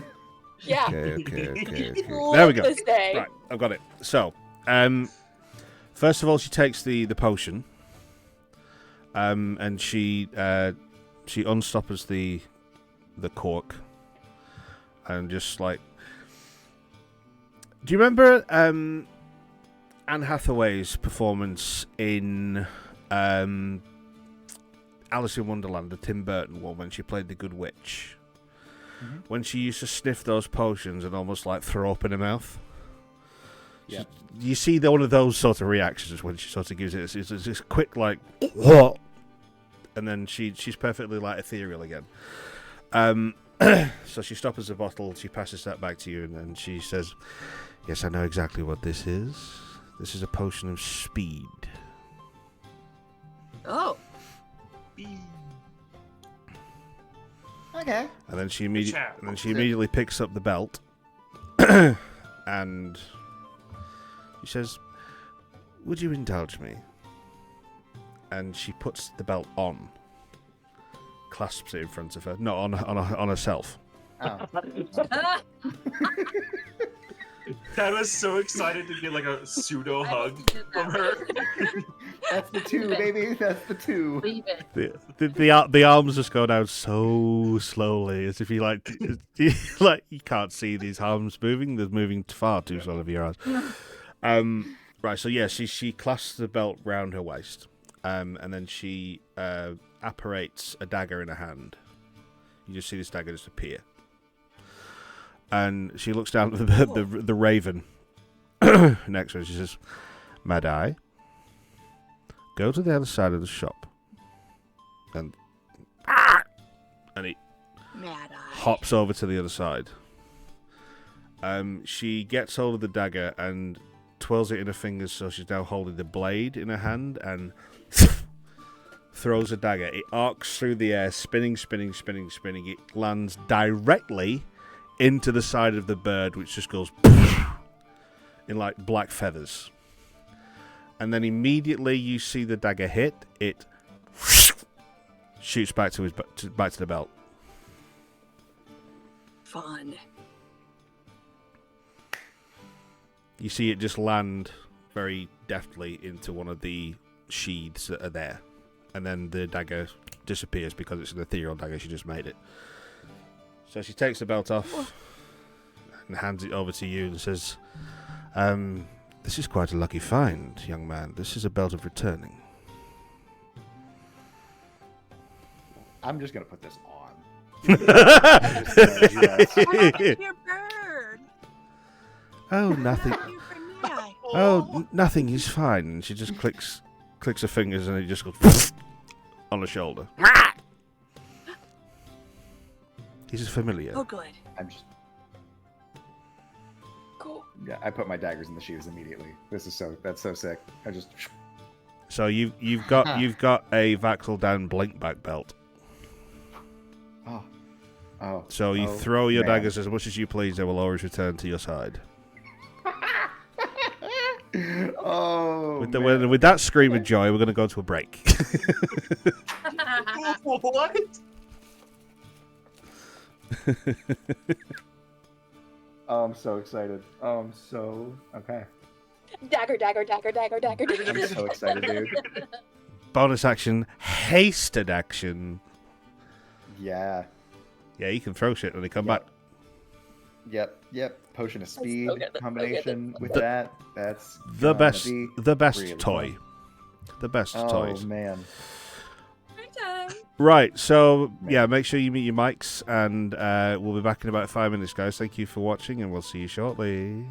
Yeah. Okay. Love There we go. This day. Right, I've got it. So, first of all, she takes the potion, and she unstoppers the cork, and just like, do you remember Anne Hathaway's performance in Alice in Wonderland, the Tim Burton one, when she played the Good Witch? Mm-hmm. When she used to sniff those potions and almost like throw up in her mouth. Yeah. You see one of those sort of reactions when she sort of gives it. It's this quick like, what? And then she's perfectly like ethereal again. So she stops the bottle. She passes that back to you, and then she says, "Yes, I know exactly what this is. This is a potion of speed." Oh. Okay. And then she chap. immediately picks up the belt, and she says, "Would you indulge me?" And she puts the belt on, clasps it in front of her, not on herself. Oh. Dad was so excited to get like a pseudo hug from her. That's the two, baby. That's the two. leave it. The arms just go down so slowly, as if you like you can't see these arms moving. They're moving far too slowly for your eyes. Right. So yeah, she clasps the belt round her waist, and then she apparates a dagger in her hand. You just see this dagger just appear, and she looks down at the raven next to her. She says, "Mad Eye, go to the other side of the shop." And he Mad Eye. hops over to the other side. She gets hold of the dagger and twirls it in her fingers, so she's now holding the blade in her hand, and throws a dagger. It arcs through the air, spinning. It lands directly into the side of the bird, which just goes in like black feathers. And then immediately you see the dagger hit. It shoots back to the belt. Fun. You see it just land very deftly into one of the sheaths that are there. And then the dagger disappears because it's an ethereal dagger. She just made it. So she takes the belt off and hands it over to you and says, "This is quite a lucky find, young man. This is a belt of returning." I'm just gonna put this on. Your bird. Oh, nothing. Your Mad Eye. Nothing. He's fine. And she just clicks her fingers, and it just goes on her shoulder. He's familiar. Oh, good. I'm just. Cool. Yeah, I put my daggers in the sheaths immediately. That's so sick. I just. So you've got a Vaxel down blinkback belt. Oh. So you Oh, throw your man. daggers as much as you please; they will always return to your side. Oh. With that scream of joy, we're going to go to a break. What? Oh, I'm so excited. Oh, I'm so okay. Dagger. I'm so excited, dude. Bonus action, hasted action. Yeah. Yeah, you can throw shit when they come Yeah. back. Yep. Potion of so speed good, that's so combination good. with The- that. That's The gonna best, be the best really toy. fun. The best Oh toys. man. Okay. Right, so Man. yeah, make sure you mute your mics, and we'll be back in about 5 minutes, guys. Thank you for watching, and we'll see you shortly.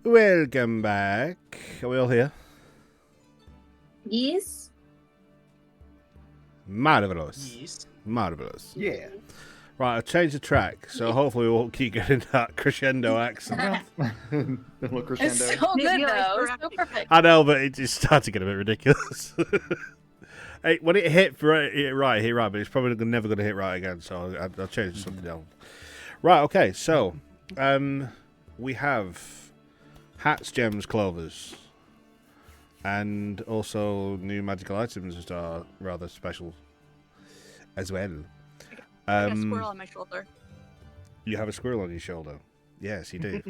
Welcome back. Are we all here? Yes. Marvelous. Yes. Marvelous. Yeah. Right, I've changed the track, so hopefully we won't keep getting that crescendo accent. The little It's crescendo. so good Yeah, though. it's So perfect. I know, but it just started to get a bit ridiculous. Hey, when it hit right, hit right, but it's probably never going to hit right again, so I'll change it to something else. Right, okay, so we have hats, gems, clovers, and also new magical items that are rather special as well. I got a squirrel on my shoulder. You have a squirrel on your shoulder. Yes, you do.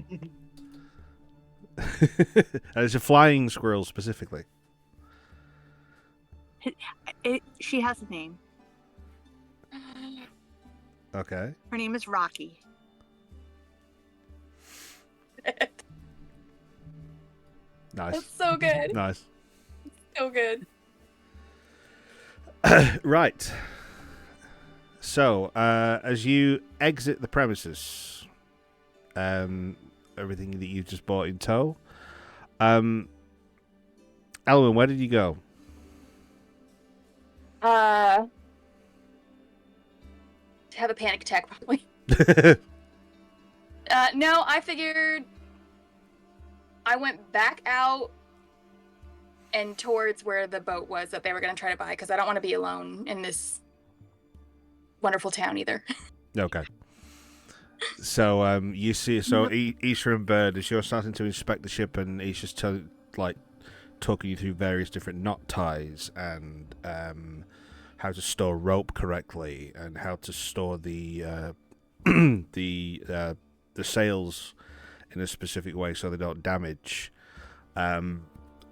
And it's a flying squirrel specifically. She has a name. Okay. Her name is Rocky. Nice. That's so good. Nice. So good. Right. So, as you exit the premises, everything that you just bought in tow, Elwyn, where did you go? To have a panic attack, probably. No, I figured I went back out and towards where the boat was that they were going to try to buy, because I don't want to be alone in this wonderful town either. Okay. So, you see, Isha and Bird, as you're starting to inspect the ship, and Isha's talking you through various different knot ties and how to store rope correctly and how to store the the sails in a specific way so they don't damage.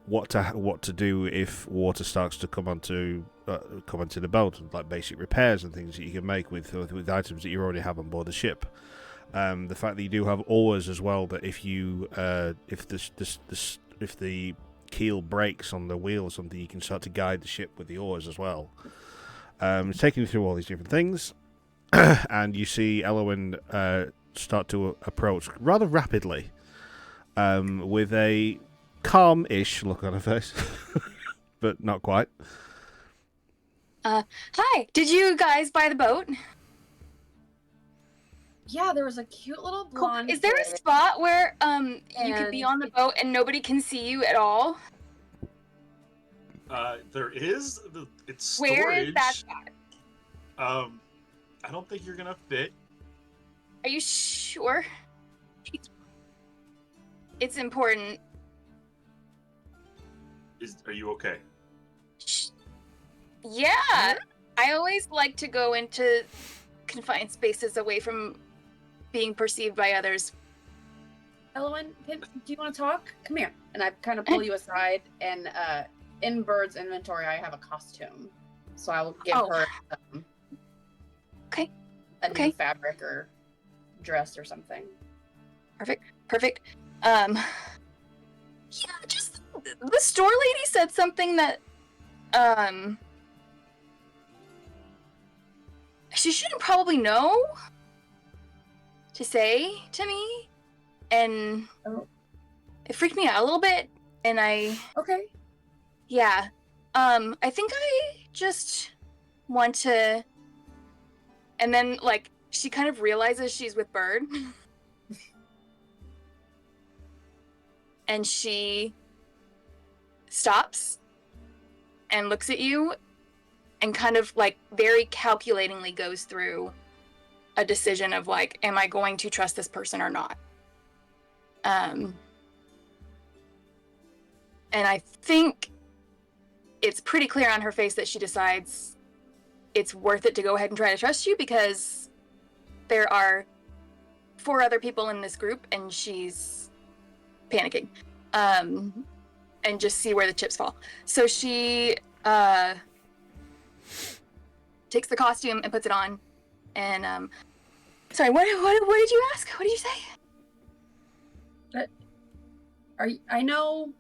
What to do if water starts to come onto the boat, like basic repairs and things that you can make with items that you already have on board the ship. The fact that you do have oars as well, that if you if the keel breaks on the wheel or something, you can start to guide the ship with the oars as well. It's taking you through all these different things, and you see Elwyn start to approach rather rapidly, with a calm-ish look on her face, but not quite. Hi, did you guys buy the boat? Yeah, there was a cute little Cool. blonde. Is there a kid. spot where you could be And on the boat and nobody can see you at all? There is. It's storage. Where is that spot? I don't think you're gonna fit. Are you sure? It's important. Are you okay? Yeah, I always like to go into confined spaces away from being perceived by others. Elwyn, do you want to talk? Come here. And I kind of pull you aside, and in Bird's inventory, I have a costume, so I will give her Okay. a Okay. new fabric or dress or something. Perfect. Yeah, just the store lady said something that she shouldn't probably know to say to me, and it freaked me out a little bit, and Okay. yeah, I think I just want to, and then like she kind of realizes she's with Bird. And she stops and looks at you and kind of like very calculatingly goes through a decision of like, am I going to trust this person or not? And I think it's pretty clear on her face that she decides it's worth it to go ahead and try to trust you, because there are 4 other people in this group and she's panicking, and just see where the chips fall. So she takes the costume and puts it on, and sorry, what did you ask? What did you say? I know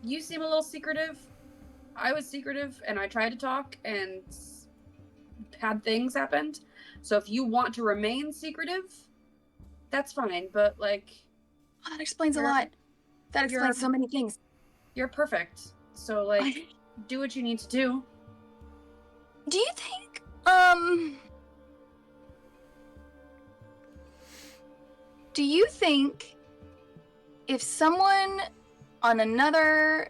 you seem a little secretive. I was secretive, and I tried to talk, and had things happened. So if you want to remain secretive, that's fine. But like, That explains a You're- lot. That explains you're- so many things. You're perfect. So like, do what you need to do. Do you think, do you think if someone in another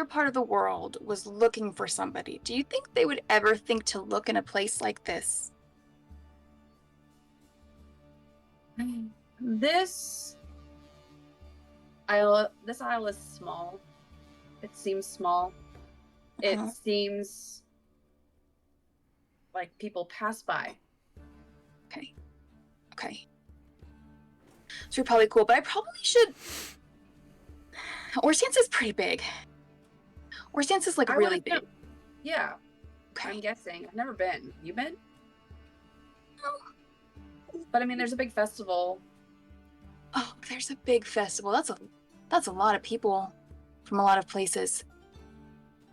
part of the world was looking for somebody, do you think they would ever think to look in a place like this? This aisle is small. It seems small. Uh-huh. It seems like people pass by. Okay. So you're probably cool, but I probably should. Orstance is pretty big. Orstance is like I really would've big. Yeah, I'm Okay. guessing. I've never been. You been? No. But I mean, there's a big festival. Oh, there's a big festival. That's a lot of people from a lot of places.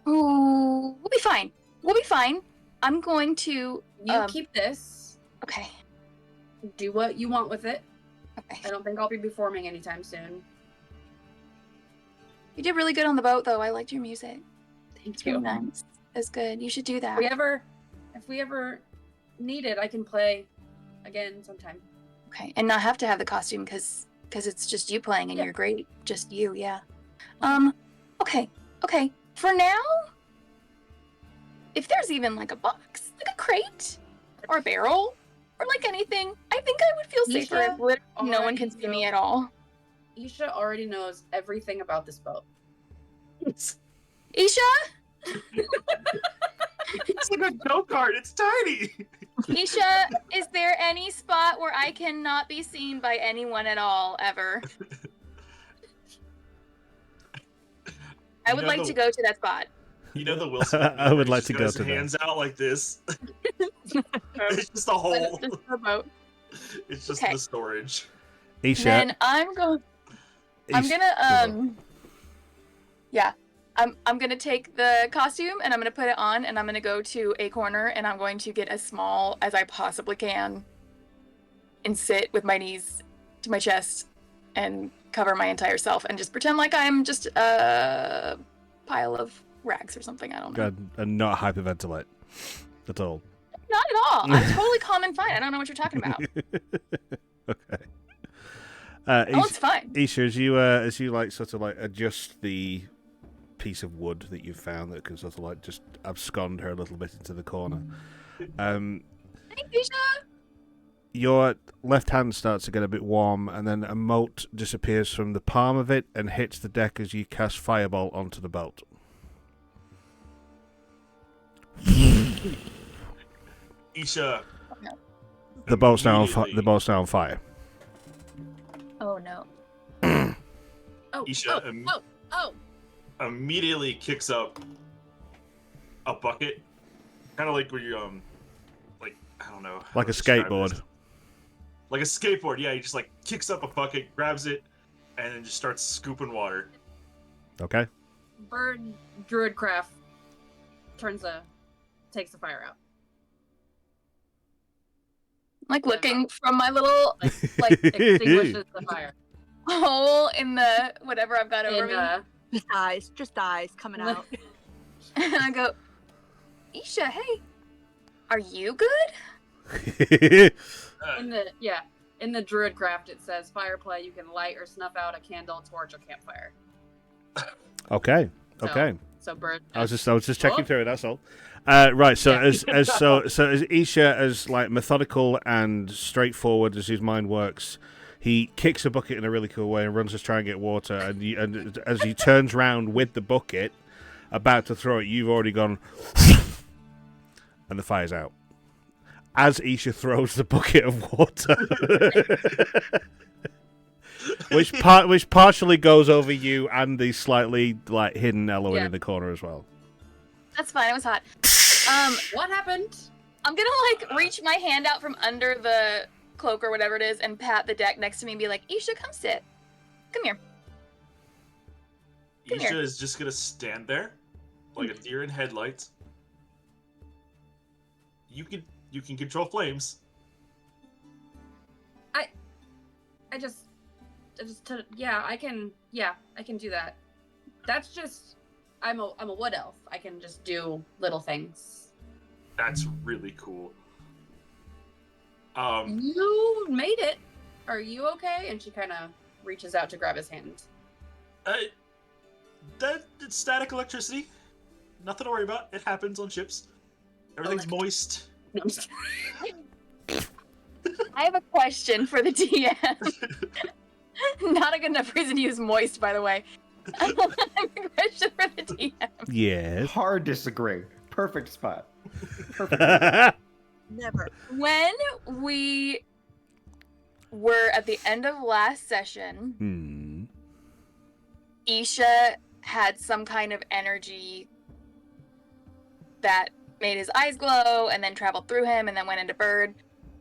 Ooh, we'll be fine. We'll be fine. I'm going to. You keep this. Okay. Do what you want with it. Okay. I don't think I'll be performing anytime soon. You did really good on the boat, though. I liked your music. Thank It's really nice. It's good. You should do that. If we ever need it, I can play again sometime. Okay, and not have to have the costume because it's just you playing and Yeah. you're great. Just you, yeah. Okay. For now, if there's even like a box, like a crate, or a barrel, or like anything, I think I would feel safer if Nisha literally no one can already see me knows- at all. Isha already knows everything about this boat. Isha, It's like a go-kart. It's tiny. Isha, is there any spot where I cannot be seen by anyone at all ever? I would like to go to that spot. You know the Wilson. I would like He's to got go his to that. hands out like this. It's just a hole. Just the boat. It's just Okay. the storage. Isha, Then I'm going. I'm Isha- gonna yeah. I'm gonna take the costume and I'm gonna put it on and I'm gonna go to a corner and I'm going to get as small as I possibly can and sit with my knees to my chest and cover my entire self and just pretend like I'm just a pile of rags or something. I don't know. and not hyperventilate at all. Not at all. I'm totally calm and fine. I don't know what you're talking about. Okay. Oh, it's fine. Isha, as you like sort of like adjust the piece of wood that you've found that can sort of like just abscond her a little bit into the corner. Thanks, Isha. Your left hand starts to get a bit warm, and then a mote disappears from the palm of it and hits the deck as you cast Firebolt onto the boat. Isha. The boat's now on immediately- the boat's now on fire. Oh no. Oh, Isha, oh. immediately kicks up a bucket, kind of like where you like I don't know, how Like to a describe skateboard. this. Like a skateboard, yeah. He just like kicks up a bucket, grabs it, and then just starts scooping water. Okay. Bird Druidcraft takes the fire out. Like looking from my little Like extinguishes the fire. hole in the whatever I've got over me. Just eyes coming out. And I go, Isha, hey, are you good? In the Druidcraft it says fire play, you can light or snuff out a candle, torch, or campfire. Okay. So- Okay. So Bird I was just checking Oh. through it. That's all. Right. So Yeah. as Isha, as like methodical and straightforward as his mind works, he kicks a bucket in a really cool way and runs to try and get water. And as he turns round with the bucket, about to throw it, you've already gone, and the fire's out. As Isha throws the bucket of water, which partially goes over you and the slightly like hidden Elowen Yeah. in the corner as well. That's fine. It was hot. What happened? I'm gonna like reach my hand out from under the cloak or whatever it is and pat the deck next to me and be like, Isha, come sit. Come here. Come Isha here. is just gonna stand there, like a deer in headlights. You can control flames. I can do that. That's just I'm a wood elf. I can just do little things. That's really cool. You made it. Are you okay? And she kind of reaches out to grab his hand. It's static electricity. Nothing to worry about. It happens on ships. Everything's moist. No, I'm just I have a question for the DM. Not a good enough reason to use moist, by the way. I have a question for the DM. Yes. Hard disagree. Perfect spot. Perfect. Never. When we were at the end of last session, Isha had some kind of energy that made his eyes glow and then traveled through him and then went into Bird.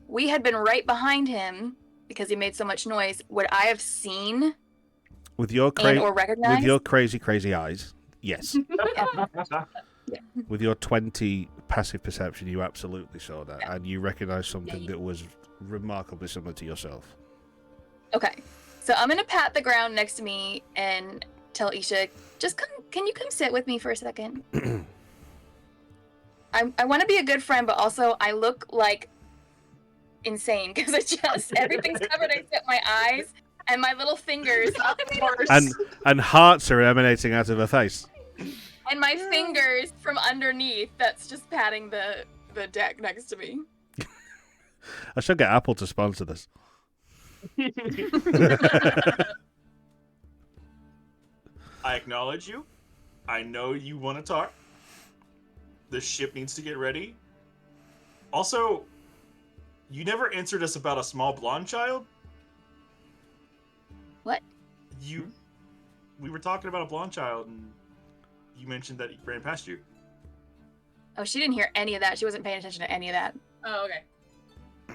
We had been right behind him because he made so much noise. Would I have seen with your or recognized? With your crazy eyes, yes. Yeah. With your 20 passive perception, you absolutely saw that, and you recognized something that was remarkably similar to yourself. Okay, so I'm gonna pat the ground next to me and tell Isha, just come. Can you come sit with me for a second? I want to be a good friend, but also I look like insane because everything's covered except my eyes and my little fingers. and hearts are emanating out of her face. And my fingers from underneath, that's just patting the deck next to me. I should get Apple to sponsor this. I acknowledge you. I know you want to talk. The ship needs to get ready. Also, you never answered us about a small blonde child. What? We were talking about a blonde child, and you mentioned that he ran past you. Oh, she didn't hear any of that. She wasn't paying attention to any of that. Oh, okay.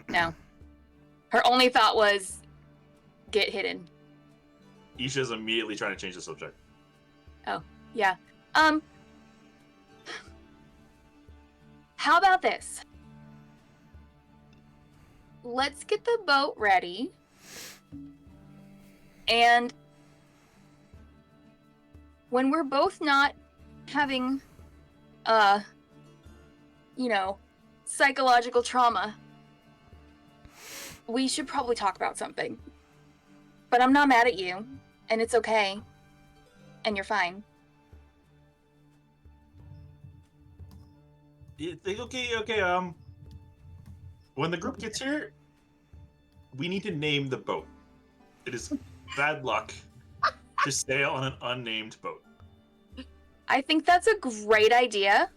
No. Her only thought was, get hidden. Isha's immediately trying to change the subject. Oh, yeah. How about this? Let's get the boat ready. And when we're both not having, psychological trauma, we should probably talk about something. But I'm not mad at you, and it's okay. And you're fine. Okay. When the group gets here, we need to name the boat. It is bad luck to sail on an unnamed boat. I think that's a great idea.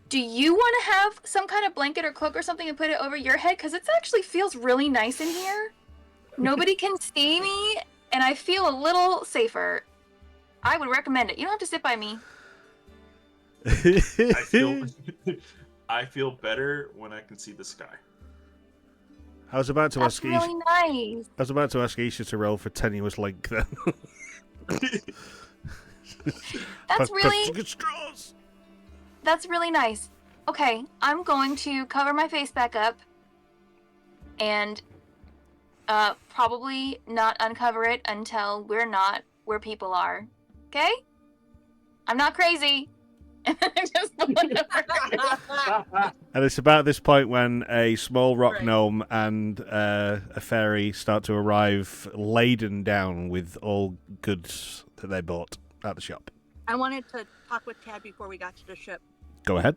Do you want to have some kind of blanket or cloak or something and put it over your head? Because it actually feels really nice in here. Nobody can see me, and I feel a little safer. I would recommend it. You don't have to sit by me. I feel better when I can see the sky. I was about to That's ask really nice. I was about to ask Isha to roll for tenuous link then. That's really nice. Okay, I'm going to cover my face back up and probably not uncover it until we're not where people are. Okay? I'm not crazy. And it's about this point when a small rock gnome and a fairy start to arrive laden down with all goods that they bought at the shop. I wanted to talk with Tad before we got to the ship. Go ahead.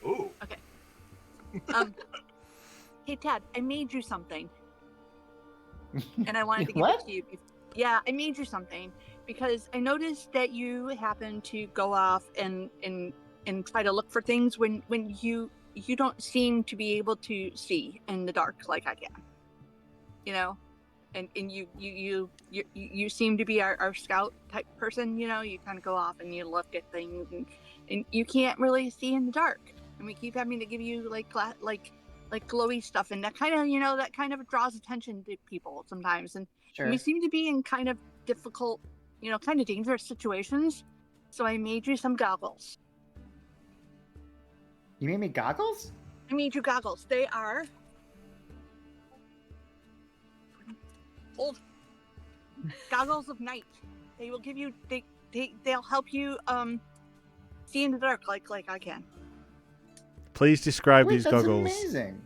Ooh. Okay. Hey, Tad, I made you something. And I wanted to give it to you. Yeah, I made you something because I noticed that you happen to go off and try to look for things when you don't seem to be able to see in the dark like I can. You know? And you seem to be our scout type person, you know, you kind of go off and you look at things and you can't really see in the dark. And we keep having to give you like glowy stuff, and that kind of draws attention to people sometimes. And we seem to be in kind of difficult, kind of dangerous situations. So I made you some goggles. You made me goggles? I made you goggles. They are goggles of night. They will give you. They'll help you see in the dark like I can. Please describe Wait, these that's goggles. amazing.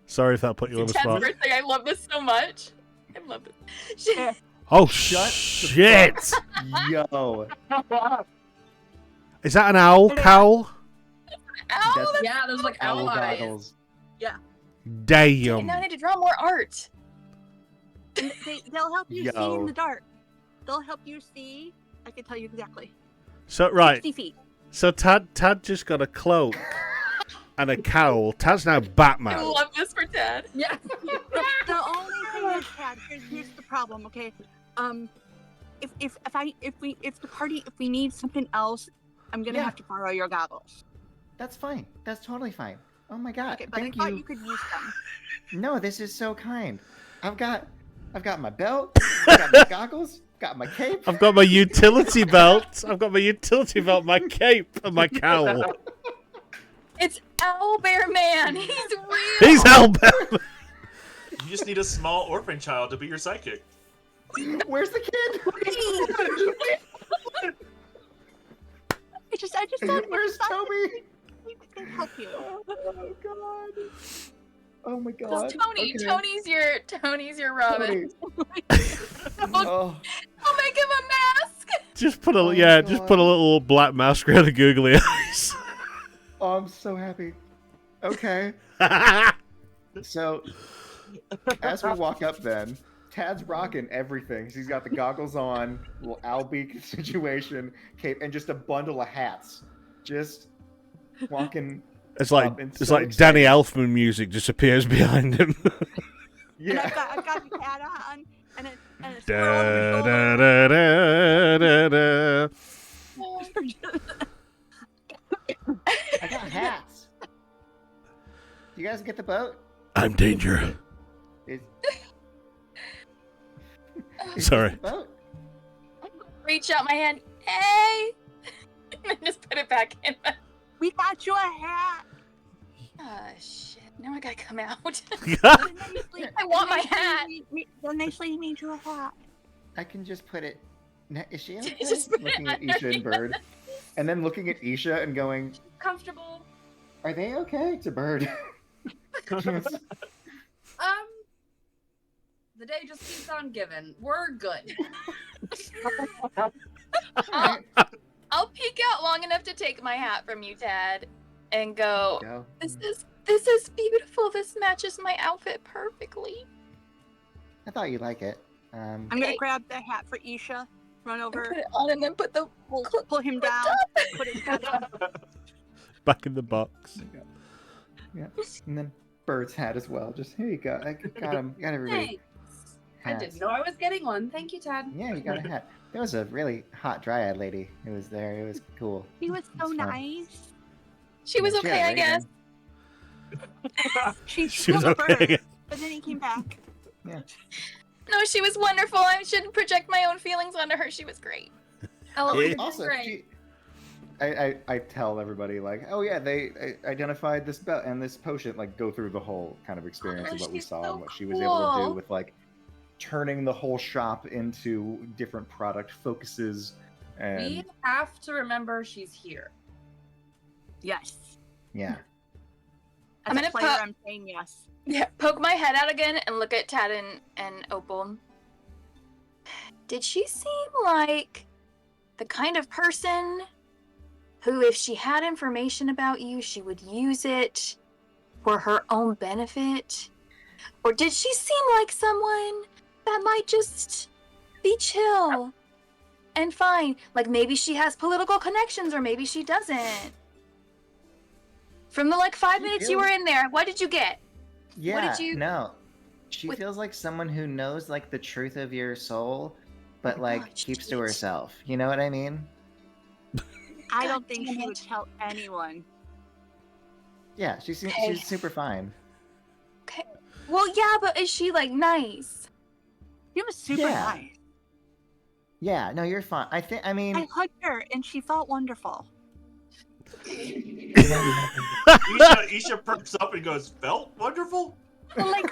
Sorry if that put you on the Tad's spot. birthday. I love this so much. I love it. Oh, Shut shit! Yo. Is that an owl cowl? Ow! That's Yeah, there's like owl eyes. goggles. Damn. Now I need to draw more art. They'll help you see in Yo. the dark. They'll help you see. I can tell you exactly. So, right. 60 feet. So Tad just got a cloak and a cowl. Tad's now I Batman. love this for Tad. Yeah. The only thing is, Tad, here's the problem, okay? If we need something else, I'm gonna Yeah. have to borrow your goggles. That's fine. That's totally fine. Oh my god. Okay, but Thank I thought you. you could use them. No, this is so kind. I've got my belt, I've got my goggles, got my cape. I've got my utility belt. I've got my utility belt, my cape, and my cowl. It's Owlbear Man. He's real. He's Albert. You just need a small orphan child to be your sidekick. Where's the kid? I just thought Where's Toby? we could help you. Oh god. Oh my god. Tony. Okay. Tony's your Robin. Tony. I'll make him a mask. Just put a Oh, just God. put a little black mask around the googly eyes. Oh, I'm so happy. Okay. So, as we walk up then, Tad's rocking everything. He's got the goggles on, little Albeak situation, cape, and just a bundle of hats. Just walking. It's like and it's so like excited. Danny Elfman music just appears behind him. And Yeah. I've got the hat on and a Da, squirrel da, on my da, da, da, da. I got hats. You guys get the boat? I'm danger. Is, Sorry. the boat? Reach out my hand. Hey. And then just put it back in. We got you a hat. Ah, shit. Now I gotta come out. I want my hat. The nicely made you a hat. I can just put it. Is she okay? Just put it Looking at under Isha and Bird, and then looking at Isha and going, Comfortable. "Are they okay?" To Bird. The day just keeps on giving. We're good. I'll peek out long enough to take my hat from you, Tad, and go. Go. This is beautiful. This matches my outfit perfectly. I thought you'd like it. I'm gonna Okay. grab the hat for Isha, run over, Put it on and then put the pull him down, put his hat on. Back in the box. Yeah, and then Bird's hat as well. Just here you go. I got him. Got everybody. Thanks. I hats. didn't know I was getting one. Thank you, Tad. Yeah, you got a hat. There was a really hot dryad lady who was there. It was cool. He was so That's fun. nice. She was Yeah, she okay, had I guess. She She was killed a okay. bird, but then he came back. No, she was wonderful. I shouldn't project my own feelings onto her. She was great. Eloise, Yeah. Also, great. I tell everybody like, oh yeah, they identified this belt and this potion. Like, go through the whole kind of experience Oh, of what we she's saw so and what she was able to do cool. with like turning the whole shop into different product focuses. And We have to remember she's here. Yes. yeah, As I'm a gonna player, pop- I'm saying yes. Yeah, poke my head out again and look at Tad and Opal. Did she seem like the kind of person who, if she had information about you, she would use it for her own benefit? Or did she seem like someone that might just be chill and fine? Like maybe she has political connections or maybe she doesn't. From the 5 minutes you were in there, what did you get? yeah. did you- No, she with- feels like someone who knows like the truth of your soul, but Oh, like keeps to jeez. herself. You know what I mean? I God don't think damn she it. would tell anyone. Yeah, she's Okay. she's super fine. Well, yeah, but is she nice? She was super Yeah. nice. Yeah, no, you're fine. I mean, I hugged her and she felt wonderful. Isha perks up and goes, "Felt wonderful." like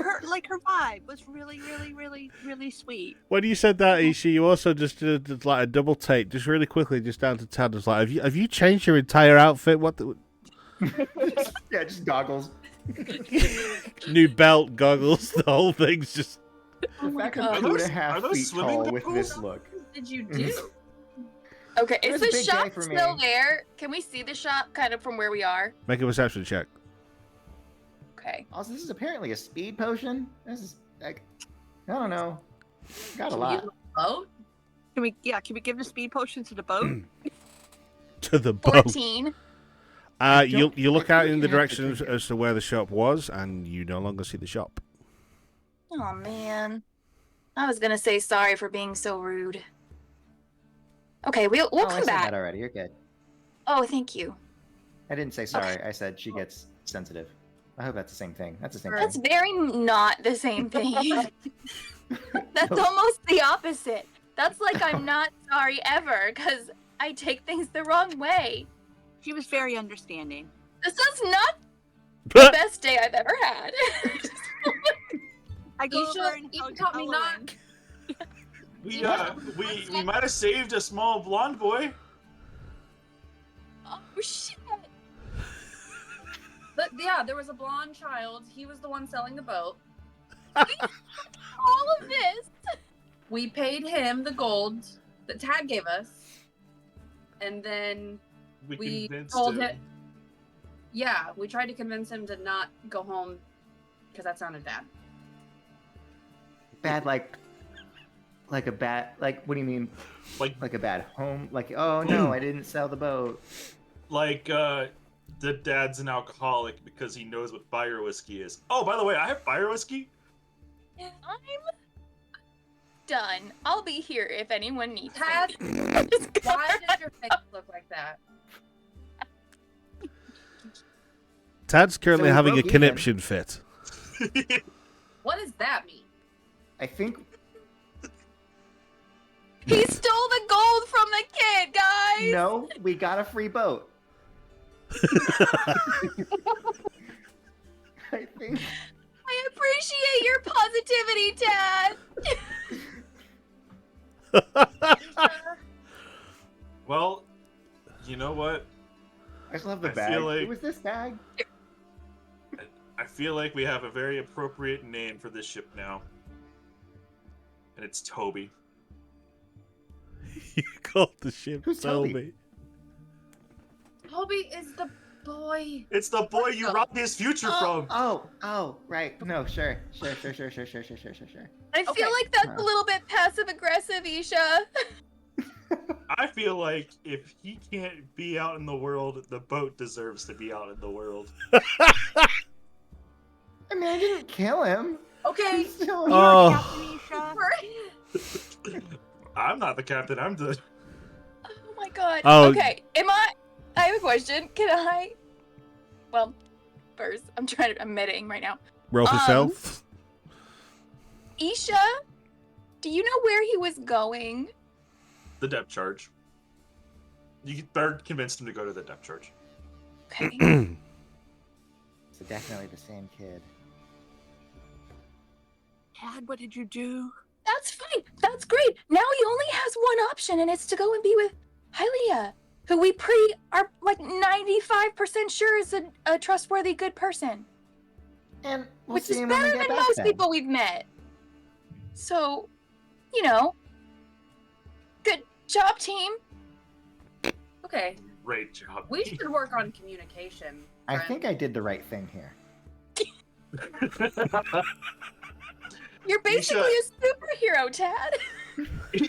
her vibe was really, really, really, really sweet. When you said that, Isha, you also just did like a double take, just really quickly, just down to Tad. Was like, have you changed your entire outfit? What? Yeah, just goggles. New belt, goggles, the whole thing's just. The fact I'm Are 2.5 those feet swimming tall with goggles? this look. What did you do? Okay, It is was a the big day shop for me. still there? Can we see the shop kind of from where we are? Make a perception check. Okay. Also, this is apparently a speed potion. This is like, I don't know. Got a Can we lot. use a boat? Can we give the speed potion to the boat? To the boat. 14. You look I out think in the you have to direction drink it. as to where the shop was, and you no longer see the shop. Oh man. I was gonna say sorry for being so rude. Okay, we'll I come said back. that already. You're good. Oh, thank you. I didn't say sorry. I said she gets sensitive. I hope that's the same thing. That's the same That's thing. very not the same thing. That's almost the opposite. That's like I'm not sorry ever because I take things the wrong way. She was very understanding. This is not the best day I've ever had. I go Isha- over and Isha hug taught me not- Ellen. We might have saved a small blonde boy. Oh shit. But yeah, there was a blonde child. He was the one selling the boat. All of this. We paid him the gold that Tad gave us. And then we convinced told him. him. Yeah, we tried to convince him to not go home because that sounded bad. Bad, like a bad, like, what do you mean? Like a bad home? Like, oh no, I didn't sell the boat. The dad's an alcoholic because he knows what fire whiskey is. Oh, by the way, I have fire whiskey. I'm done. I'll be here if anyone needs Tad, me. Just why go. does your face look like that? Tad's currently So we having a broke even. conniption fit. What does that mean? I think He stole the gold from the kid, guys. no, we got a free boat. I think I appreciate your positivity, Tad. Well, you know what? I still have the I bag. feel like- It was this bag. I feel like we have a very appropriate name for this ship now. And it's Toby. You called the ship Who's Toby? Toby. Toby is the boy. It's the boy you robbed his future from. Oh, right. No, sure. I Okay. feel like that's a little bit passive aggressive, Isha. I feel like if he can't be out in the world, the boat deserves to be out in the world. I mean, I didn't kill him. Okay. He's still Oh. Captain Isha. I'm not the captain. I'm the. Oh my god. Oh. Okay. I have a question. Can I? Well, first, I'm meditating right now. Roll for self. Isha, do you know where he was going? The depth charge. Bird convinced him to go to the depth charge. Okay. So definitely the same kid. Tad, what did you do? That's fine. That's great. Now he only has one option, and it's to go and be with Hylia, who we are like 95% sure is a trustworthy, good person. And we'll Which see is him when we better get than back most then. people we've met. So, good job, team. Okay. Great job. We should work on communication. I friend. think I did the right thing here. You're basically a superhero, Tad.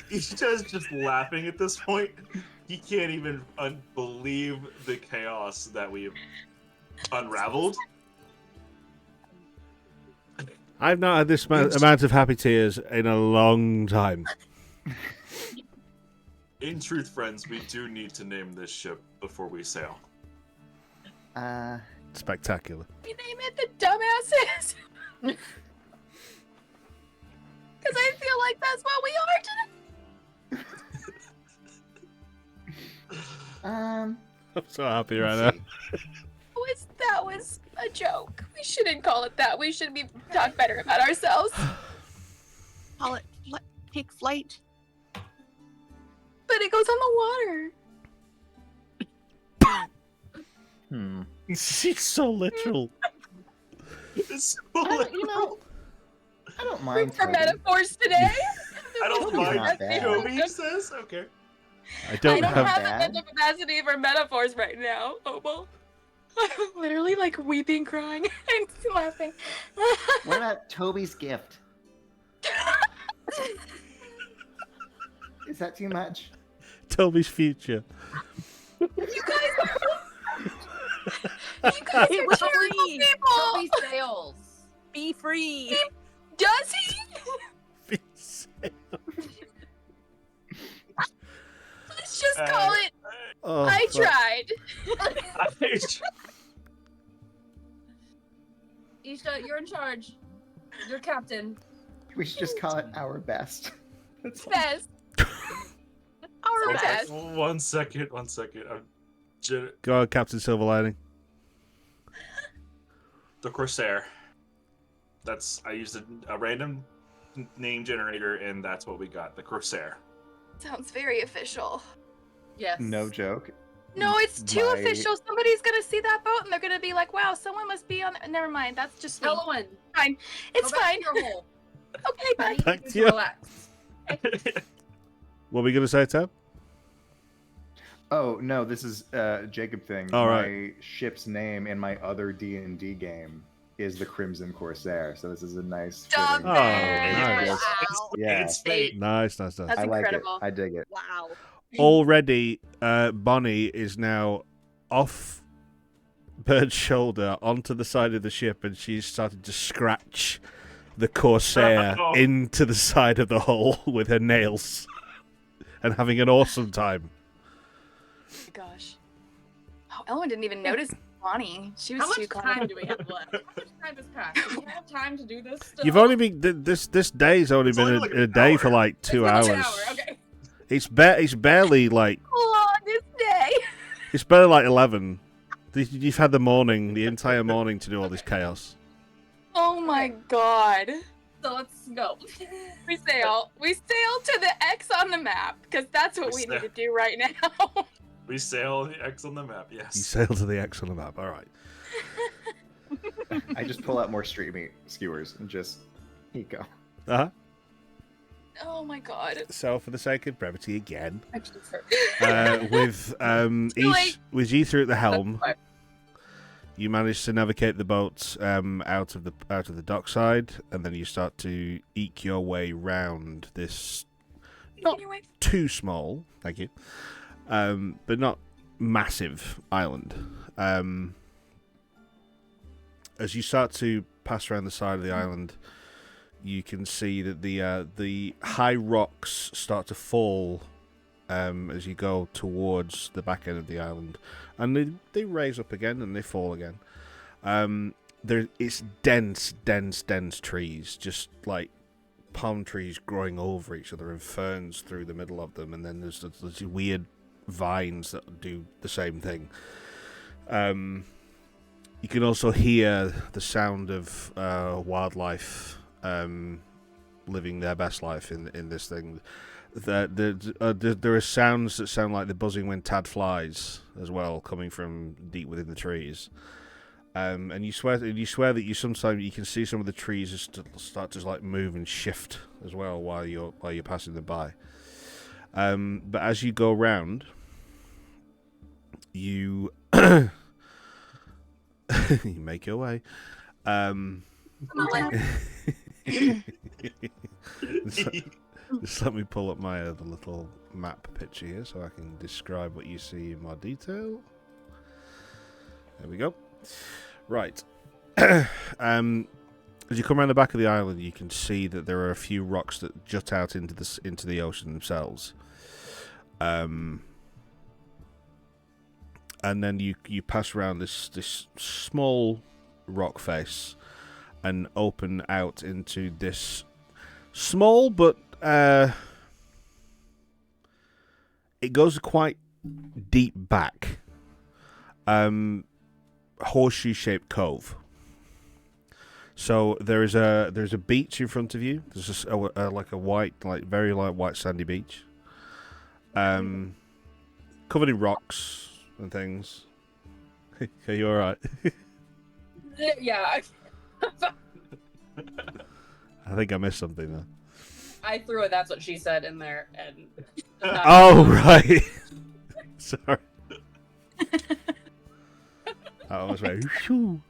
He's just laughing at this point. He can't even believe the chaos that we've unraveled. I've not had this amount of happy tears in a long time. In truth, friends, we do need to name this ship before we sail. Spectacular. We name it the Dumbasses. Because I feel like that's what we are today. Um, I'm so happy right now. let's see. That was a joke. We shouldn't call it that. We should talk better about ourselves. Call it take flight. But it goes on the water. She's so literal. It's I don't mind. For Toby. metaphors today. I don't Toby's not mind. bad. Toby says, okay. I don't I don't have. have bad. the mental capacity for metaphors right now, Opal. I'm literally like weeping, crying, and laughing. What about Toby's gift? Is that too much? Toby's future. You guys are It was terrible free. people. Toby sales. Be free. Does he? Let's just call it. Oh, I fuck. tried. Isha, you're in charge. You're captain. We should just call it our best. That's all. Best. Our Best. best. One second. Go on, Captain Silverlining. The Corsair. I used a random name generator, and that's what we got. The Corsair. Sounds very official. Yes. No joke. No, it's too My- official. Somebody's gonna see that boat and they're gonna be like, "Wow, someone must be on." Never mind. That's just me. Elowen, Fine. It's go back fine. to your hole. Okay, I bye. need Back you to you. relax. What were we gonna say, Tab? Oh no, this is Jacob thing. All my right. ship's name in my other D&D game is the Crimson Corsair. So this is a nice. Stop fitting- Oh, nice. Wow. Yeah, It's fate. Nice. That's I like it. incredible. I dig it. Wow. Already, Bonnie is now off Bird's shoulder onto the side of the ship, and she's started to scratch the Corsair Oh. into the side of the hull with her nails, and having an awesome time. Oh my gosh. Oh, Ellen didn't even notice Bonnie. She was How too much caught time up. do we have left? How much time has passed? Do we have time to do this still? You've only been this day's only It's been only like a an day hour. for like 2 It's hours. an hour, okay. It's barely like Longest day. it's barely like 11. You've had the morning, the entire morning to do all this chaos. Oh my god. So let's go. We sail. We sail to the X on the map because that's what We we sail. need to do right now. We sail the X on the map. You Yes. sail to the X on the map. All right. I just pull out more street meat skewers and just here you go. Uh-huh. Oh my god. So, for the sake of brevity, again, Actually, sir. with Too late. with Ether at the helm, That's fine. you manage to navigate the boat out of the dockside, and then you start to eke your way round this not Anyway, too small, thank you, but not massive island. As you start to pass around the side of the island, you can see that the high rocks start to fall as you go towards the back end of the island, and they raise up again and they fall again. It's dense trees, just like palm trees growing over each other and ferns through the middle of them, and then there's weird vines that do the same thing. You can also hear the sound of wildlife living their best life in this thing. There are sounds that sound like the buzzing when Tad flies as well, coming from deep within the trees. And you swear that you sometimes you can see some of the trees just start to like move and shift as well while you're passing them by. But as you go round, you you make your way. Just let me pull up my other little map picture here so I can describe what you see in more detail. There we go. Right. As you come around the back of the island, you can see that there are a few rocks that jut out into the ocean themselves. And then you pass around this small rock face and open out into this small but it goes quite deep back, horseshoe-shaped cove. So there's a beach in front of you. There's just like a white, like very light white sandy beach, covered in rocks and things. Are you all right? Yeah. I think I missed something there. I threw it. That's what she said in there, and Oh right. Sorry. I was like, shoo.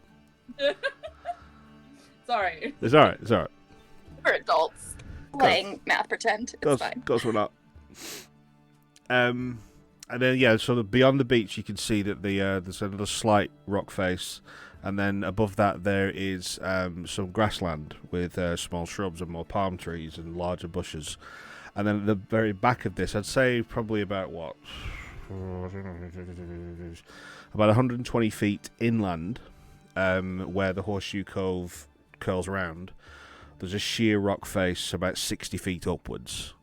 Sorry. It's all right. It's all right. For adults playing math pretend, it's fine. Goes with that. And then yeah, so beyond the beach, you can see that there's another slight rock face, and then above that there is some grassland with small shrubs and more palm trees and larger bushes. And then at the very back of this, I'd say probably about what, about 120 feet inland, where the Horseshoe Cove curls around. There's a sheer rock face about 60 feet upwards.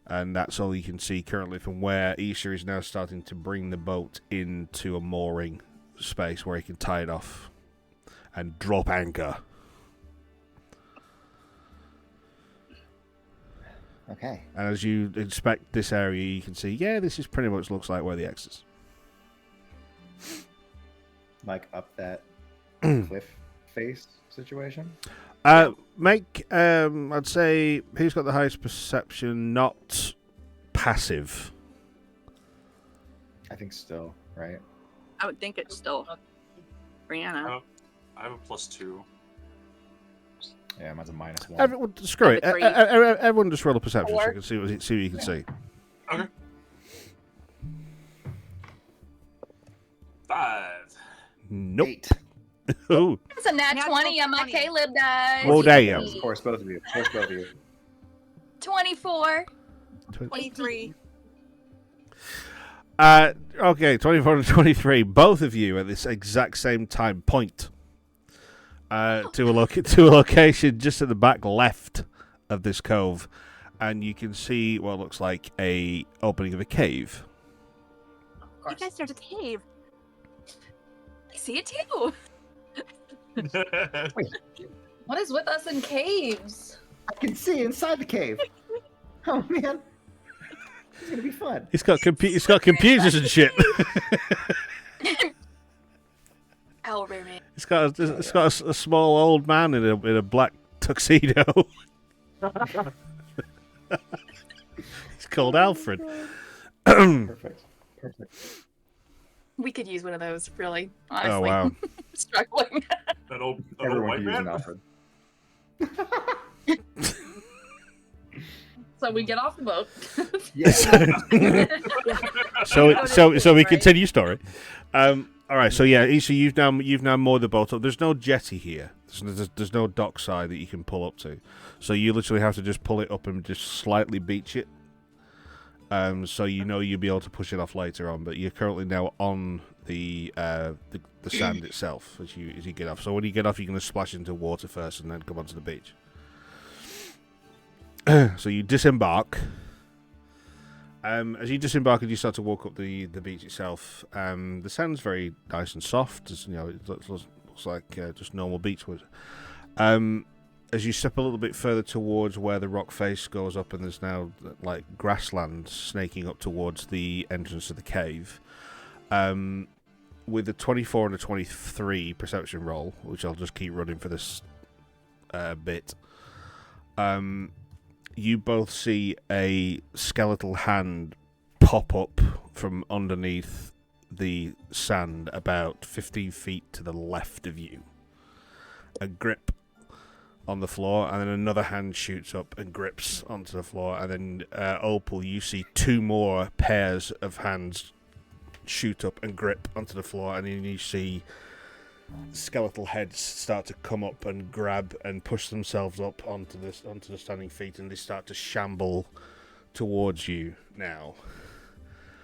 And that's all you can see currently from where Isha is now starting to bring the boat into a mooring space where he can tie it off and drop anchor. Okay. And as you inspect this area, you can see, yeah, this is pretty much looks like where the X is. Like up that cliff face situation. Make, I'd say, who's got the highest perception? Not passive. I think still, right? I would think it's still Brianna. I have a +2. Yeah, mine's a -1. Everyone, screw it. Everyone just roll a perception check and see what you can see. Okay. 5. Nope. 8. Oh, It's a nat 20 on my 20. Caleb dice. well, damn. Of course, both of you. 24. 23. Okay, 24 and 23. Both of you at this exact same time point to a location just at the back left of this cove, and you can see what looks like a opening of a cave. Of You guys, there's a cave. I see it too. What is with us in caves? I can see inside the cave. Oh man, it's gonna be fun. It's got computers and shit. Owl mermaid. It's got a small old man in a black tuxedo. He's called Alfred. Perfect. We could use one of those, really. Honestly. Oh wow. Struggling. That old Everyone white can use an man. Alfred. So we get off the boat. Yes. So we continue story. All right. So yeah, Isha, you've now moored the boat up. There's no jetty here. There's no dockside that you can pull up to. So you literally have to just pull it up and just slightly beach it. So you'll be able to push it off later on. But you're currently now on the sand itself as you get off. So when you get off, you're going to splash into water first and then come onto the beach. So you disembark. As you disembark and you start to walk up the beach itself, the sand's very nice and soft. As, it looks like just normal beachwood. As you step a little bit further towards where the rock face goes up, and there's now like grassland snaking up towards the entrance of the cave. With a 24 and a 23 perception roll, which I'll just keep running for this bit. You both see a skeletal hand pop up from underneath the sand about 15 feet to the left of you. A grip on the floor, and then another hand shoots up and grips onto the floor, and then Opal, you see 2 more pairs of hands shoot up and grip onto the floor, and then you see skeletal heads start to come up and grab and push themselves up onto the standing feet, and they start to shamble towards you now.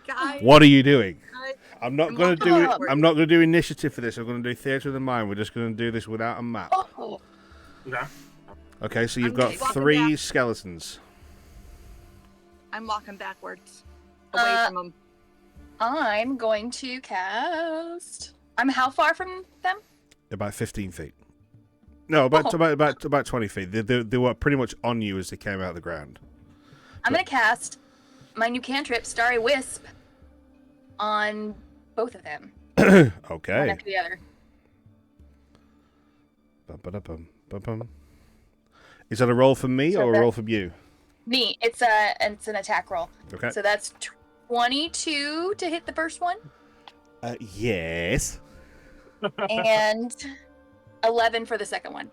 Guys, What are you doing? guys, I'm not I'm going to walking do backward. I'm not going to do initiative for this. I'm going to do theatre of the mind. We're just going to do this without a map. Oh, Okay. Okay, so you've I'm got walking 3 back. skeletons. I'm walking backwards. Away from them. I'm going to cast. I'm how far from them? About 15 feet. No, about 20 feet. They were pretty much on you as they came out of the ground. I'm going to cast my new cantrip, Starry Wisp, on both of them. One Okay. after the other. Bum. Is that a roll from me or a roll from you? Me. It's an attack roll. Okay. So that's 22 to hit the first one. Yes. And 11 for the second one.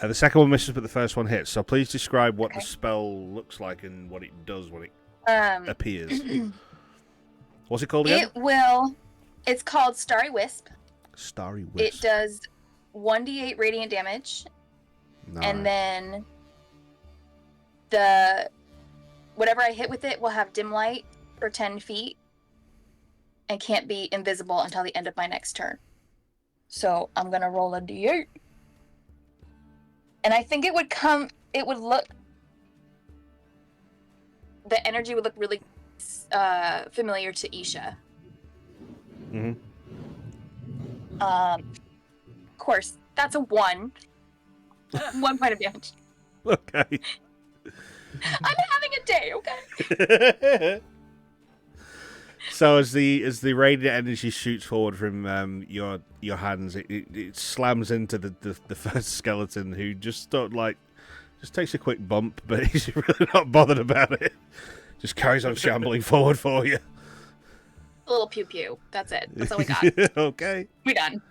The second one misses, but the first one hits. So please describe what the spell looks like and what it does when it appears. What's it called again? It's called Starry Wisp. Starry Wisp. It does 1d8 radiant damage. Nice. And then whatever I hit with it will have dim light for 10 feet and can't be invisible until the end of my next turn. So I'm going to roll a d8. And I think the energy would look really familiar to Isha. Mm-hmm. Of course, that's a 1. 1 point of damage. Okay. I'm having a day, okay? So as the radiant energy shoots forward from your hands, it slams into the first skeleton, who just takes a quick bump, but he's really not bothered about it. Just carries on shambling forward for you. A little pew pew. That's it. That's all we got. Okay. We done.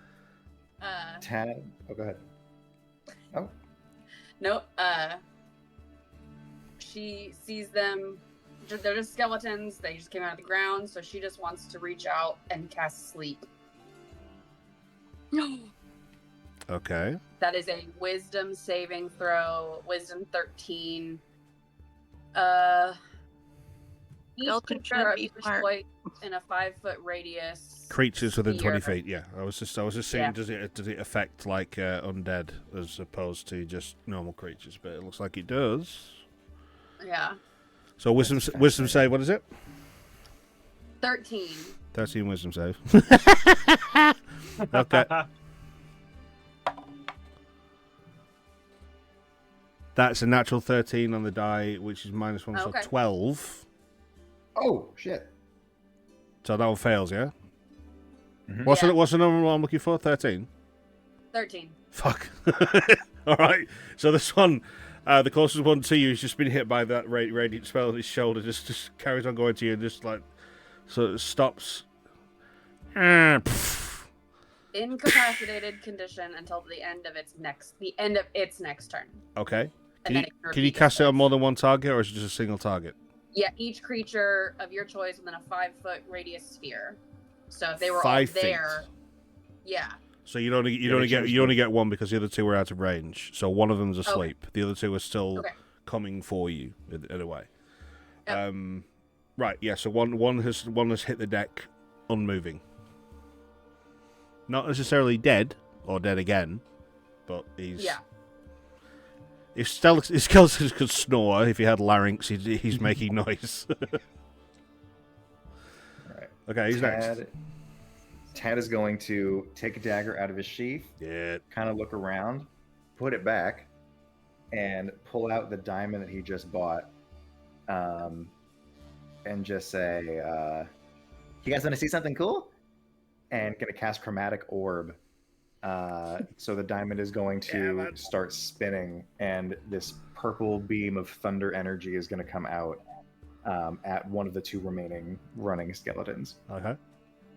Tad. Oh, go ahead. Oh. Nope. She sees them. They're just skeletons. They just came out of the ground, so she just wants to reach out and cast sleep. Okay. That is a wisdom saving throw. Wisdom 13. Each Skeleton creature shouldn't of be your smart. choice in a 5-foot radius. Creatures within 20 sphere. feet. Yeah, I was just saying, Yeah. does it affect like undead as opposed to just normal creatures? But it looks like it does. Yeah. So wisdom save. What is it? 13. 13 wisdom save. Okay. That's a natural 13 on the die, which is -1, so Okay. 12. Oh, shit. So that one fails, yeah? Mhm. What's Yeah. the number I'm looking for? 13? 13. Fuck. Alright, so this one, the closest one to you has just been hit by that radiant spell on his shoulder, just carries on going to you and just like, so it stops. Incapacitated condition until the end of its next turn. Okay. And then it can Can you repeat cast it on itself. more than one target, or is it just a single target? Yeah, each creature of your choice within a 5-foot radius sphere. So if they were 5 all feet. there, yeah. So you only get one because the other two were out of range. So one of them's asleep. The other two are still Okay. coming for you in a way. Yep. Right. Yeah. So one has hit the deck, unmoving. Not necessarily dead or dead again, but he's Yeah. If skeletons could snore, if he had larynx, he's making noise. Right. Okay, he's next. Tad is going to take a dagger out of his sheath, Yeah. kind of look around, put it back, and pull out the diamond that he just bought, and just say, "You guys want to see something cool?" And gonna cast Chromatic Orb. So the diamond is going to start spinning, and this purple beam of thunder energy is going to come out at one of the two remaining running skeletons. Okay.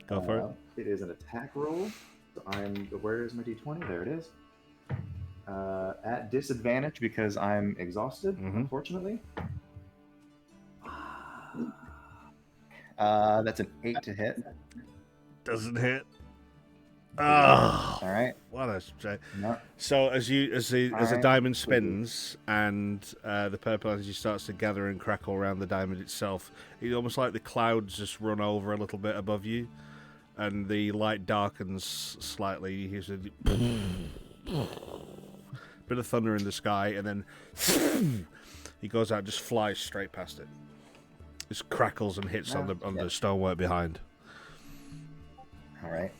Go for it. It is an attack roll. So where is my d20? There it is. At disadvantage because I'm exhausted, unfortunately. That's an 8 to hit. Doesn't hit. Oh, All right. what a shame. No. So as the Alright. diamond spins and the purple energy starts to gather and crackle around the diamond itself, it's almost like the clouds just run over a little bit above you, and the light darkens slightly. You hear a bit of thunder in the sky, and then he goes out, and just flies straight past it. Just crackles and hits on the stonework behind. All right.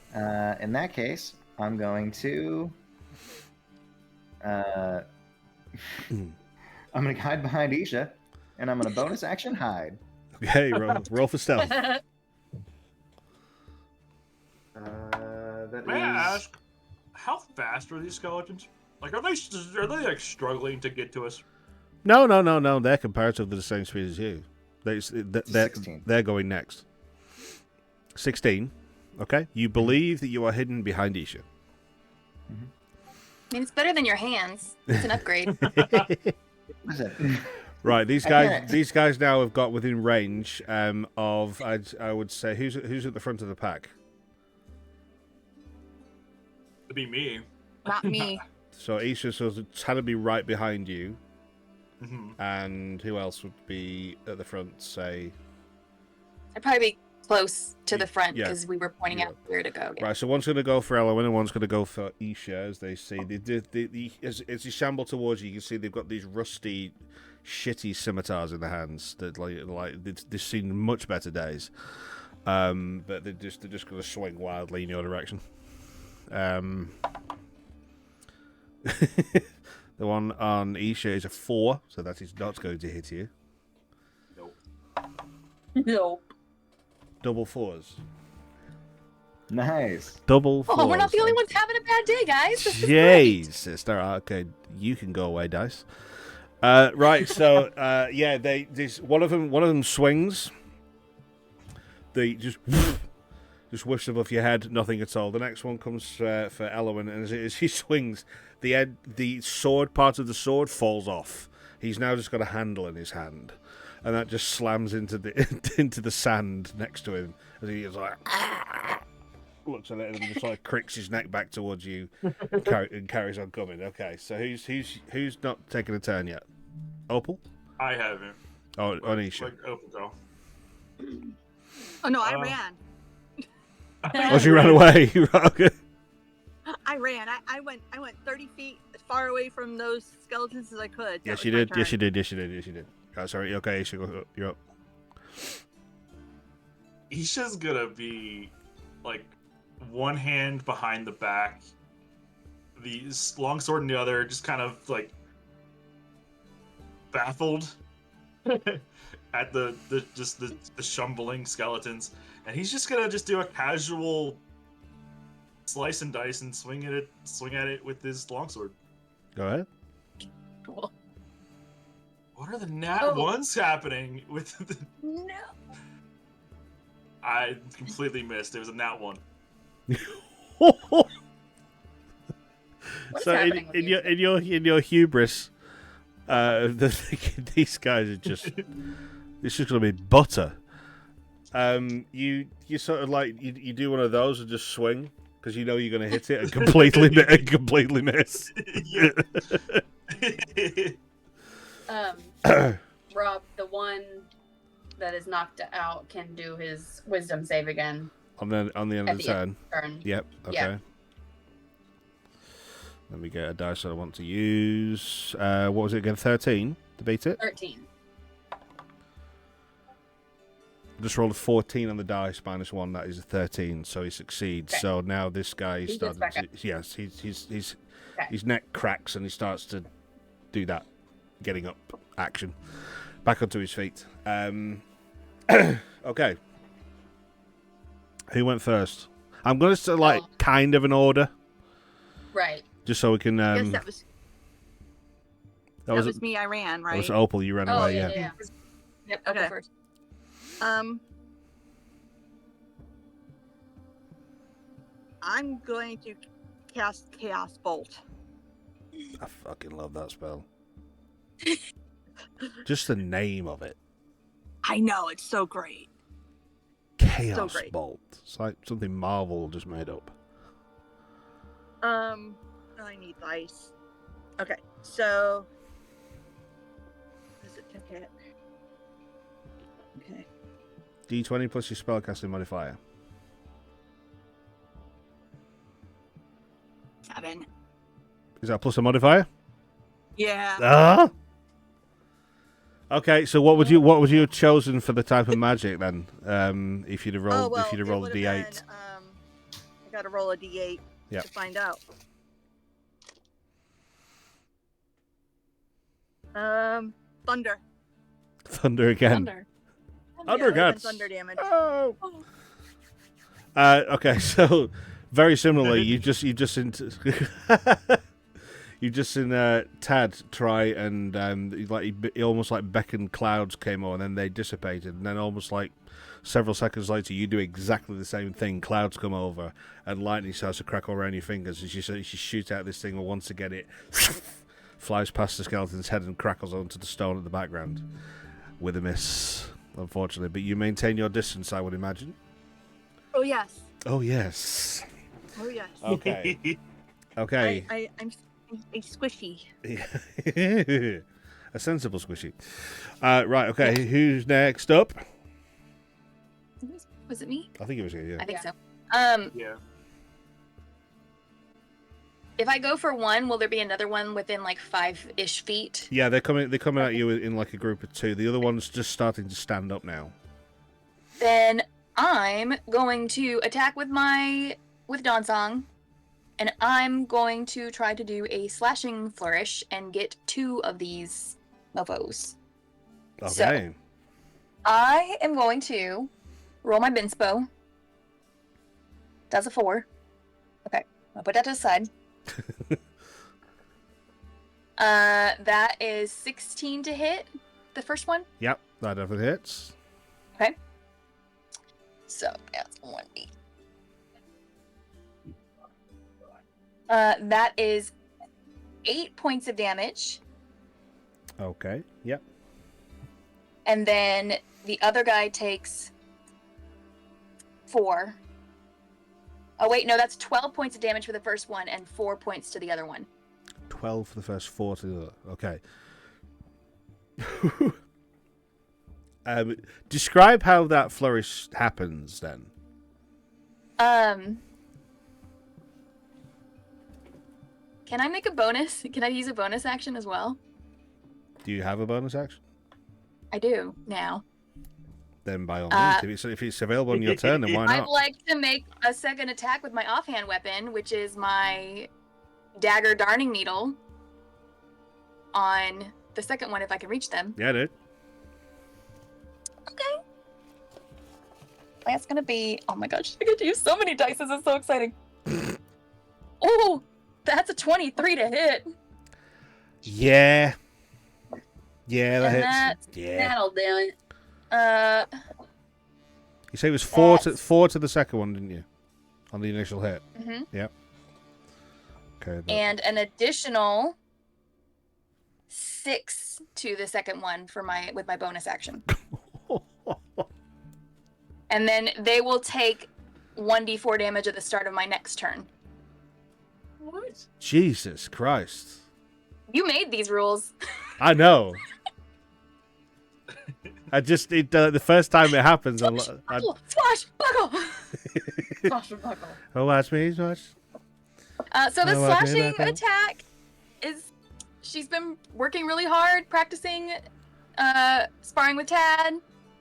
In that case, I'm going to I'm gonna hide behind Isha, and I'm gonna bonus action hide. Okay, roll for stealth. That May I ask, how fast are these skeletons? Like, are they like struggling to get to us? No. They're comparatively the same speed as you. They're 16. they're going next. 16. Okay. You believe that you are hidden behind Isha. I mean, it's better than your hands. It's an upgrade. Listen, Right. These I guys. can't. These guys now have got within range of. I would say who's at the front of the pack. To be me. Not me. So Isha's had to be right behind you, hmm and who else would be at the front? Say. I'd probably be close to the front Yeah. because we were pointing Yeah. out where to go. Right, so one's going to go for Elwyn and one's going to go for Isha, as they see. As you shamble towards you, you can see they've got these rusty, shitty scimitars in their hands that they've seen much better days. But they're just going to swing wildly in your direction. The one on Isha is a 4, so that is not going to hit you. Nope. Nope. Double 4s. nice. Double 4s. Oh, we're not the only ones having a bad day, guys. This is Jeez, sister. Okay, you can go away, dice. Right, so yeah, one of them swings. They just whiffs above your head, nothing at all. The next one comes for Elwyn, and as he swings, the sword part of the sword falls off. He's now just got a handle in his hand, and that just slams into the sand next to him as he is like looks at it and just like cricks his neck back towards you and carries on coming. Okay, so who's not taking a turn yet? Opal? I haven't. Oh, Anisha. Like, Opal go. Oh no, I Uh, ran. Oh, she ran away. Okay. I ran. I went 30 feet as far away from those skeletons as I could. That Yes, was you my did. turn. Yes, you did. Yes, you did. Yes, you did. Oh, sorry. Okay, Isha, you're up. Isha's gonna be like one hand behind the back, the long sword in the other, just kind of like baffled at the shumbling skeletons, and he's just gonna do a casual slice and dice and swing at it with his longsword. Go ahead. Cool. What are the nat Oh. ones happening with the... No. I completely missed. It was a nat one. What is So happening with you? in your hubris, they're thinking these guys are just this is going to be butter. You sort of like you do one of those and just swing because you know you're going to hit it and completely miss. Yeah. Rob, the one that is knocked out can do his wisdom save again. on the end of At the the end. turn. Turn. Yep. Okay. Yeah. Let me get a dice that I want to use. What was it again? 13 to beat it. 13. Just rolled a 14 on the dice -1. That is a 13, so he succeeds. Okay. So now this guy is He gets back up. yes, his Okay. neck cracks and he starts to do that getting up action, back onto his feet. Okay, who went first? I'm gonna say like kind of an order, Right. just so we can. I guess that was that was me. I ran, that right? was Opal. You ran Oh, away. yeah, Yeah. yeah. Yep. I'll go Okay. first. I'm going to cast Chaos Bolt. I fucking love that spell. Just the name of it. I know, it's so great. Chaos great. Bolt. It's like something Marvel just made up. I need dice. Okay, so does it take it? Okay. D20 plus your spellcasting modifier. 7. Is that plus a modifier? Yeah. Ah. Okay, so what would you have chosen for the type of magic then? If you'd have rolled it a would've D8. been, I gotta roll a D8 Yep. to find out. Thunder. Thunder again. Thunder. Thunder Yeah, again. thunder damage. Oh. Okay, so very similarly, you just seen Tad try and he almost like beckoned clouds came on, and then they dissipated, and then almost like several seconds later, you do exactly the same thing. Clouds come over, and lightning starts to crackle around your fingers as you shoot out this thing, and once again it flies past the skeleton's head and crackles onto the stone at the background with a miss, unfortunately. But you maintain your distance, I would imagine. Oh yes. Oh yes. Oh yes. Okay. Okay. I'm a squishy. A sensible squishy. Right. Okay. Who's next up? Was it me? I think it was you. Yeah. I think Yeah. so. Yeah. If I go for one, will there be another one within like 5-ish feet? Yeah, they're coming at you in like a group of two. The other one's just starting to stand up now. Then I'm going to attack with Dawnsong, and I'm going to try to do a slashing flourish and get 2 of these mofos. Okay. So, I am going to roll my Binspo. That's a 4. Okay, I'll put that to the side. That is 16 to hit, the first one. Yep, that definitely hits. Okay. So, that's 1d. That is 8 points of damage. Okay. Yep. And then the other guy takes 4. Oh, wait, no, that's 12 points of damage for the first one and 4 points to the other one. 12 for the first, 4 to the other. Okay. Describe how that flourish happens, then. Can I make a bonus? Can I use a bonus action as well? Do you have a bonus action? I do now. Then by all means, if it's available on your turn, then why I'd not? like to make a second attack with my offhand weapon, which is my dagger darning needle, on the second one if I can reach them. Yeah, dude. Okay. That's gonna be, oh my gosh, I get to use so many dice, this is so exciting. Oh, that's a 23 to hit. Yeah. Yeah, that And hits. Yeah. That'll do it. You say it was 4 to the second one, didn't you? On the initial hit. Mhm. Yep. Okay. And an additional 6 to the second one for with my bonus action. And then they will take 1d4 damage at the start of my next turn. What? Jesus Christ. You made these rules. I know. The first time it happens, Splash, buckle. Smash and buckle. oh, watch me, watch. So the Oh, I do slashing that. attack is, she's been working really hard, practicing, sparring with Tad,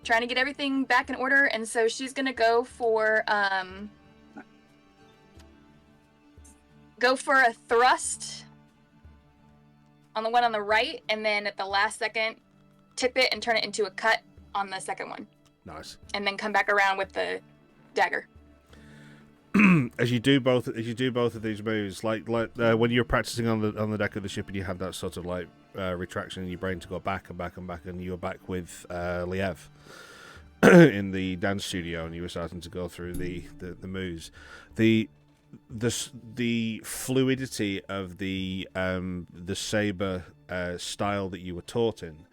trying to get everything back in order, and so she's gonna go for a thrust on the one on the right, and then at the last second, tip it and turn it into a cut on the second one, Nice. and then come back around with the dagger. As you do both of these moves, like when you're practicing on the deck of the ship and you had that sort of like retraction in your brain to go back and back and back, and you were back with Liev in the dance studio, and you were starting to go through the moves. The fluidity of the saber style that you were taught in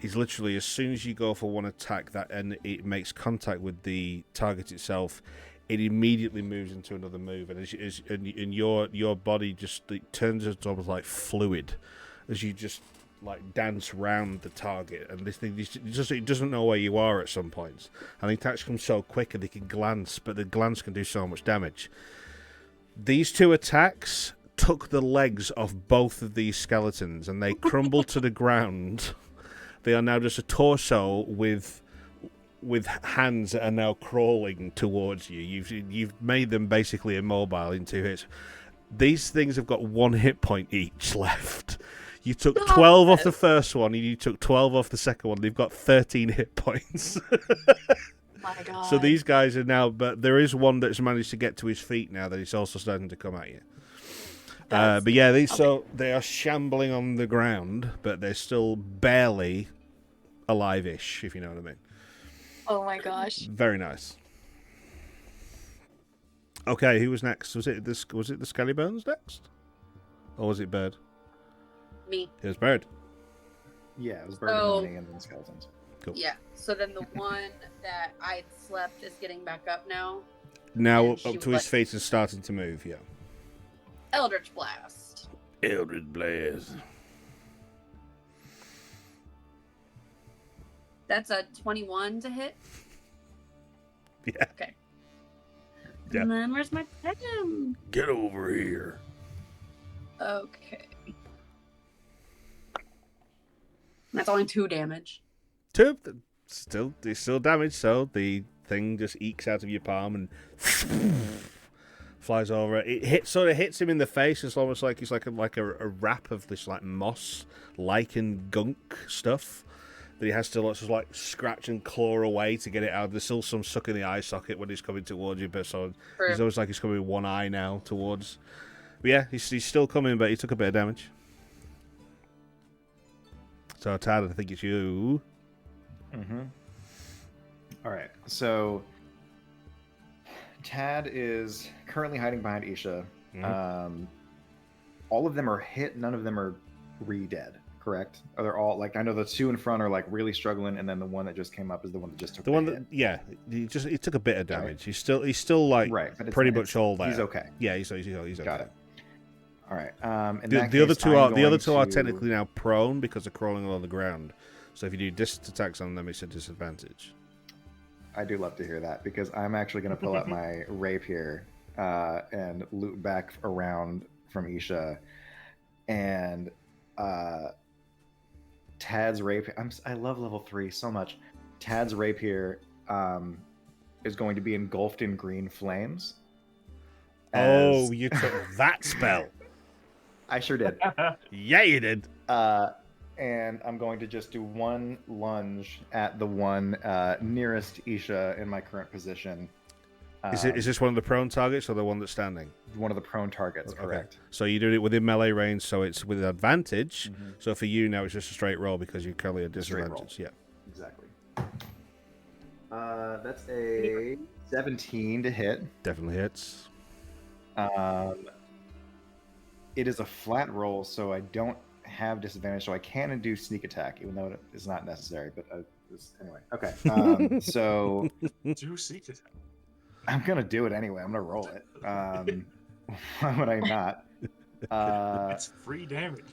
is literally as soon as you go for one attack and it makes contact with the target itself, it immediately moves into another move, and and your body just turns into almost like fluid as you just like dance round the target, and this thing it doesn't know where you are at some points. And the attacks come so quick, and they can glance, but the glance can do so much damage. These 2 attacks took the legs off both of these skeletons, and they crumbled to the ground. They are now just a torso with hands that are now crawling towards you. You've made them basically immobile in 2 hits. These things have got 1 hit point each left. You took 12 off the first one, and you took 12 off the second one. They've got 13 hit points. My God. So these guys are now, but there is one that's managed to get to his feet now that he's also starting to come at you. But yeah, so they are shambling on the ground, but they're still barely alive-ish, if you know what I mean. Oh my gosh. Very nice. Okay, who was next? Was it the Skellybones next? Or was it Bird? Me. It was Bird. Yeah, it was Bird and then Skeletons. Cool. Yeah. So then the one that I slept is getting back up now. Now And she up to was his feet and starting to move, yeah. Eldritch Blast. Eldritch Blast. That's a 21 to hit. Yeah. Okay. Yeah. And then where's my totem? Get over here. Okay. That's only 2 damage. Two. It's still damaged, so the thing just ekes out of your palm and flies over. It sort of hits him in the face. It's almost like it's like a wrap of this like moss, lichen, gunk stuff that he has to like scratch and claw away to get it out. There's still some suck in the eye socket when he's coming towards you, but so he's always like he's coming with one eye now towards. But yeah, he's still coming, but he took a bit of damage. So Tad, I think it's you. Mm-hmm. All right, so Tad is currently hiding behind Isha. Mhm. All of them are hit. None of them are re-dead. Correct? Are they all like? I know the 2 in front are like really struggling, and then the one that just came up is the one that just took The one hit. that, yeah, he took a bit of damage. He's still like right, but pretty much all there. He's okay. Yeah, he's okay. Got it. All right. In The that other case, two I'm the other going two are to- technically now prone because they're crawling along the ground. So if you do distance attacks on them, it's a disadvantage. I do love to hear that because I'm actually going to pull out my rapier and loop back around from Isha, and Tad's rapier. I love level 3 so much. Tad's rapier is going to be engulfed in green flames. Oh, you took that spell. I sure did. Yeah, you did. And I'm going to just do one lunge at the one nearest Isha in my current position. Is this one of the prone targets or the one that's standing? One of the prone targets, Okay. correct. So you do it within melee range, so it's with advantage. Mhm. So for you now, it's just a straight roll because you're currently at Straight roll. disadvantage. Yeah. Exactly. That's a 17 to hit. Definitely hits. It is a flat roll, so I don't have disadvantage, so I can do sneak attack, even though it is not necessary. But anyway, okay. So Do seek it. I'm gonna do it anyway. I'm gonna roll it. Why would I not? It's free damage.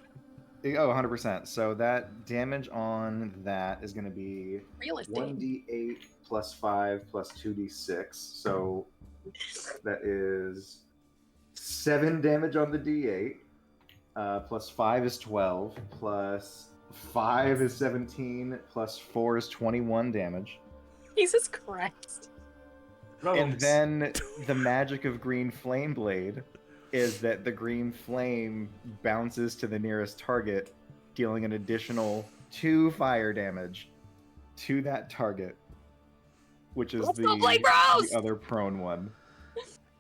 100%. So that damage on that is gonna be Real estate. 1d8 plus 5 plus 2d6. So that is 7 damage on the d8. Plus 5 is 12. Plus 5 is 17. Plus 4 is 21 damage. Jesus Christ. And then the magic of Green Flame Blade is that the green flame bounces to the nearest target, dealing an additional 2 fire damage to that target, which is Let's go, Blade Bros! the other prone one.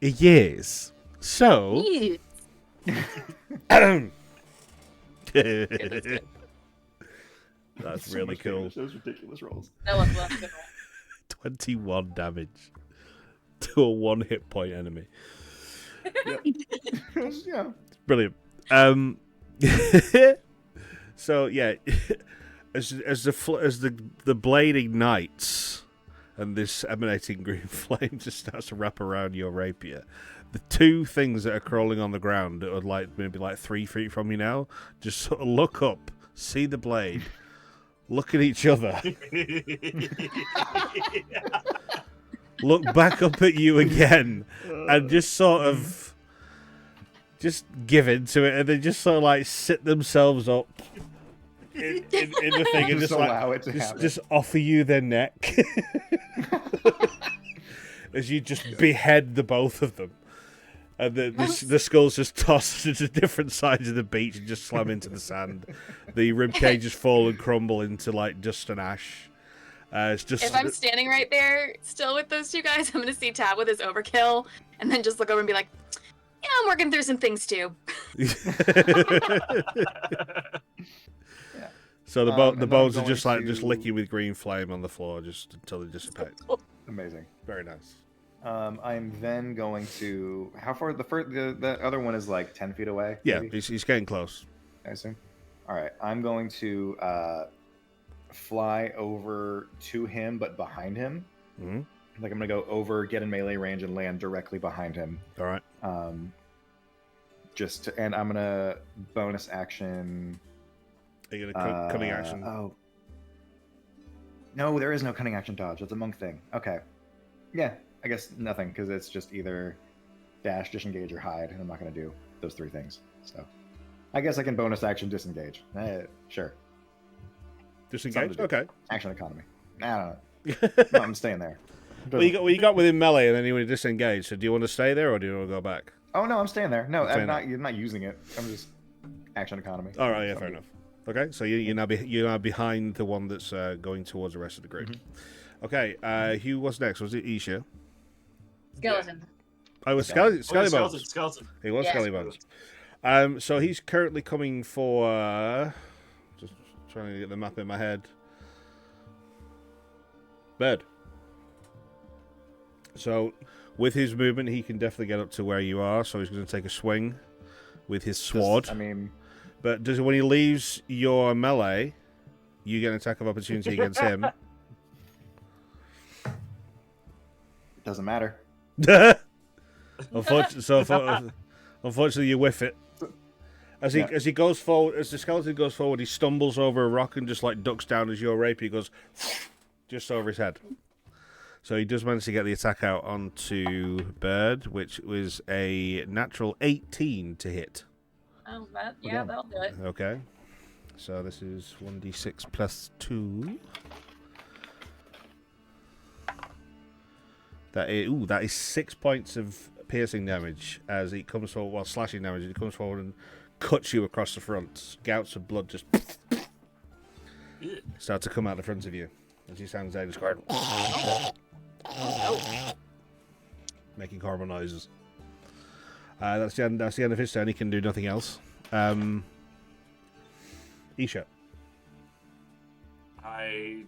Yes. So. Ew. That's really cool. Those ridiculous rolls. That was a good roll. 21 damage to a 1 hit point enemy. Yeah. Brilliant. So yeah, as the blade ignites and this emanating green flame just starts to wrap around your rapier, the 2 things that are crawling on the ground that are like maybe like 3 feet from you now just sort of look up, see the blade, look at each other, look back up at you again, and just sort of just give in to it, and then just sort of like sit themselves up in the thing and just allow like it to happen. just offer you their neck as you just behead the both of them. And the skulls just toss to different sides of the beach and just slam into the sand. The rib cages fall and crumble into like dust and ash. It's just. If I'm standing right there, still with those two guys, I'm gonna see Tab with his overkill, and then just look over and be like, "Yeah, I'm working through some things too." So the bones are just just licking with green flame on the floor, just until they dissipate. Amazing. Very nice. I'm then going to. How far? The other one is like 10 feet away. Yeah, maybe? he's getting close. I assume. All right, I'm going to fly over to him, but behind him. Mm-hmm. Like I'm gonna go over, get in melee range, and land directly behind him. All right. And I'm gonna bonus action. Are you gonna cunning action? Oh. No, there is no cunning action dodge. It's a monk thing. Okay. Yeah, I guess nothing, because it's just either dash, disengage, or hide, and I'm not going to do those three things. So I guess I can bonus action disengage. Sure. Disengage? Okay. Action economy. I don't know. No, I'm staying there. Well, you got within melee, and then you want to disengage. So do you want to stay there, or do you want to go back? Oh, no, I'm staying there. No, Staying I'm not using it. I'm just action economy. All right, yeah, fair enough. Okay, so you're now behind the one that's going towards the rest of the group. Mm-hmm. Okay, who was next? Was it Isha? Skeleton. I was Skelly Bones. Skeleton. He was Yeah. Skelly Bones. So he's currently coming for. Just trying to get the map in my head. Bird. So with his movement, he can definitely get up to where you are. So he's going to take a swing with his sword. But when he leaves your melee, you get an attack of opportunity against him. It doesn't matter. Unfortunately, you whiff it. As he goes forward, as the skeleton goes forward, he stumbles over a rock and just like ducks down as your rapier goes just over his head. So he does manage to get the attack out onto Bird, which was a natural 18 to hit. Oh, that'll do it. Okay. So this is 1d6 plus 2. That is 6 points of piercing damage as it comes forward, well, slashing damage. It comes forward and cuts you across the front. Gouts of blood just start to come out the front of you as he sounds out described. Making horrible noises. That's the end of his turn. He can do nothing else. Isha. I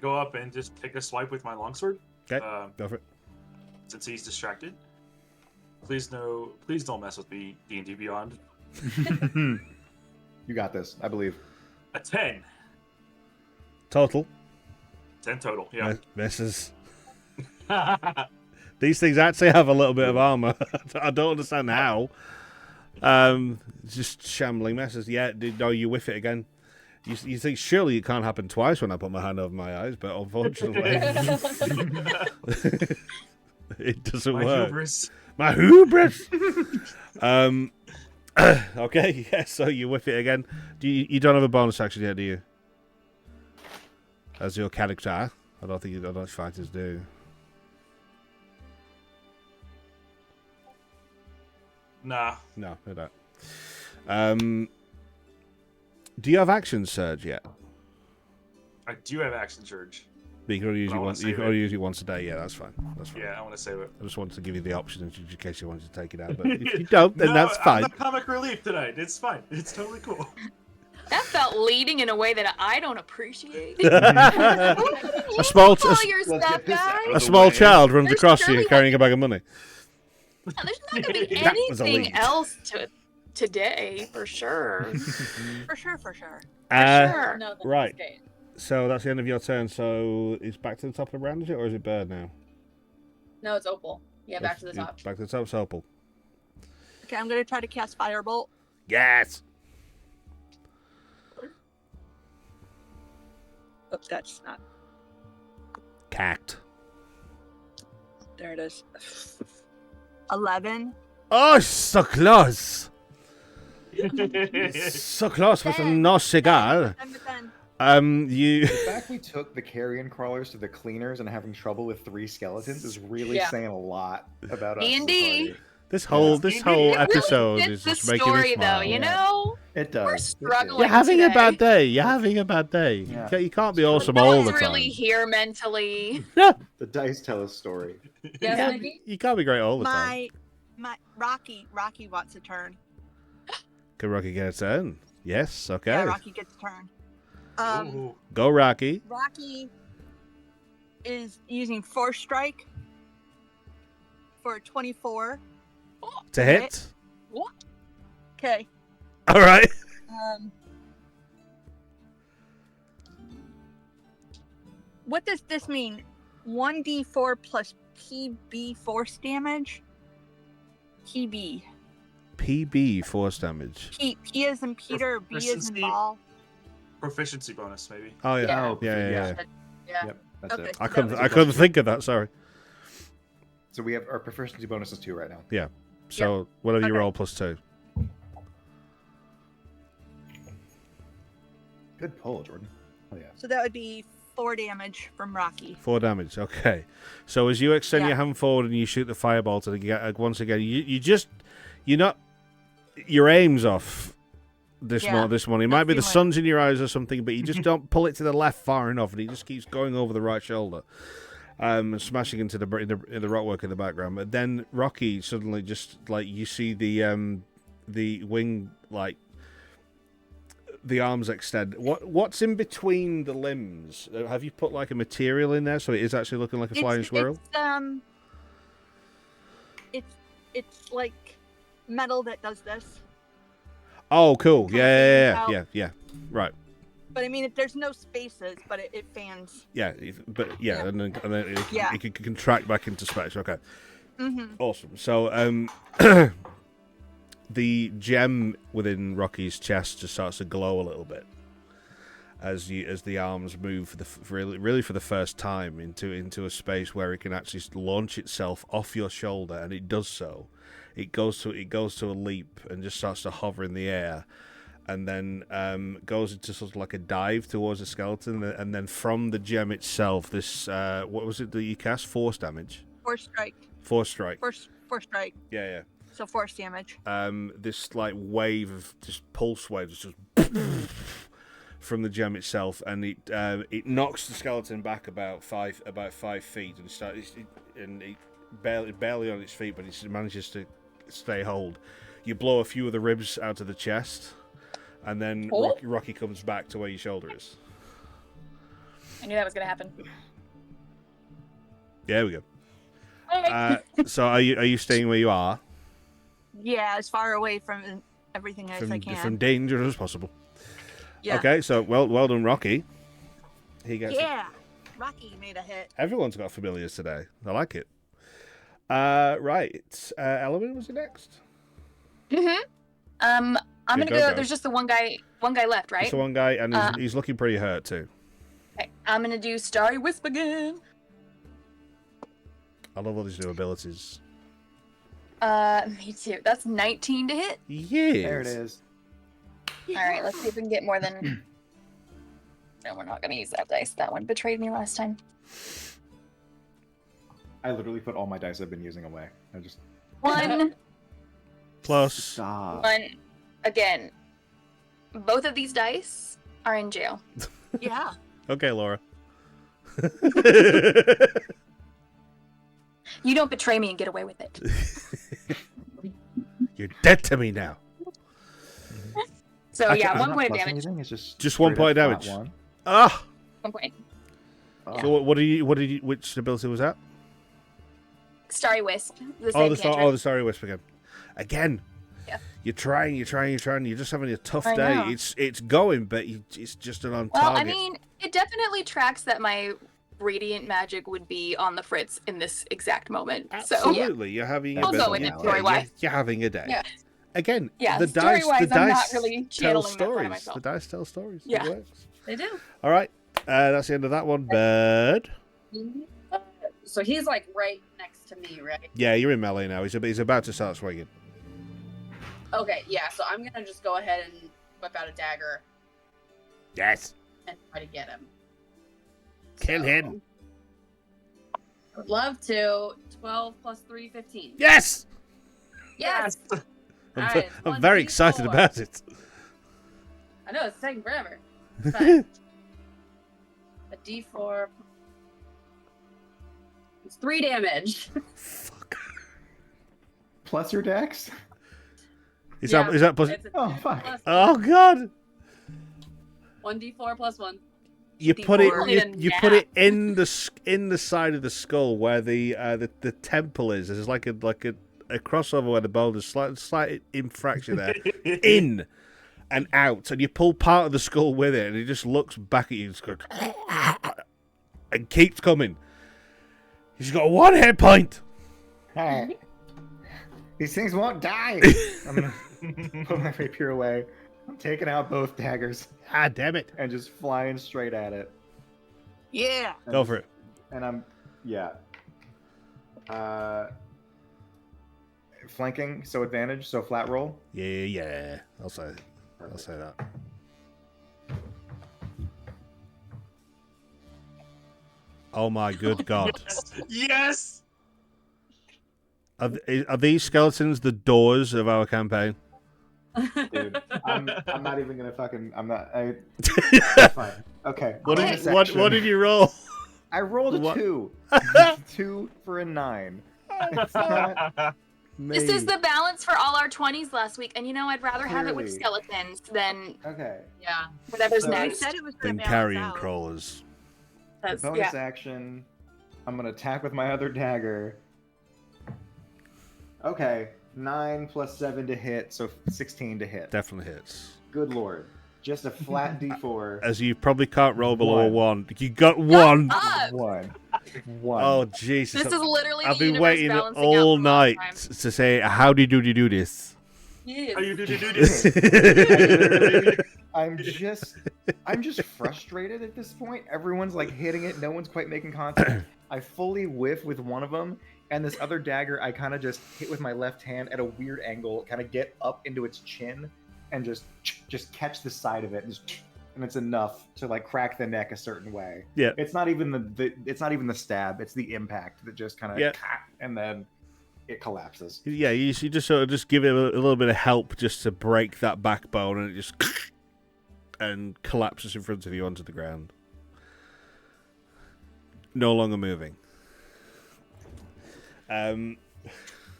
go up and just take a swipe with my longsword. Okay, go for it. Since he's distracted. Please don't mess with me, D&D Beyond. You got this, I believe. A 10. Total. 10 total, yeah. Misses. These things actually have a little bit of armor. I don't understand how. Just shambling messes. Yeah, no, you whiff it again. You think surely it can't happen twice when I put my hand over my eyes, but unfortunately, it doesn't work. Hubris. My hubris. Okay, yeah. So you whiff it again. You don't have a bonus action yet, do you? As your character, I don't think fighters do. Nah. No, they don't. Do you have action surge yet? I do have action surge. But you can only use it once a day. Yeah, that's fine. Yeah, I want to save it. I just wanted to give you the option in case you wanted to take it out. But if you don't, then that's fine. I'm the comic relief tonight. It's fine. It's totally cool. That felt leading in a way that I don't appreciate. A small child runs across you carrying a bag of money. There's not going to be That was a anything lead. else to it today, for sure. For sure. For sure. No, that's Right. great. So that's the end of your turn. So it's back to the top of the round, is it? Or is it Bird now? No, it's Opal. Yeah, back to the top. Back to the top, it's Opal. Okay, I'm gonna try to cast Firebolt. Yes! Oops, that's not. Cacked. There it is. 11. Oh, so close! So close with a no cigar. 10 to 10. You... The fact we took the carrion crawlers to the cleaners and having trouble with 3 skeletons is really Yeah. saying a lot about us. as a D&D. party. This whole It episode really is fits just the making me story, smile. though. You Yeah. know, It does. we're It does. struggling. You're having a today. bad day. You're having a bad day. Yeah. You can't be No awesome No all one's the time. really here mentally. The dice tell a story. Yes, Yeah. Nikki? You can't be great all the time. My Rocky wants a turn. Can Rocky get a turn? Yes. Okay. Yeah, Rocky gets a turn. Ooh. Go, Rocky. Rocky is using Force Strike for 24. To hit. Okay. All right. What does this mean? 1d4 plus PB force damage? PB. PB force damage. P as in Peter, B as in Proficiency. ball. Proficiency bonus, maybe. Oh yeah. Yeah. Oh, Yeah. Yeah. Yep, that's Okay. it. I That couldn't. was I couldn't think of that. Sorry. So we have our proficiency bonuses 2 right now. So whatever you Okay. roll plus 2. Good pull, Jordan. Oh yeah. So that would be 4 damage from Rocky. 4 damage. Okay. So as you extend Yeah. your hand forward and you shoot the fireball to the once again, you're not your aim's off. This Yeah. this one. It might be the feeling it. sun's in your eyes or something, but you just don't pull it to the left far enough, and it just keeps going over the right shoulder, smashing into the in the rockwork in the background. But then Rocky suddenly just like you see the wing like the arms extend. What's in between the limbs? Have you put like a material in there so it is actually looking like a flying squirrel? It's like metal that does this. Oh, cool. Kinda Yeah. fans Right. But I mean, there's no spaces, but it fans. Yeah, but yeah, Yeah. and then it, Yeah. it can contract back into space. Okay, Mm-hmm. awesome. So the gem within Rocky's chest just starts to glow a little bit as the arms move really for the first time into a space where it can actually launch itself off your shoulder, and it does so. It goes to a leap and just starts to hover in the air, and then goes into sort of like a dive towards the skeleton, and then from the gem itself, this what was it that you cast? Force damage. Force strike. Force strike. Force strike. Yeah. So force damage. This like wave of just pulse waves just from the gem itself, and it knocks the skeleton back about 5 feet, and it barely on its feet, but it manages to stay hold. You blow a few of the ribs out of the chest, and then Oh. Rocky comes back to where your shoulder is. I knew that was gonna happen. There we go. Okay. So are you staying where you are Yeah, as far away from everything as I can. from danger as possible? Yeah. Okay, so well done, Rocky. He gets Yeah. Rocky made a hit. Everyone's got familiars today. I like it. Right. Element was it next? I'm gonna go, go. go. There's just the one guy left, right? It's the one guy, and he's looking pretty hurt too. Okay, I'm gonna do Starry Wisp again. I love all these new abilities. Me too. That's 19 to hit. Yes. There it is. All right, let's see if we can get more than. No, we're not gonna use that dice. That one betrayed me last time. I literally put all my dice I've been using away. I just 1, Plus. stop. 1. Again, both of these dice are in jail. Yeah. Okay, Laura. You don't betray me and get away with it. You're dead to me now. So I yeah, can't- 1 I'm point not of plus damage. anything, it's just Just 1 straight point of up flat damage. one. Ah. 1 point. Oh. So what did you? Which ability was that? Starry Wisp. The Oh, same the cantrip. Starry Wisp again. Again. Yeah. You're trying. You're just having a tough I day. know. It's going, but it's just an on Well, target. I mean, it definitely tracks that my radiant magic would be on the fritz in this exact moment. So Absolutely, you're having a I'll day. go with it, story-wise. You're having a day. Yeah. Again, Yeah, the dice. story-wise, The I'm not dice really tell channeling that side of stories. myself. The dice tell stories. Yeah. It works. They do. All right, that's the end of that one. Bird. So he's like right next to me, right? Yeah, you're in melee now. He's about to start swinging. Okay, yeah. So I'm gonna just go ahead and whip out a dagger Yes. and try to get him. Kill him. I would love to. 12 plus 3, 15. Yes. Yes. I'm, Alright, ve- it's I'm very 1d4. excited about it. I know it's taking forever. It's fine. A D4. It's 3 damage. Fuck. Plus your dex? Is Yeah, that plus? It's a Oh, 10 fuck. plus Oh god! 1d4 plus 1. You put it. D4. You put it in the side of the skull where the temple is. There's like a crossover where the boulder's slight infraction there. In and out, and you pull part of the skull with it, and it just looks back at you and, just goes, and keeps coming. He's got 1 hit point. Hey. These things won't die. I'm gonna put my rapier away. I'm taking out both daggers Ah, damn it! and just flying straight at it. Yeah. And Go for it. And I'm, yeah. Flanking, so advantage, so flat roll. Yeah. I'll say that. Oh my good god! Yes. Are these skeletons the doors of our campaign? Dude, I'm not even gonna fucking. I'm not. Fine. Okay. What bonus did action. what did you roll? I rolled a What? 2. 2 for a 9. It's not This is the balance for all our 20s last week, and I'd rather have it with Clearly. skeletons than Okay. Yeah. whatever's So- You next. said it was Then going to carrion balance out. crawlers. That's, Bonus yeah. action. I'm gonna attack with my other dagger. Okay. 9 plus 7 to hit, so 16 to hit. Definitely hits. Good lord. Just a flat D4. As you probably can't roll below One. 1. You got 1. Up! 1. Oh Jesus! This is literally I've the been universe waiting balancing all out from night last time. to say, how do you do this? Yes. How you do this? I'm just frustrated at this point. Everyone's like hitting it, no one's quite making contact. I fully whiff with one of them, and this other dagger I kind of just hit with my left hand at a weird angle, kind of get up into its chin, and just catch the side of it, and it's enough to like crack the neck a certain way. Yeah. It's not even the stab, it's the impact that just kind of Yeah. and then it collapses. Yeah, you just sort of just give it a little bit of help just to break that backbone, and it just and collapses in front of you onto the ground. No longer moving. Yay,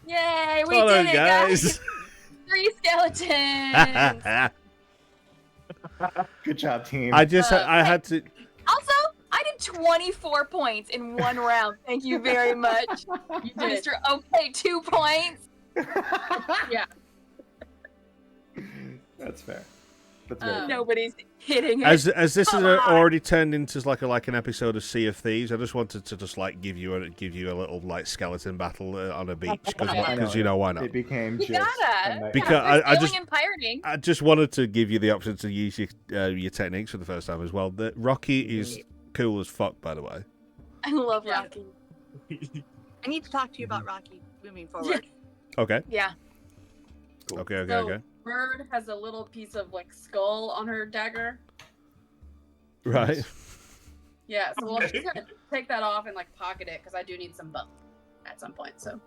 we Hold did on, it, guys! 3 skeletons! Good job, team. I had to. Also, I did 24 points in 1 round. Thank you very much. You did. Mr. Okay, 2 points. Yeah. That's fair. That's very fair. Nobody's hitting it. As this has Come on. already turned into like an episode of Sea of Thieves, I just wanted to just like give you a little like skeleton battle on a beach I know, because why not? It became You just gotta. a night- Because We're I stealing just- and pirating. I just wanted to give you the option to use your techniques for the first time as well. The Rocky is cool as fuck, by the way. I love Yeah. Rocky. I need to talk to you about Rocky moving forward. Okay. Yeah. Cool. Okay. So, Bird has a little piece of like skull on her dagger. Right. Yeah, so we'll just gonna take that off and like pocket it because I do need some bone at some point. So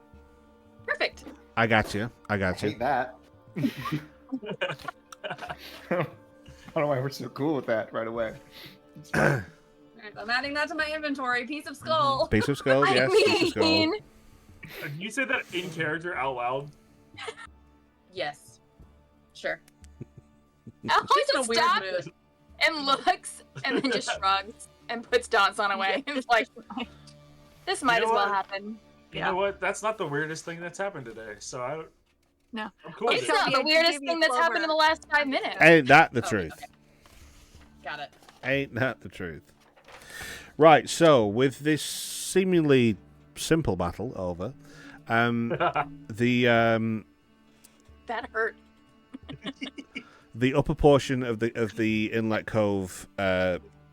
Perfect. I got you. I hate that. I don't know why we're so cool with that right away. alright, I'm adding that to my inventory. Piece of skull. Piece of skull, I yes. Piece of skull. mean, Can you say that in character out loud? Yes. Sure. Alex She's in a just weird stops mood. and looks and then just shrugs and puts Dance on away. It's like, this might know as well what? happen. You Yeah. know what? That's not the weirdest thing that's happened today. So I don't. No. I'm cool with It's it. not the Give me weirdest a thing that's happened in the clover. last 5 minutes. Ain't that the Oh, truth? okay. Got it. Ain't that the truth? Right, so with this seemingly simple battle over, the That hurt. the upper portion of the inlet cove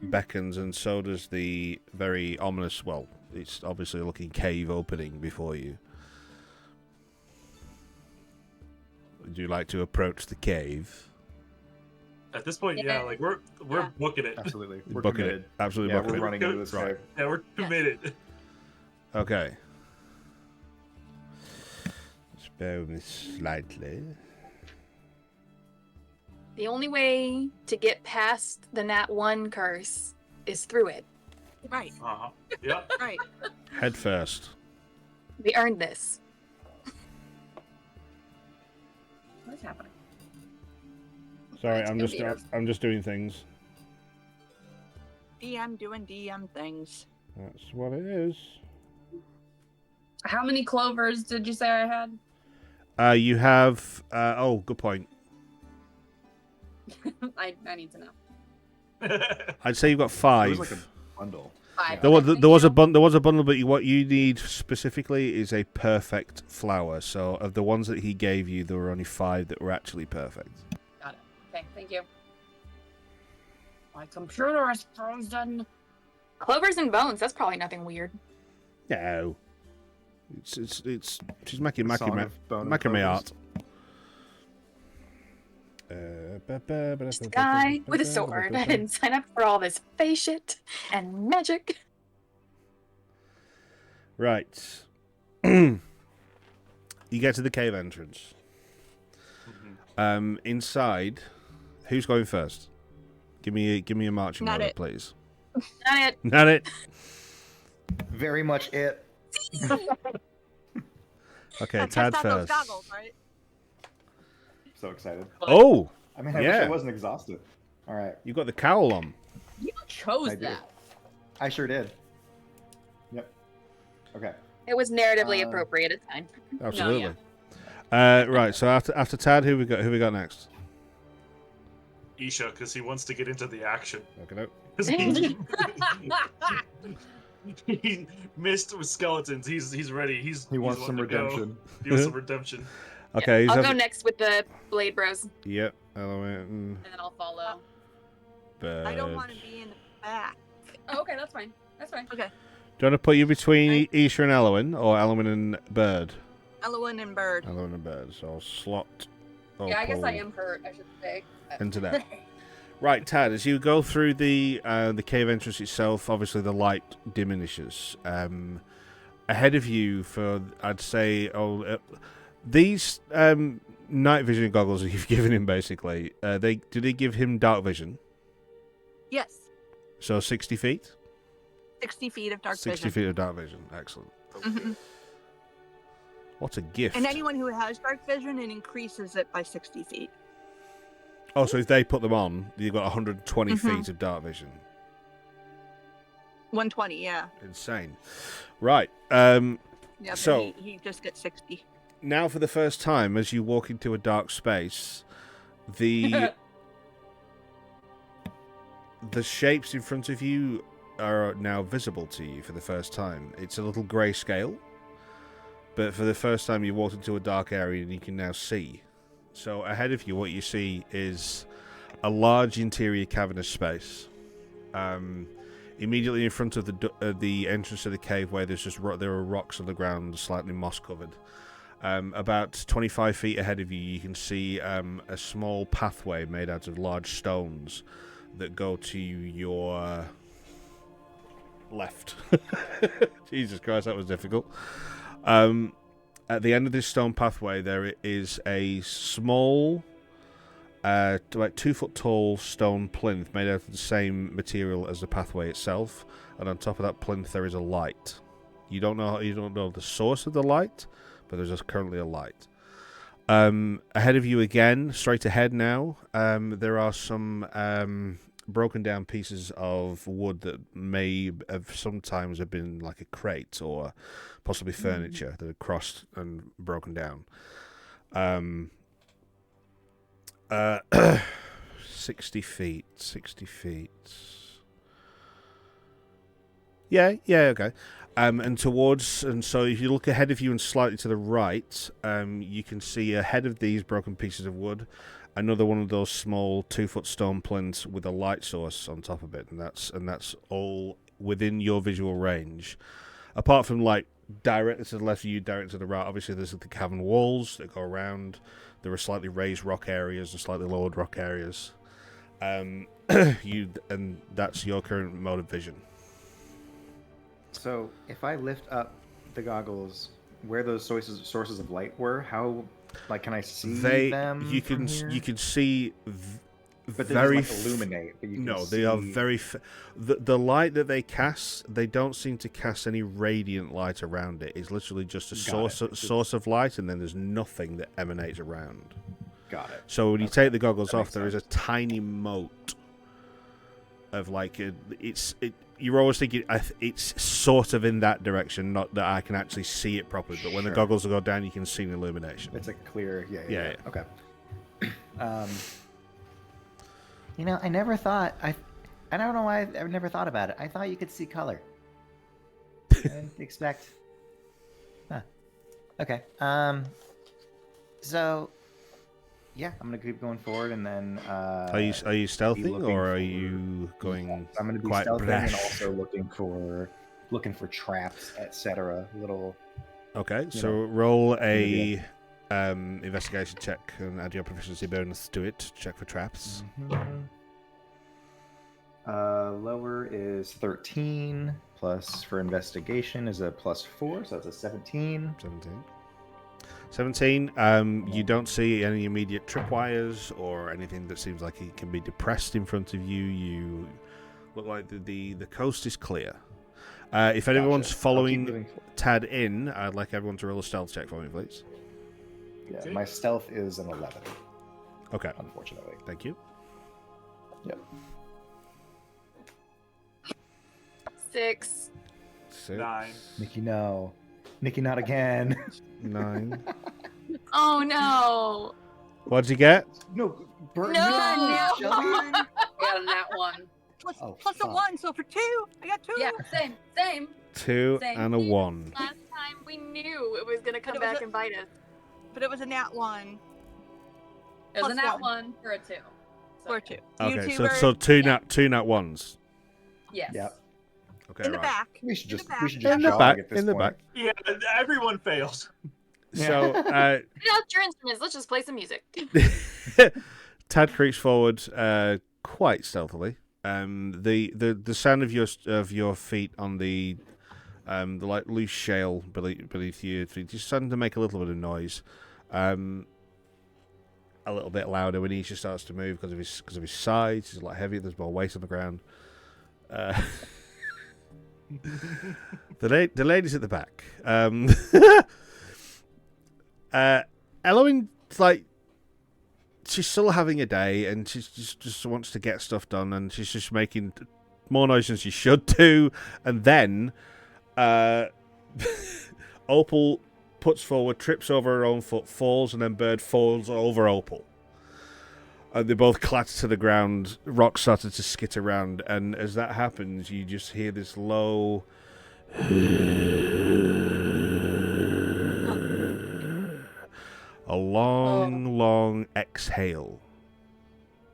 beckons, and so does the very ominous. Well, it's obviously looking cave opening before you. Would you like to approach the cave? At this point, Yeah. yeah, like we're Yeah. booking it. Absolutely. We're Booking committed. it. Absolutely Yeah, booking we're it. running into this Right. cave. Yeah, we're committed. Okay. Just Bear with me slightly. The only way to get past the Nat 1 curse is through it. Right. Yep. Right. Head first. We earned this. What's happening? Sorry, It's I'm just doing things. DM doing DM things. That's what it is. How many clovers did you say I had? You have. Oh, good point. I need to know. I'd say you've got It 5. was like a bundle. 5. There Okay, was thank there was a you. bundle. There was a bundle, but what you need specifically is a perfect flower. So of the ones that he gave you, there were only 5 that were actually perfect. Got it. Okay, thank you. My computer is frozen. Clovers and bones, that's probably nothing weird. No, it's she's making A song macrame of bone and macrame clovers. art. Just a guy with a sword. I didn't sign up for all this face shit and magic. Right. You get to the cave entrance. Inside, who's going first? Give me a marching Not order, it. please. Not it. Not it. Very much it. Okay, Test Tad out those first. goggles, right? So excited. Oh, I mean, I wish Yeah. I wasn't exhausted. All right. you got the cowl on. You chose I did. that. I sure did. Yep. Okay. It was narratively Uh, appropriate at the time. Absolutely. Right. So after Tad, who we got next? Isha, because he wants to get into the action. Okay, no. 'Cause he missed with skeletons. He's ready. He wants he's some wanting to go. redemption. He wants some redemption. Okay. I'll he's go next with the Blade Bros. Yep. Element. And then I'll follow. I don't Bird. want to be in the back. Oh, okay, that's fine. That's fine. Okay. Do you want to put you between Isha and Elwyn, or Elwyn and Bird? Elwyn and Bird. Elwyn and Bird. So I'll slot. Yeah, I guess I Paul am hurt, I should say. into that. Right, Tad. As you go through the cave entrance itself, obviously the light diminishes. Ahead of you, for I'd say, these night vision goggles that you've given him, basically, do they give him dark vision? Yes. So 60 feet. 60 feet of dark 60 vision. feet of dark vision. Excellent. Mhm. What a gift. And anyone who has dark vision, it increases it by 60 feet. Oh, so if they put them on, you've got 120 Mhm. feet of dark vision. 120, yeah. Insane. Right. Yeah, but So- he just gets 60. Now, for the first time, as you walk into a dark space, the shapes in front of you are now visible to you for the first time. It's a little grayscale, but for the first time, you walked into a dark area and you can now see. So ahead of you, what you see is a large interior cavernous space. Immediately in front of the entrance to the cave, where there are rocks on the ground, slightly moss covered. About 25 feet ahead of you, you can see a small pathway made out of large stones that go to your left. Jesus Christ, that was difficult. At the end of this stone pathway, there is a small, like 2 foot tall stone plinth made out of the same material as the pathway itself, and on top of that plinth there is a light. You don't know the source of the light, but there's currently a light. Ahead of you again, straight ahead now, there are some broken down pieces of wood that may have sometimes have been like a crate or possibly furniture that are crossed and broken down. 60 feet. Yeah, okay. And so if you look ahead of you and slightly to the right, you can see ahead of these broken pieces of wood another one of those small 2 foot stone plinths with a light source on top of it, and that's all within your visual range. Apart from like directly to the left of you, directly to the right, obviously there's the cavern walls that go around. There are slightly raised rock areas and slightly lowered rock areas. And that's your current mode of vision. So if I lift up the goggles where those sources of light were? How, like, can I see them? You from can here? you can see. But they Very just, like, illuminate. But you can no, see... they are very. The light that they cast, they don't seem to cast any radiant light around it. It's literally just a source of light, and then there's nothing that emanates around. Got it. So when you take the goggles That off, makes there is a sense. tiny mote of like you're always thinking it's sort of in that direction, not that I can actually see it properly. But when the Sure. goggles go down, you can see an illumination. It's a clear... Yeah. Okay. You know, I never thought I don't know why I've never thought about it. I thought you could see color. I didn't expect. Huh. Okay. So, yeah, I'm gonna keep going forward, and then. Are you stealthing looking or are for- you going? I'm gonna be quite stealthing brash? and also looking for traps, etc. Little. Okay, you so know, roll a investigation check and add your proficiency bonus to it. Check for traps. Lower is 13. Plus for investigation is a +4, so that's a 17. 17. You don't see any immediate tripwires or anything that seems like it can be depressed in front of you. You look like the coast is clear. If anyone's Gotcha. I'll keep following moving forward. Tad in, I'd like everyone to roll a stealth check for me, please. Yeah, Okay. my stealth is an 11, Okay, unfortunately. thank you. Yep. 6. 6, 9. Nikki, no. Nikki, not again. 9. Oh no! What'd you get? No, Bert, No! Shelby? I got a nat 1. Plus, Oh, plus a fuck. 1, so for 2, I got 2. Yeah, same. 2 Same. and a 1. Last time we knew it was gonna come But it was back a- and bite us. But it was a nat 1 It was Plus a nat 1. 1 for a 2. So, or 2. Okay, YouTuber so two nat ones. yes. Yep. Okay, in the right. back. We should In just the back. we should just In the jog back. at this In the point. back. Yeah, everyone fails. So, Get out your instruments. Let's just play some music. Tad creeps forward quite stealthily. The sound of your feet on the like loose shale beneath your feet just starting to make a little bit of noise. A little bit louder when Isha starts to move because of his size. He's a lot heavier. There's more weight on the ground. The ladies at the back. Eloine, like, she's still having a day, and she just wants to get stuff done, and she's just making more noise than she should do. And then, Opal puts forward, trips over her own foot, falls, and then Bird falls over Opal. And they both clatter to the ground. Rocks started to skit around, and as that happens, you just hear this low. A long exhale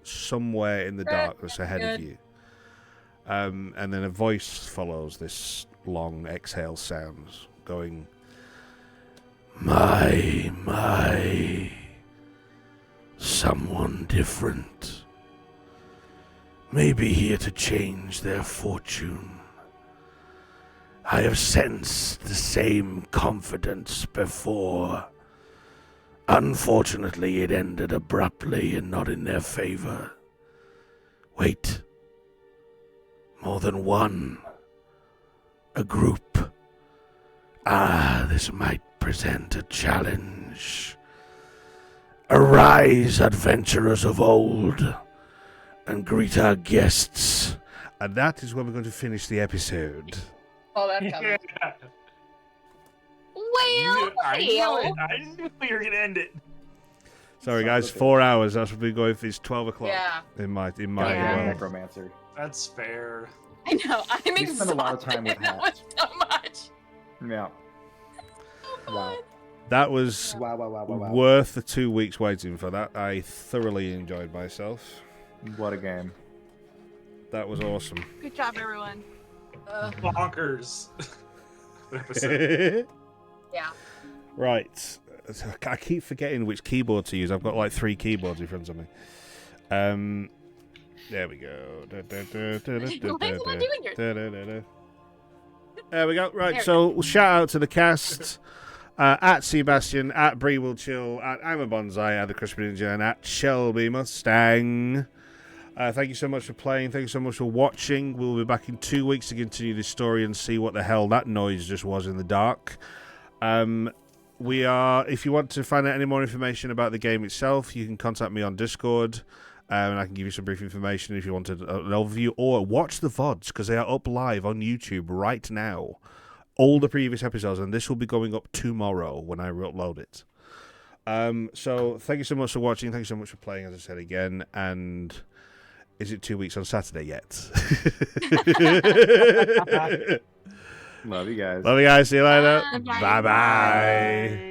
somewhere in the darkness ahead of you. And then a voice follows this long exhale sounds, going, My, someone different. Maybe here to change their fortune. I have sensed the same confidence before. Unfortunately, it ended abruptly and not in their favor. Wait. More than one. A group. This might present a challenge. Arise, adventurers of old, and greet our guests. And that is where we're going to finish the episode. Oh, that's coming. Yeah. Well, I knew it. I knew we were gonna end it. Sorry, Son guys, of a 4 hours. That's what we're going for. It's 12 o'clock Yeah. in my Yeah. world. Necromancer. That's fair. I know. I'm We exhausted. spent a lot of time with That was hats. so much. Yeah. Wow. That was Wow. worth the 2 weeks waiting for that. I thoroughly enjoyed myself. What a game. That was awesome. Good job, everyone. Bonkers. Episode. Yeah. Right. I keep forgetting which keyboard to use. I've got like 3 keyboards in front of me. There we go. Why is it not doing yours? There we go. Right, There we so we'll shout out to the cast. at Sebastian, at Bree Will Chill, at I'm a Bonsai, at the Crispy Ninja, and at Shelby Mustang. Thank you so much for playing. Thank you so much for watching. We'll be back in 2 weeks to continue this story and see what the hell that noise just was in the dark. If you want to find out any more information about the game itself, you can contact me on Discord, and I can give you some brief information if you wanted an overview, or watch the VODs, because they are up live on YouTube right now. All the previous episodes, and this will be going up tomorrow when I upload it. So thank you so much for watching. Thank you so much for playing, as I said again, and... Is it 2 weeks on Saturday yet? Love you guys. Love you guys. See you later. Bye. Bye-bye.